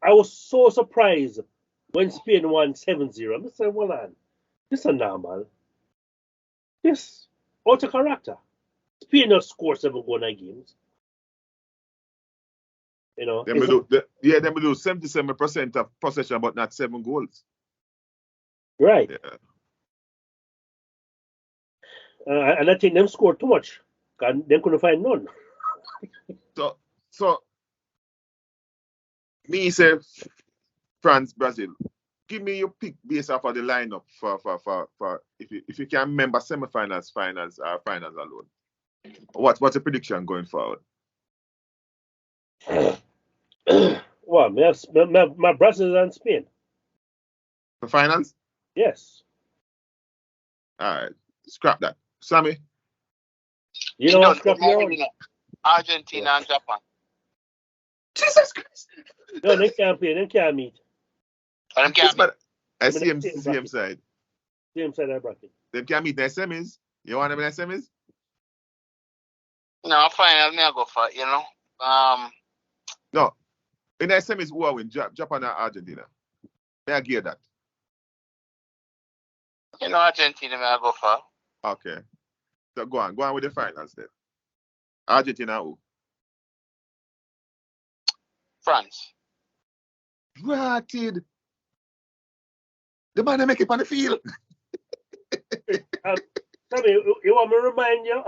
Speaker 3: I was so surprised when Spain won 7-0. I said, well, on, this is normal. This out of character. Spain not score 7 goal in games. You know,
Speaker 2: they will do 77% of possession, but not 7 goals.
Speaker 3: Right.
Speaker 2: Yeah.
Speaker 3: And I think them scored too much. And they couldn't find none.
Speaker 2: So me say France, Brazil. Give me your pick based off of the lineup for if you can remember semi-finals, finals, or finals alone. What's the prediction going forward?
Speaker 3: Well, my Brazil and Spain.
Speaker 2: For finals?
Speaker 3: Yes.
Speaker 2: All right. Scrap that. Sammy?
Speaker 3: You know what? Scrap your own.
Speaker 5: Argentina and Japan.
Speaker 2: Jesus Christ.
Speaker 3: No, they can't play. They can't meet.
Speaker 2: I see him side.
Speaker 3: Same side of the bracket.
Speaker 2: They can't meet in the semis. You want them in the semis?
Speaker 5: No, final, me I go for it, you know.
Speaker 2: No. In the semis, who will win? Japan or Argentina? May I give that?
Speaker 5: You know, Argentina, me I go for.
Speaker 2: Okay. So go on with the finals then. Argentina who?
Speaker 5: France.
Speaker 2: Ratted. The man they make it on the field.
Speaker 3: Sammy, you want me to remind you?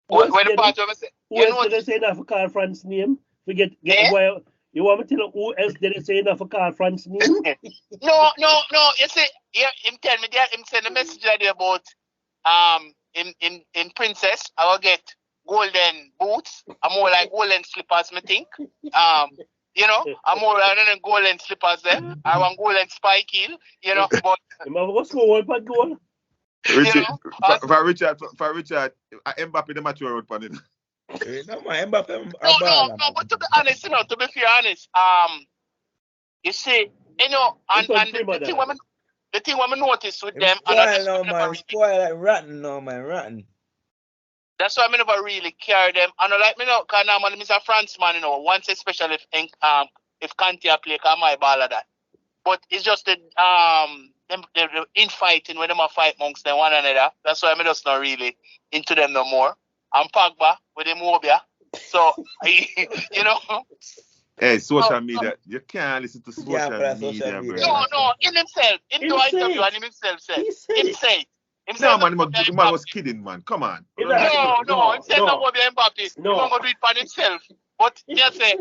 Speaker 5: When the part of it,
Speaker 3: who else did they say enough for Carl France's name? Forget boy. You want me to tell you who else did they say enough for Carl France's name?
Speaker 5: No. You see, him tell me that him send a message there about in Princess, I will get golden boots. I'm more like golden slippers, me think. You know, I'm more than golden slippers there. I want golden spike heel, you know, but
Speaker 3: what's going on, goal?
Speaker 2: Richard, for Richard, Mbappe the mature road for it.
Speaker 5: No, but to be honest, you know, to be fair honest, you see, you know, and the thing when I notice with them,
Speaker 4: rotten.
Speaker 5: That's why I never really carry them. And like me know, because I'm a Frenchman, you know, once especially if Kanté play, because my ball of that. But it's just the infighting when them a fight amongst them one another. That's why I'm just not really into them no more. I'm Pogba with the Mobia. So, you know.
Speaker 2: Hey, social media. You can't listen to social media, bro.
Speaker 5: No, in himself. In the interview, and himself said. Himself.
Speaker 2: No, man, the man was kidding, man. Come on.
Speaker 5: No. Himself not going to be Mbappe. No. He's going to do it for himself. But, yes, sir.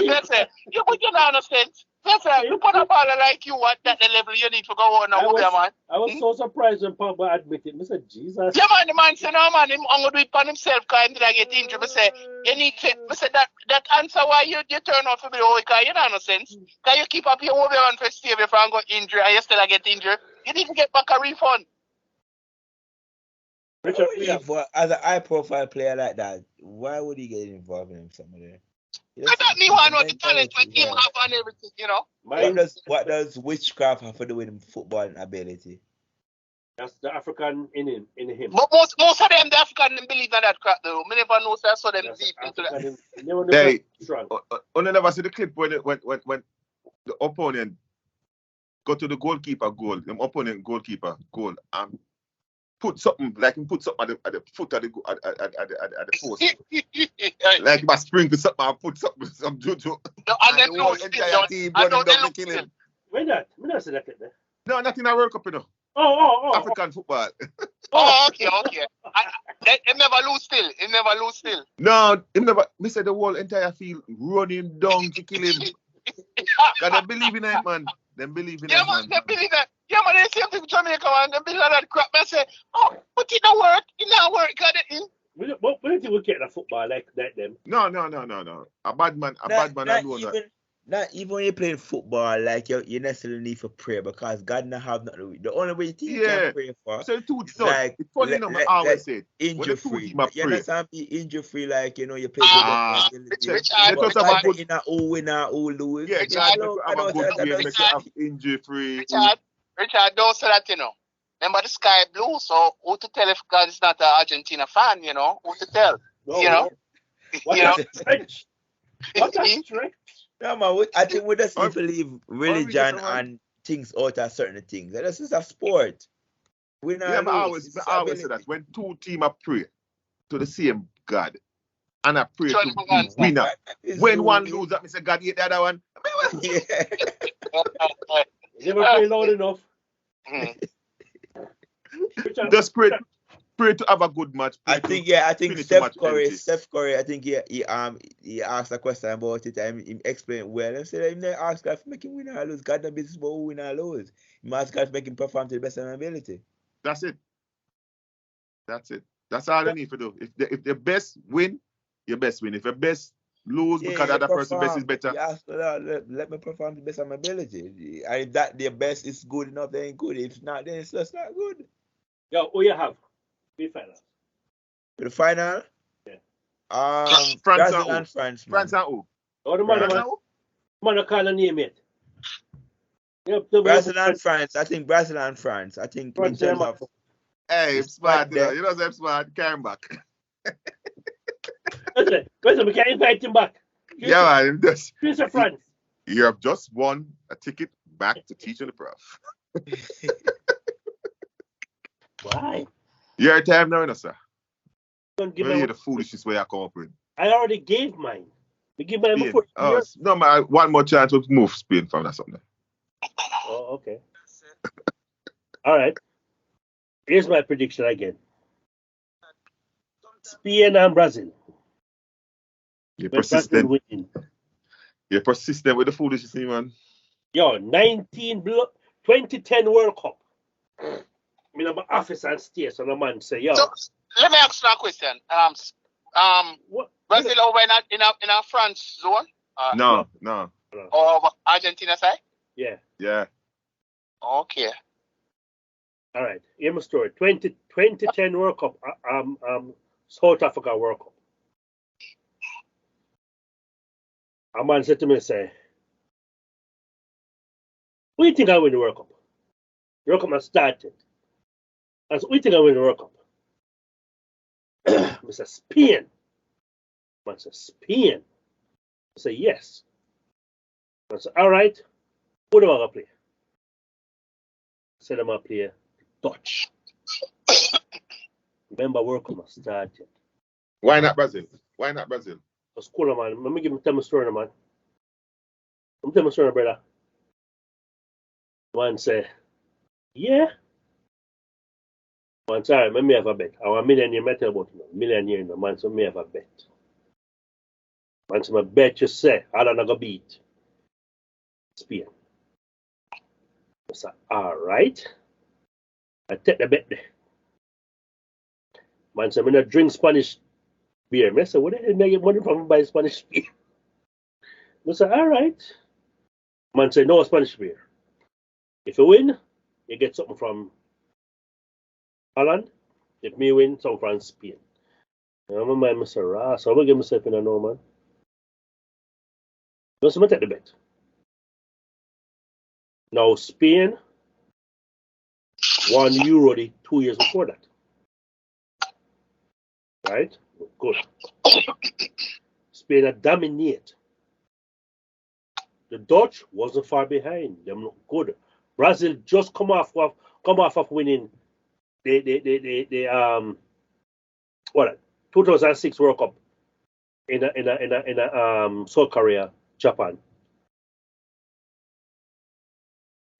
Speaker 5: Yes, sir. You don't understand. Yes, sir. You put a baller like you at that level, you need to go on now, man.
Speaker 3: I was so surprised when Pogba admitted. I said, Jesus.
Speaker 5: Yeah, man, the man said, no, man, I'm going to do it for himself because he didn't get injured. I say, you need to, I said, that answer why you turn out to be the because you don't know sense. Because you keep up your over on for stay before I got injured and you still get injured. You need to get back a refund.
Speaker 3: Richard,
Speaker 4: as an high-profile player like that, why would he get involved in some of that?
Speaker 5: I don't need one of the talent with him have and everything, you know.
Speaker 4: What does witchcraft have to do with football ability?
Speaker 3: That's the African in him.
Speaker 5: But most of them, the African, believe in that crap though. Me never know, so I saw them
Speaker 3: That's
Speaker 5: deep into that.
Speaker 2: Hey, I never see the clip when the opponent go to the goalkeeper goal, the opponent goalkeeper goal, put something like him put something at the foot of the post. Like he must sprinkle something and put some juju.
Speaker 5: No, and then the whole entire team running down to kill him.
Speaker 3: When that? When I said that there?
Speaker 2: No, nothing I World Cup, you know.
Speaker 3: Oh.
Speaker 2: African football.
Speaker 5: Okay. He never lose still.
Speaker 2: No, he never. Me said the whole entire field running down to kill him. Cause they believe in it, man. They believe in it, man.
Speaker 5: They believe that. Yeah, man, they same thing in Jamaica, man. They believe that crap. I say, but it not work. Got it in.
Speaker 3: We don't think we get a football like that, them.
Speaker 2: No. A bad man alone.
Speaker 4: Not even when you're playing football, like you necessarily need for prayer because God not have nothing to do. The only way you can pray for.
Speaker 2: So it's funny, I always say
Speaker 4: injury free. You understand? Be injury free, like you play
Speaker 5: Richard,
Speaker 4: in a who win or who lose.
Speaker 2: Yeah, God have a good game, make you have injury free.
Speaker 5: Richard, don't say that, Remember the sky blue, so who to tell if God is not an Argentina fan, Who to tell?
Speaker 3: What a stretch.
Speaker 4: No, man, I think we just need to leave religion and things out of certain things. This is a sport.
Speaker 2: But I always say that when two teams pray to the same God and I pray to the winner, when one loses, that means God hate the other one.
Speaker 3: You never pray loud enough.
Speaker 2: Just pray to have a good match.
Speaker 4: I think Steph Curry, I think he asked a question about it and he explained it well. And said, he asked God to make him win or lose. God doesn't business about who win or lose. He asked God to make him perform to the best of his ability.
Speaker 2: That's it. That's all I need to do. If the best win, your best win. If the best lose because the other person's best is better.
Speaker 4: Let me perform to the best of my ability. And if that their best is good enough, they ain't good. If not, then it's just not good.
Speaker 3: Yeah, who you have? The
Speaker 4: final?
Speaker 2: Yeah.
Speaker 4: Brazil and France.
Speaker 2: France and who?
Speaker 3: Oh, the man call a name it.
Speaker 4: Brazil and France. I think Brazil and France. I think in terms of...
Speaker 2: Hey, smart. You know I'm smart. Carry him back.
Speaker 3: Listen, we can't invite him back.
Speaker 2: Man.
Speaker 3: Here's a friend.
Speaker 2: You have just won a ticket back to Teaching the Prof.
Speaker 3: Why?
Speaker 2: Your time now, sir.
Speaker 3: Don't give
Speaker 2: me the foolishness way I come up with.
Speaker 3: I already gave mine. You give mine before.
Speaker 2: No, man. One more chance to move Spain from that something.
Speaker 3: Oh, okay. All right. Here's my prediction again. Spain and Brazil.
Speaker 2: You're persistent. You're persistent with the foolishness, man.
Speaker 3: Yo, 2010 World Cup. Me number office and stairs and a man say, yo.
Speaker 5: So, let me ask you a question. Brazil over in a France zone?
Speaker 2: No.
Speaker 5: Or Argentina side?
Speaker 3: Yeah.
Speaker 5: Okay.
Speaker 3: All right. Here's my story. 2010 World Cup. South Africa World Cup. A man said to me, say, what do you think I win the World Cup? The World Cup has started. I said, what do you think I win the World Cup? I said, Spain. I said, Spain. I said, yes. I said, all right. Who do I going to play? I said, I'm going to play Dutch. Remember, World Cup has started.
Speaker 2: Why not Brazil?
Speaker 3: That's cool, man. Let me tell my story, man. Let me tell my story, brother. Man say, yeah. Man say, let me have a bet. I'm a millionaire, I tell about it. Millionaire, man, so me have a bet. Man say, my bet you say, I don't go beat Spain. I said, all right. I take the bet there. Man say, I'm not drink Spanish beer. I said, what the hell do I get money from buy Spanish beer? I said, all right. Man say, no Spanish beer. If you win, you get something from Holland. If me win, something from Spain. I'm a man, Mr. Ross. So I'm going to get myself in a no, man. So I'm take the bet. Now, Spain won Euro 2 years before that. Right? Good. Spain had dominated. The Dutch wasn't far behind. Them look good. Brazil just come off of winning what 2006 World Cup in South Korea, Japan.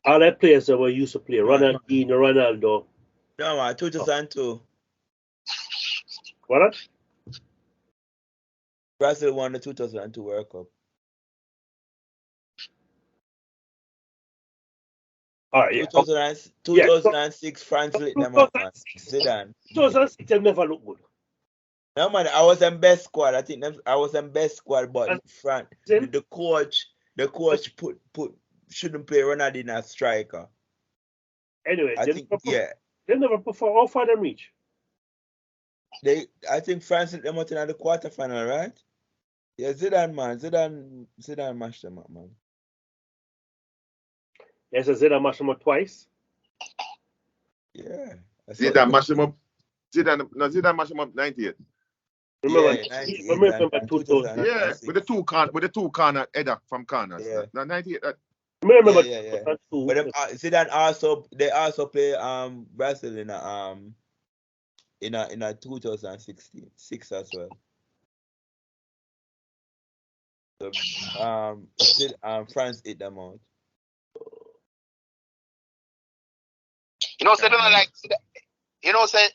Speaker 3: All the players that were used to play, Ronaldinho, Ronaldo.
Speaker 4: No man, 2002.
Speaker 3: What?
Speaker 4: Brazil won the 2002 World Cup.
Speaker 3: All right, yeah.
Speaker 4: 2006, France lit them up, man. Zidane.
Speaker 3: 2006 they never look good.
Speaker 4: No man, I was in best squad. I think I was in best squad, but France, the coach put shouldn't play Ronaldinho as striker.
Speaker 3: Anyway,
Speaker 4: they
Speaker 3: never perform. How far them reach?
Speaker 4: I think France lit them out in the quarterfinal, right? Yeah, Zidane, man. Zidane mashed them up, man.
Speaker 3: Yes, Zidane mashed them up twice.
Speaker 4: Yeah.
Speaker 2: Zidane mashed them up. Zidane mashed them up 98.
Speaker 3: Remember 2000.
Speaker 2: Yeah, with the two corner header from corners.
Speaker 4: Yeah.
Speaker 2: 98.
Speaker 3: Remember
Speaker 4: yeah. But Zidane also play Brazil in a 2016 6 as well. So France hit them out.
Speaker 5: Say like say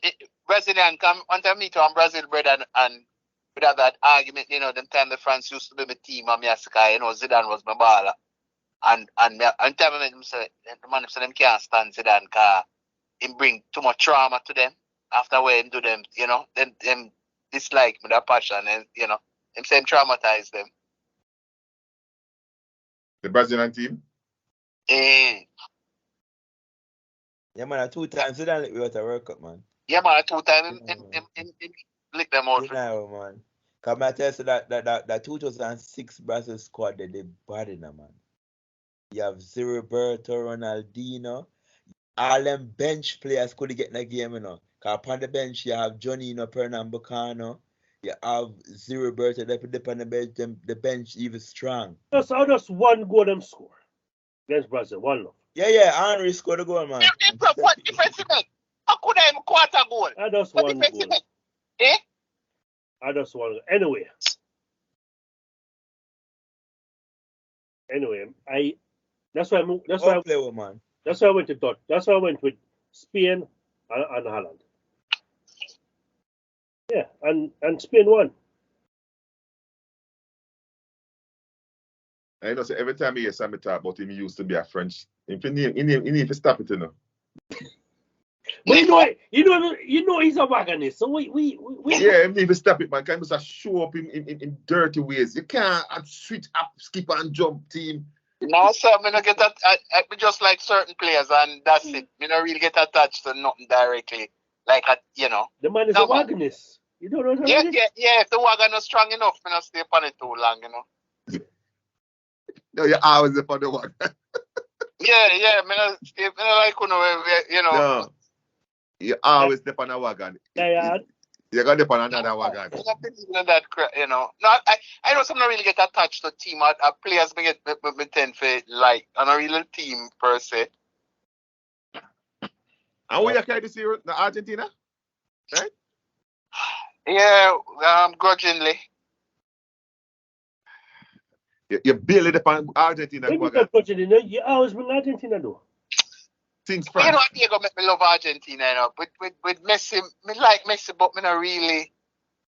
Speaker 5: Brazilian come on time me to Brazil bread and without that argument, them time the France used to be my team and me as guy, Zidane was my baller. And time them say the man say them can't stand Zidane because he bring too much trauma to them after what him do them, them dislike with that passion and him say him traumatize them.
Speaker 2: The Brazilian team?
Speaker 4: Yeah, man, 2 times Zidane lick me out a World Cup, man.
Speaker 5: Yeah, man, 2 times in lick them out.
Speaker 4: No, man. Because I tell you that 2006 Brazil squad, they bad in man. You have Ziriberto, Ronaldinho. All them bench players could get in the game, Because upon the bench, you have Juninho, Pernambucano. You have Ziriberto, they put on the bench, the bench even strong.
Speaker 3: Just one goal them score against Brazil, 1-0.
Speaker 4: Yeah, Henry scored a goal, man.
Speaker 5: What difference is that? How could I have quarter goal?
Speaker 3: I just one goal. I just one. Anyway, that's why I went to Dutch. That's why I went with Spain and Holland. Yeah, and Spain won.
Speaker 2: I know. So every time I hear somebody talk about him, he used to be a French. He need to stop it,
Speaker 3: But you know he's a wagonist. So we
Speaker 2: yeah, he need to stop it, man. Can't just show up in dirty ways. You can't switch up, skip and jump team.
Speaker 5: No, sir, I don't get that. I just like certain players, and that's it. I don't really get attached to nothing directly. Like,
Speaker 3: The man is a wagonist. You don't know what I mean?
Speaker 5: Yeah. If the wagon is strong enough, I don't stay upon it too long,
Speaker 2: No, you're always upon the wagon.
Speaker 5: Yeah. I like,
Speaker 2: No, you're always upon a wagon.
Speaker 3: Yeah.
Speaker 2: You're going to dip on another wagon.
Speaker 5: That, No, I know some don't really get attached to team. Players may get me tend for like on a real team per se.
Speaker 2: And we are going to see the Argentina, right?
Speaker 5: Yeah, grudgingly.
Speaker 2: You build it upon Argentina.
Speaker 3: You always bring Argentina though.
Speaker 2: Things France.
Speaker 5: You know what, Diego make me love Argentina, with Messi, me like Messi, but me not really,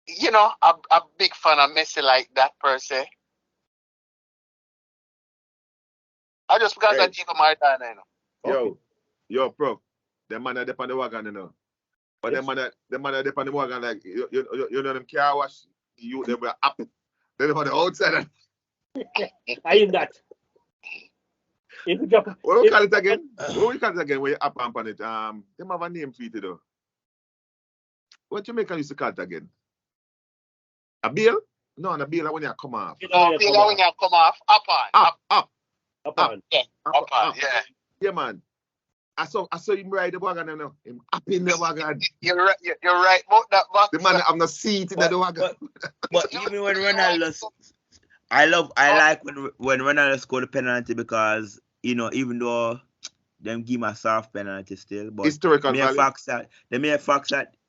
Speaker 5: a big fan of Messi like that per se. I just because of Diego Maradona,
Speaker 2: Yo, bro, them man are dip on the wagon, But them man are dip on the wagon like you know them car wash, they were up. They on the outside.
Speaker 3: I am that.
Speaker 2: What we call it again? When you up on it? They have a name for it though. What Jamaican used to call it again? A bill? No, a bill when you come off.
Speaker 5: When you come off. Up on. Yeah.
Speaker 2: Yeah, man. I saw him ride the wagon now. Him up in the wagon.
Speaker 5: You're right about that.
Speaker 2: The man have no seat in the wagon.
Speaker 4: But even when Ronaldo, I like when Ronaldo scored the penalty because even though them give him a soft penalty still. But
Speaker 2: Historical
Speaker 4: mere
Speaker 2: value.
Speaker 4: facts that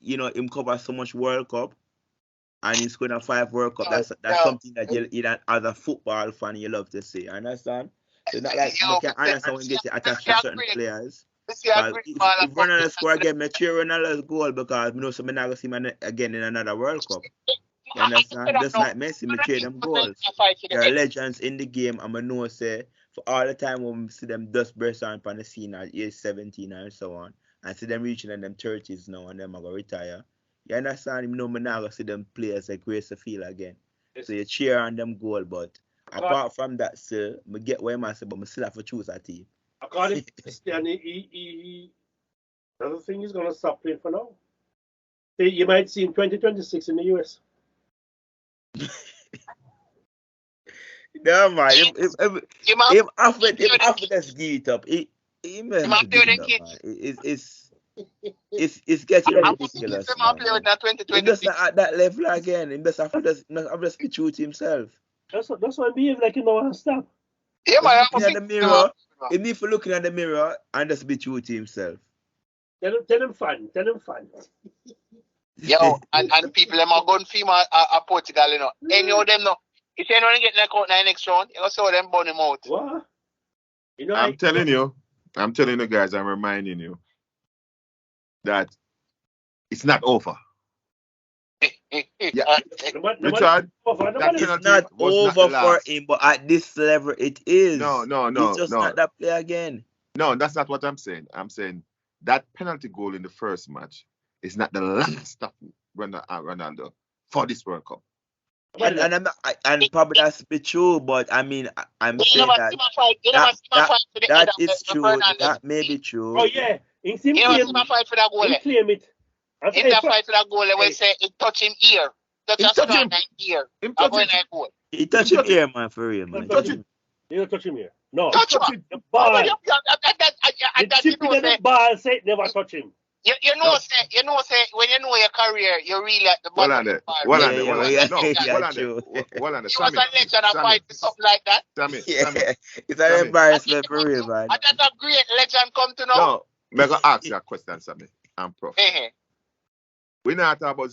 Speaker 4: you know him cover so much World Cup and he's scoring 5 World Cup. That's something that you as a football fan you love to see. Understand? So it's not like you can understand when you get attached to certain players. If Ronaldo score again, I cheer Ronaldo's goal because I know so I'm not going to see him again in another World Cup. You understand? Just like Messi, I cheer them goals. There are legends in the game, and I know say for all the time when we see them dust burst on the scene at age 17 and so on, and see them reaching in them 30s now and them are going to retire. You understand? You know, I'm not going to see them players like Grace Field again. So you cheer on them goal, but apart from that, sir, I get where I say, but I still have to choose a team.
Speaker 3: According to Christian, he doesn't think he's going to stop playing for now. You might see in 2026 in the US.
Speaker 4: No, man. If after this get up, it's getting ridiculous. He just not at that level again. He just have to be true to himself.
Speaker 3: That's why I behave like you know how to stop.
Speaker 5: Yeah, man.
Speaker 4: The mirror. He need for looking at the mirror and just be true to himself.
Speaker 3: Tell him fun.
Speaker 5: Yo, and people them are going film at Portugal, you know. Any of them no. If anyone get knocked out in the next round, you saw them burn him out.
Speaker 3: What? You know,
Speaker 2: I'm telling you guys, I'm reminding you that it's not over. Yeah. Richard,
Speaker 4: it's not over for him, but at this level it is.
Speaker 2: No.
Speaker 4: He's just not that player again.
Speaker 2: No, that's not what I'm saying. I'm saying that penalty goal in the first match is not the last of Ronaldo for this World Cup.
Speaker 4: And probably that's a bit true, but I mean, I'm saying that is true. That may be true.
Speaker 3: Oh yeah,
Speaker 5: he fight for that goal.
Speaker 3: He claim it.
Speaker 5: In that fight for that goal, they will say it touch him ear.
Speaker 2: He touch him
Speaker 5: ear.
Speaker 4: He touch him ear, man, for real, man.
Speaker 3: You don't touch him here. No.
Speaker 5: Touch him.
Speaker 3: The ball. The chip in the ball say never touch him.
Speaker 5: You know, when you know your career, you're really at the bottom of the bar.
Speaker 2: Hold on there.
Speaker 5: He was a legend and fight for something like that.
Speaker 2: Sammy.
Speaker 4: It's an embarrassment for real, man.
Speaker 5: And that's a great legend come to know.
Speaker 2: No, I'm going to ask you a question, Sammy. I'm Prof. We're not talking about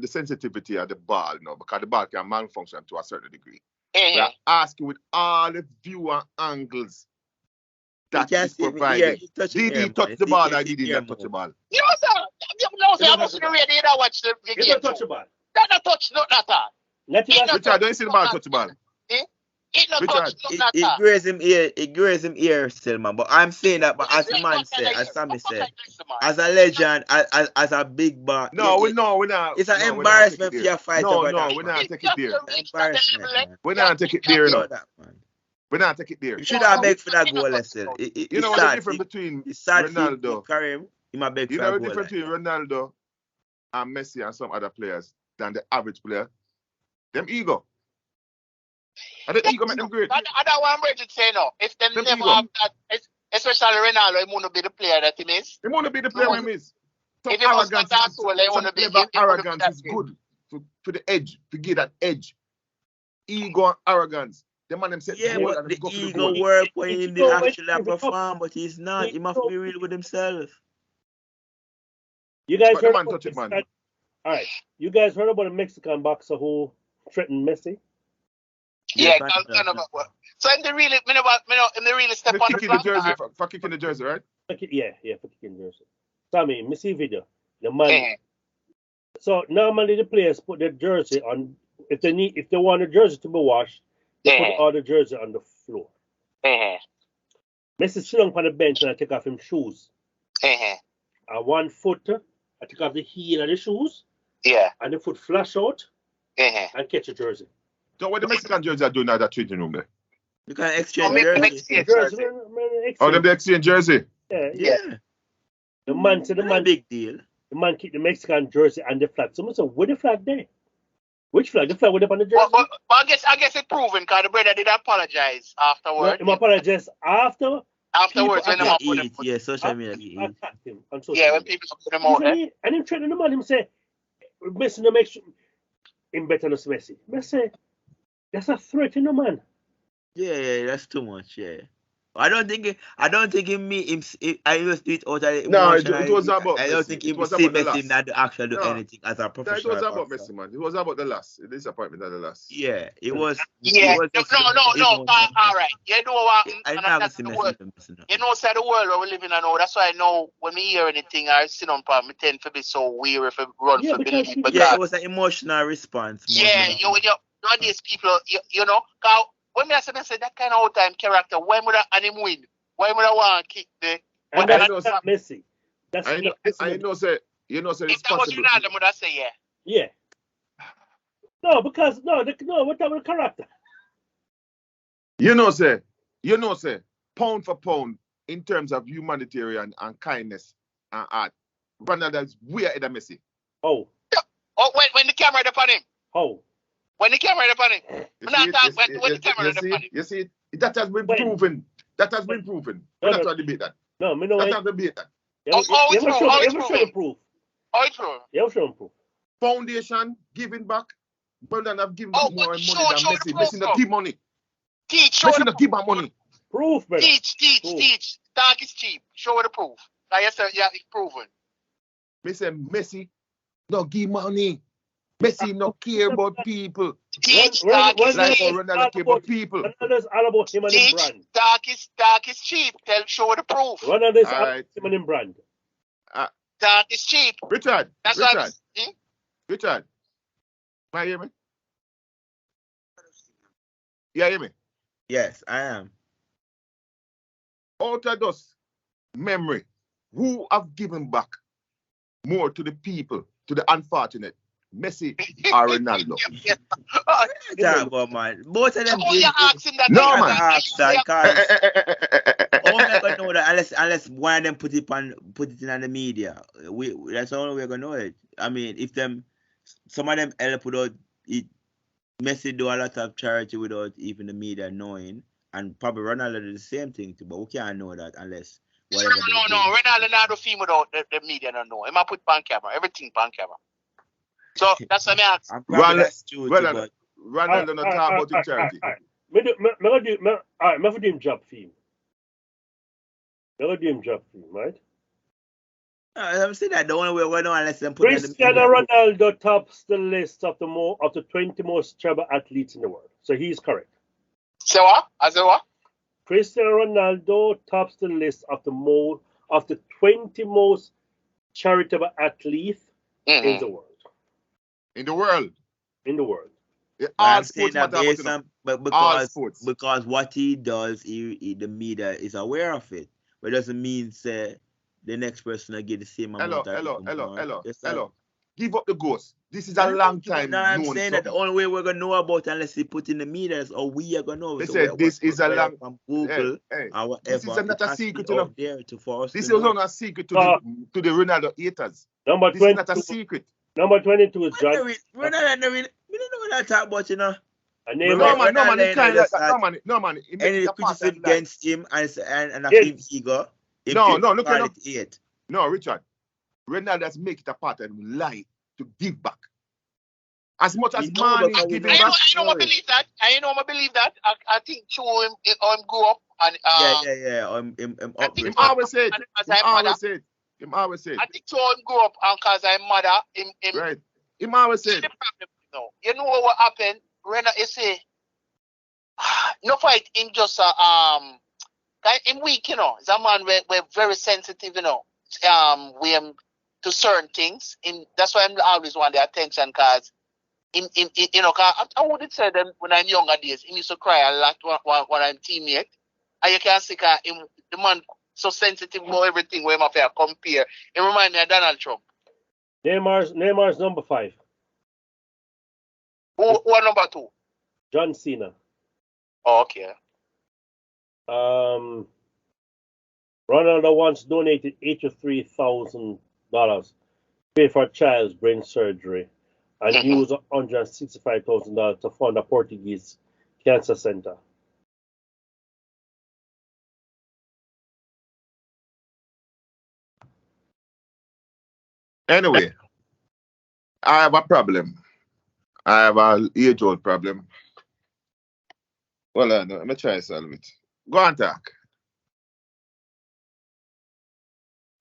Speaker 2: the sensitivity of the ball, because the ball can malfunction to a certain degree. We're asking with all the view and angles that is provided. Did he touch the ball or did he not touch the ball?
Speaker 5: No, sir. I was in the radio and watch the game.
Speaker 3: He don't touch the ball.
Speaker 5: Not touch, not at all.
Speaker 2: Richard, don't you see the ball touch the ball?
Speaker 4: It grazed him ear still, man. But I'm saying that, but as the man said, as Sammy said, as a legend, as a big bar.
Speaker 2: No, we're not.
Speaker 4: It's an embarrassment for your fight.
Speaker 2: No, we're not taking it there.
Speaker 4: Embarrassment.
Speaker 2: We're not taking it there, no. We're not taking it there.
Speaker 4: You should have begged for that goal, still.
Speaker 2: You know what the difference between Ronaldo?
Speaker 4: Karim, you might beg for that goal.
Speaker 2: You know the difference between Ronaldo and Messi and some other players than the average player? Them ego. And the ego make them great.
Speaker 5: I don't want to say no. If them never have that, especially Ronaldo, he won't be the player that he is.
Speaker 2: He won't be the player he is.
Speaker 5: If he was not that soul, he won't be.
Speaker 2: Arrogance is good for the edge, to give that edge. Ego and arrogance. The man himself.
Speaker 4: Yeah, but the ego work when he actually perform, but he's not. He must be real with himself.
Speaker 3: You guys heard
Speaker 2: about this? All
Speaker 3: right. You guys heard about a Mexican boxer who threatened Messi?
Speaker 5: Yeah, so in the really step on the
Speaker 2: jersey, for kicking the jersey, right?
Speaker 3: Yeah, for kicking the jersey. Sammy, me see video. The man. Yeah. So normally the players put their jersey on. If they want the jersey to be washed, they put all the jersey on the floor. Messi sit on the bench and I take off him shoes. And 1 foot, I take off the heel of the shoes.
Speaker 5: Yeah.
Speaker 3: And the foot flash out. And catch a jersey.
Speaker 2: So what the Mexican jersey are doing at that changing room there?
Speaker 4: You can exchange jersey.
Speaker 2: Oh, they exchange jersey?
Speaker 3: Yeah. The man said
Speaker 4: big deal.
Speaker 3: The man keep the Mexican jersey and the flag. Someone said, where the flag there? Which flag? The flag with up on the jersey?
Speaker 5: But I guess it's proven because the brother did apologize afterwards.
Speaker 3: He apologized afterwards
Speaker 5: when he put him.
Speaker 4: Yeah, social media.
Speaker 3: Attacked him.
Speaker 5: Yeah, when people put him out.
Speaker 3: And him threatening the man, him say, Messi no make sure him better than Messi. Messi, that's a threat in the man.
Speaker 4: Yeah, that's too much, yeah. I don't think I just do it out of
Speaker 2: No,
Speaker 4: emotion.
Speaker 2: it was about
Speaker 4: I
Speaker 2: Messi.
Speaker 4: don't think
Speaker 2: It was
Speaker 4: see
Speaker 2: about the
Speaker 4: Messi
Speaker 2: loss.
Speaker 4: not actually do
Speaker 2: No.
Speaker 4: anything as a
Speaker 2: No,
Speaker 4: professional.
Speaker 2: it was about
Speaker 4: person.
Speaker 2: Messi, man. It was about the loss. The disappointment of the loss.
Speaker 4: Yeah, it was.
Speaker 5: Yeah,
Speaker 4: It was just
Speaker 5: no. All right. You know what?
Speaker 4: I never see Messi.
Speaker 5: You know, say the world where we live in, I know. That's why I know when we hear anything, I sit on part, me tend to be so weary for run for belief.
Speaker 4: Yeah, it was an emotional response.
Speaker 5: Yeah, nowadays people, you know, cause when I say that kind of time character, why would I and him win? Why would I want to kick the?
Speaker 3: And that's not Messi. That's
Speaker 2: I know, say
Speaker 5: if
Speaker 2: it's
Speaker 5: that was
Speaker 2: possible.
Speaker 5: Ronaldo, would I say yeah?
Speaker 3: Yeah. No, because what type of character?
Speaker 2: You know, say, pound for pound, in terms of humanitarian and kindness and art, Ronaldo is way ahead of Messi.
Speaker 5: Oh, when the camera upon him.
Speaker 3: Oh.
Speaker 5: When the camera upon him. When the camera upon him.
Speaker 2: You see, that has been proven. That has been proven. We're not trying to debate that.
Speaker 3: No, me no.
Speaker 2: That's not debate that.
Speaker 3: You ever show proof?
Speaker 5: How it's proven?
Speaker 3: You ever show proof?
Speaker 2: Foundation giving back. Brendan have given back more money than Messi. Messi not give money. Messi not give back money.
Speaker 3: Proof, brother.
Speaker 5: Teach. Talk is cheap. Show the proof. Now you say yeah, it's proven.
Speaker 2: Me say Messi no give money. Messi no care about people.
Speaker 5: Teach.
Speaker 2: Like Ronaldo care about people.
Speaker 3: Ronaldo's all about him and his brand.
Speaker 5: Talk is cheap. Show the proof.
Speaker 3: Ronaldo's all about him and his brand.
Speaker 5: Talk is cheap.
Speaker 2: Richard. Richard. Can you hear me? You hear me?
Speaker 4: Yes, I am.
Speaker 2: Out of those memory, who have given back more to the people, to the unfortunate? Messi or Ronaldo?
Speaker 4: Man. Both of them.
Speaker 2: No, man.
Speaker 4: Know that unless one of them put it in on the media. That's the only way we're gonna know it. I mean, if some of them help without it, Messi do a lot of charity without even the media knowing, and probably Ronaldo do the same thing too. But we can't know that unless whatever.
Speaker 5: No. Ronaldo not do film without the media don't know. He might put on camera, everything on camera. So that's what I ask.
Speaker 2: Ronaldo not talk about the charity.
Speaker 3: I'm doing job for him. I'm doing job for him, right?
Speaker 4: I'm saying that the only way we know unless them put
Speaker 3: Cristiano Ronaldo tops the list of the 20 most charitable athletes in the world. So he's correct.
Speaker 5: So what? As a what?
Speaker 3: Cristiano Ronaldo tops the list of the 20 most charitable athletes in the world.
Speaker 2: In the world. Yeah,
Speaker 4: all sports because what he does, the media is aware of it. But it doesn't mean say the next person will get the same amount.
Speaker 2: Hello. Give up the ghost. This is a long time.
Speaker 4: No, I'm saying that the only way we're gonna know about it unless he put in the media is or we are gonna know.
Speaker 2: They said this is a long
Speaker 4: from Google or whatever.
Speaker 2: This is not a secret to This is not a secret to the Ronaldo haters. This is not a secret.
Speaker 3: Number 22 is John.
Speaker 4: We don't know what I talk about, you know.
Speaker 2: No man.
Speaker 4: Any criticism against him and him ego.
Speaker 2: No, Richard. Ronaldo has make it a part and lie to give back. As much as man is giving back.
Speaker 5: I believe that. I think through him grew up and
Speaker 2: Him always said.
Speaker 5: I think so him grew up and cause I'm mother him
Speaker 2: right. Him always said.
Speaker 5: You know what happened? When I say no fight him just him weak, you know. He's a man we're very sensitive, you know. We to certain things. That's why I'm always want the attention cause you know, cause I would say them when I'm younger days, he used to cry a lot when I'm teammate. And you can see the man so sensitive about everything where I compare. It reminds me of Donald Trump.
Speaker 3: Neymar's number 5.
Speaker 5: Who number 2?
Speaker 3: John Cena.
Speaker 5: Oh, okay.
Speaker 3: Ronaldo once donated $83,000 to pay for a child's brain surgery and used $165,000 to fund a Portuguese cancer center.
Speaker 2: Anyway, I have a problem. I have an age-old problem. Well, let me try to solve it. Go on, talk.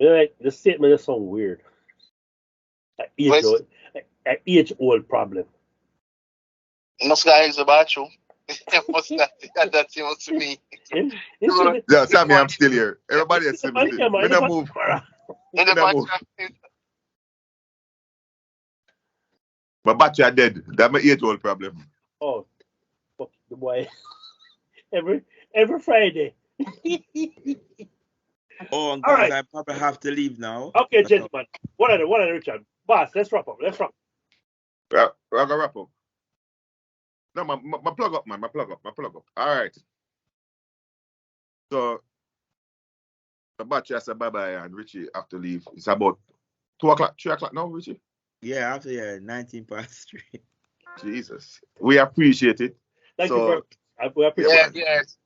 Speaker 3: Like the statement is so weird. Age old problem.
Speaker 5: Most guys about you. That seems to me.
Speaker 2: Yeah, Sammy, I'm still here. Everybody is still here. When I move. My battery are dead. That's my age-old problem.
Speaker 3: Oh, fuck the boy. Every Friday.
Speaker 4: Oh, guys, right. I probably have to leave now.
Speaker 3: Okay, gentlemen. What are they, Richard? Boss, let's wrap up. We're
Speaker 2: gonna wrap up. No, my plug up, man. My plug up. All right. So, the battery said bye-bye and Richie have to leave. It's about 2 o'clock, 3 o'clock now, Richie?
Speaker 4: Yeah, after 19 past 3.
Speaker 2: Jesus. We appreciate it.
Speaker 3: Thank you very much. We appreciate it.
Speaker 5: Yes.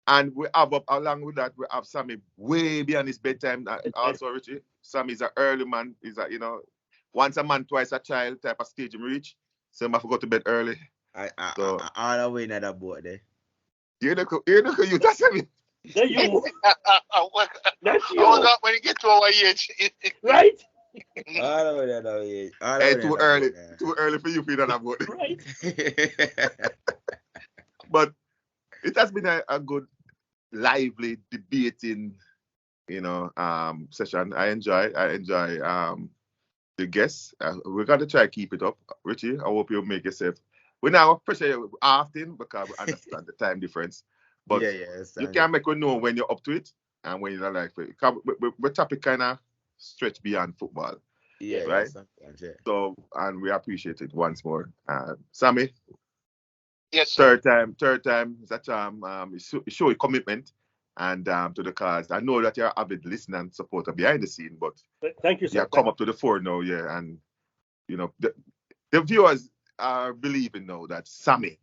Speaker 2: And we have up along with that, we have Sammy way beyond his bedtime. Also, Richie. Sammy's an early man. He's a, once a man, twice a child type of stage him reach. So I forgot to bed early.
Speaker 4: I all the way in that boat there.
Speaker 2: You that's me.
Speaker 3: There you.
Speaker 5: That's you. Hold up when you get to our age.
Speaker 3: Right?
Speaker 4: All the way that age.
Speaker 2: Hey, too early. Too early for you to be on that boat.
Speaker 3: Right.
Speaker 2: But it has been a good, lively, debating, session. I enjoy the guests. We're going to try to keep it up. Richie, I hope you make yourself. We now pressure you often because we understand the time difference. But you can make us know when you're up to it and when you're not like it. We're topic kind of stretch beyond football.
Speaker 4: Yeah,
Speaker 2: right?
Speaker 4: Yeah.
Speaker 2: So, and we appreciate it once more. Sammy?
Speaker 5: Yes,
Speaker 2: sir. Third time that show your commitment and to the cause. I know that you're avid listener and supporter behind the scene, but
Speaker 3: thank you, sir.
Speaker 2: You come up to the fore now, and the viewers are believing now that Sammy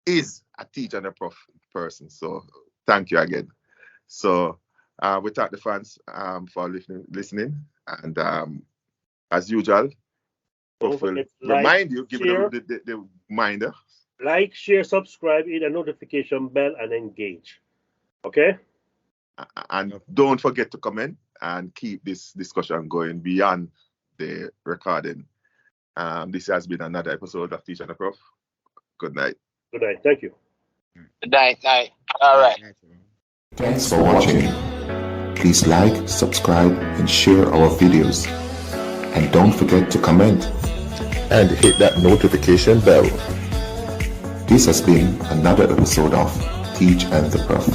Speaker 2: is a teacher and a prof person. So thank you again. So we thank the fans for listening, and as usual, we'll remind you, give it the reminder.
Speaker 3: Like, share, subscribe, hit the notification bell, and engage. Okay?
Speaker 2: And don't forget to comment and keep this discussion going beyond the recording. This has been another episode of Teach and the Prof. Good night.
Speaker 3: Good night. Thank you.
Speaker 5: Good night. All right.
Speaker 6: Thanks for watching. Please like, subscribe, and share our videos. And don't forget to comment
Speaker 2: and hit that notification bell.
Speaker 6: This has been another episode of Teach and the Prof.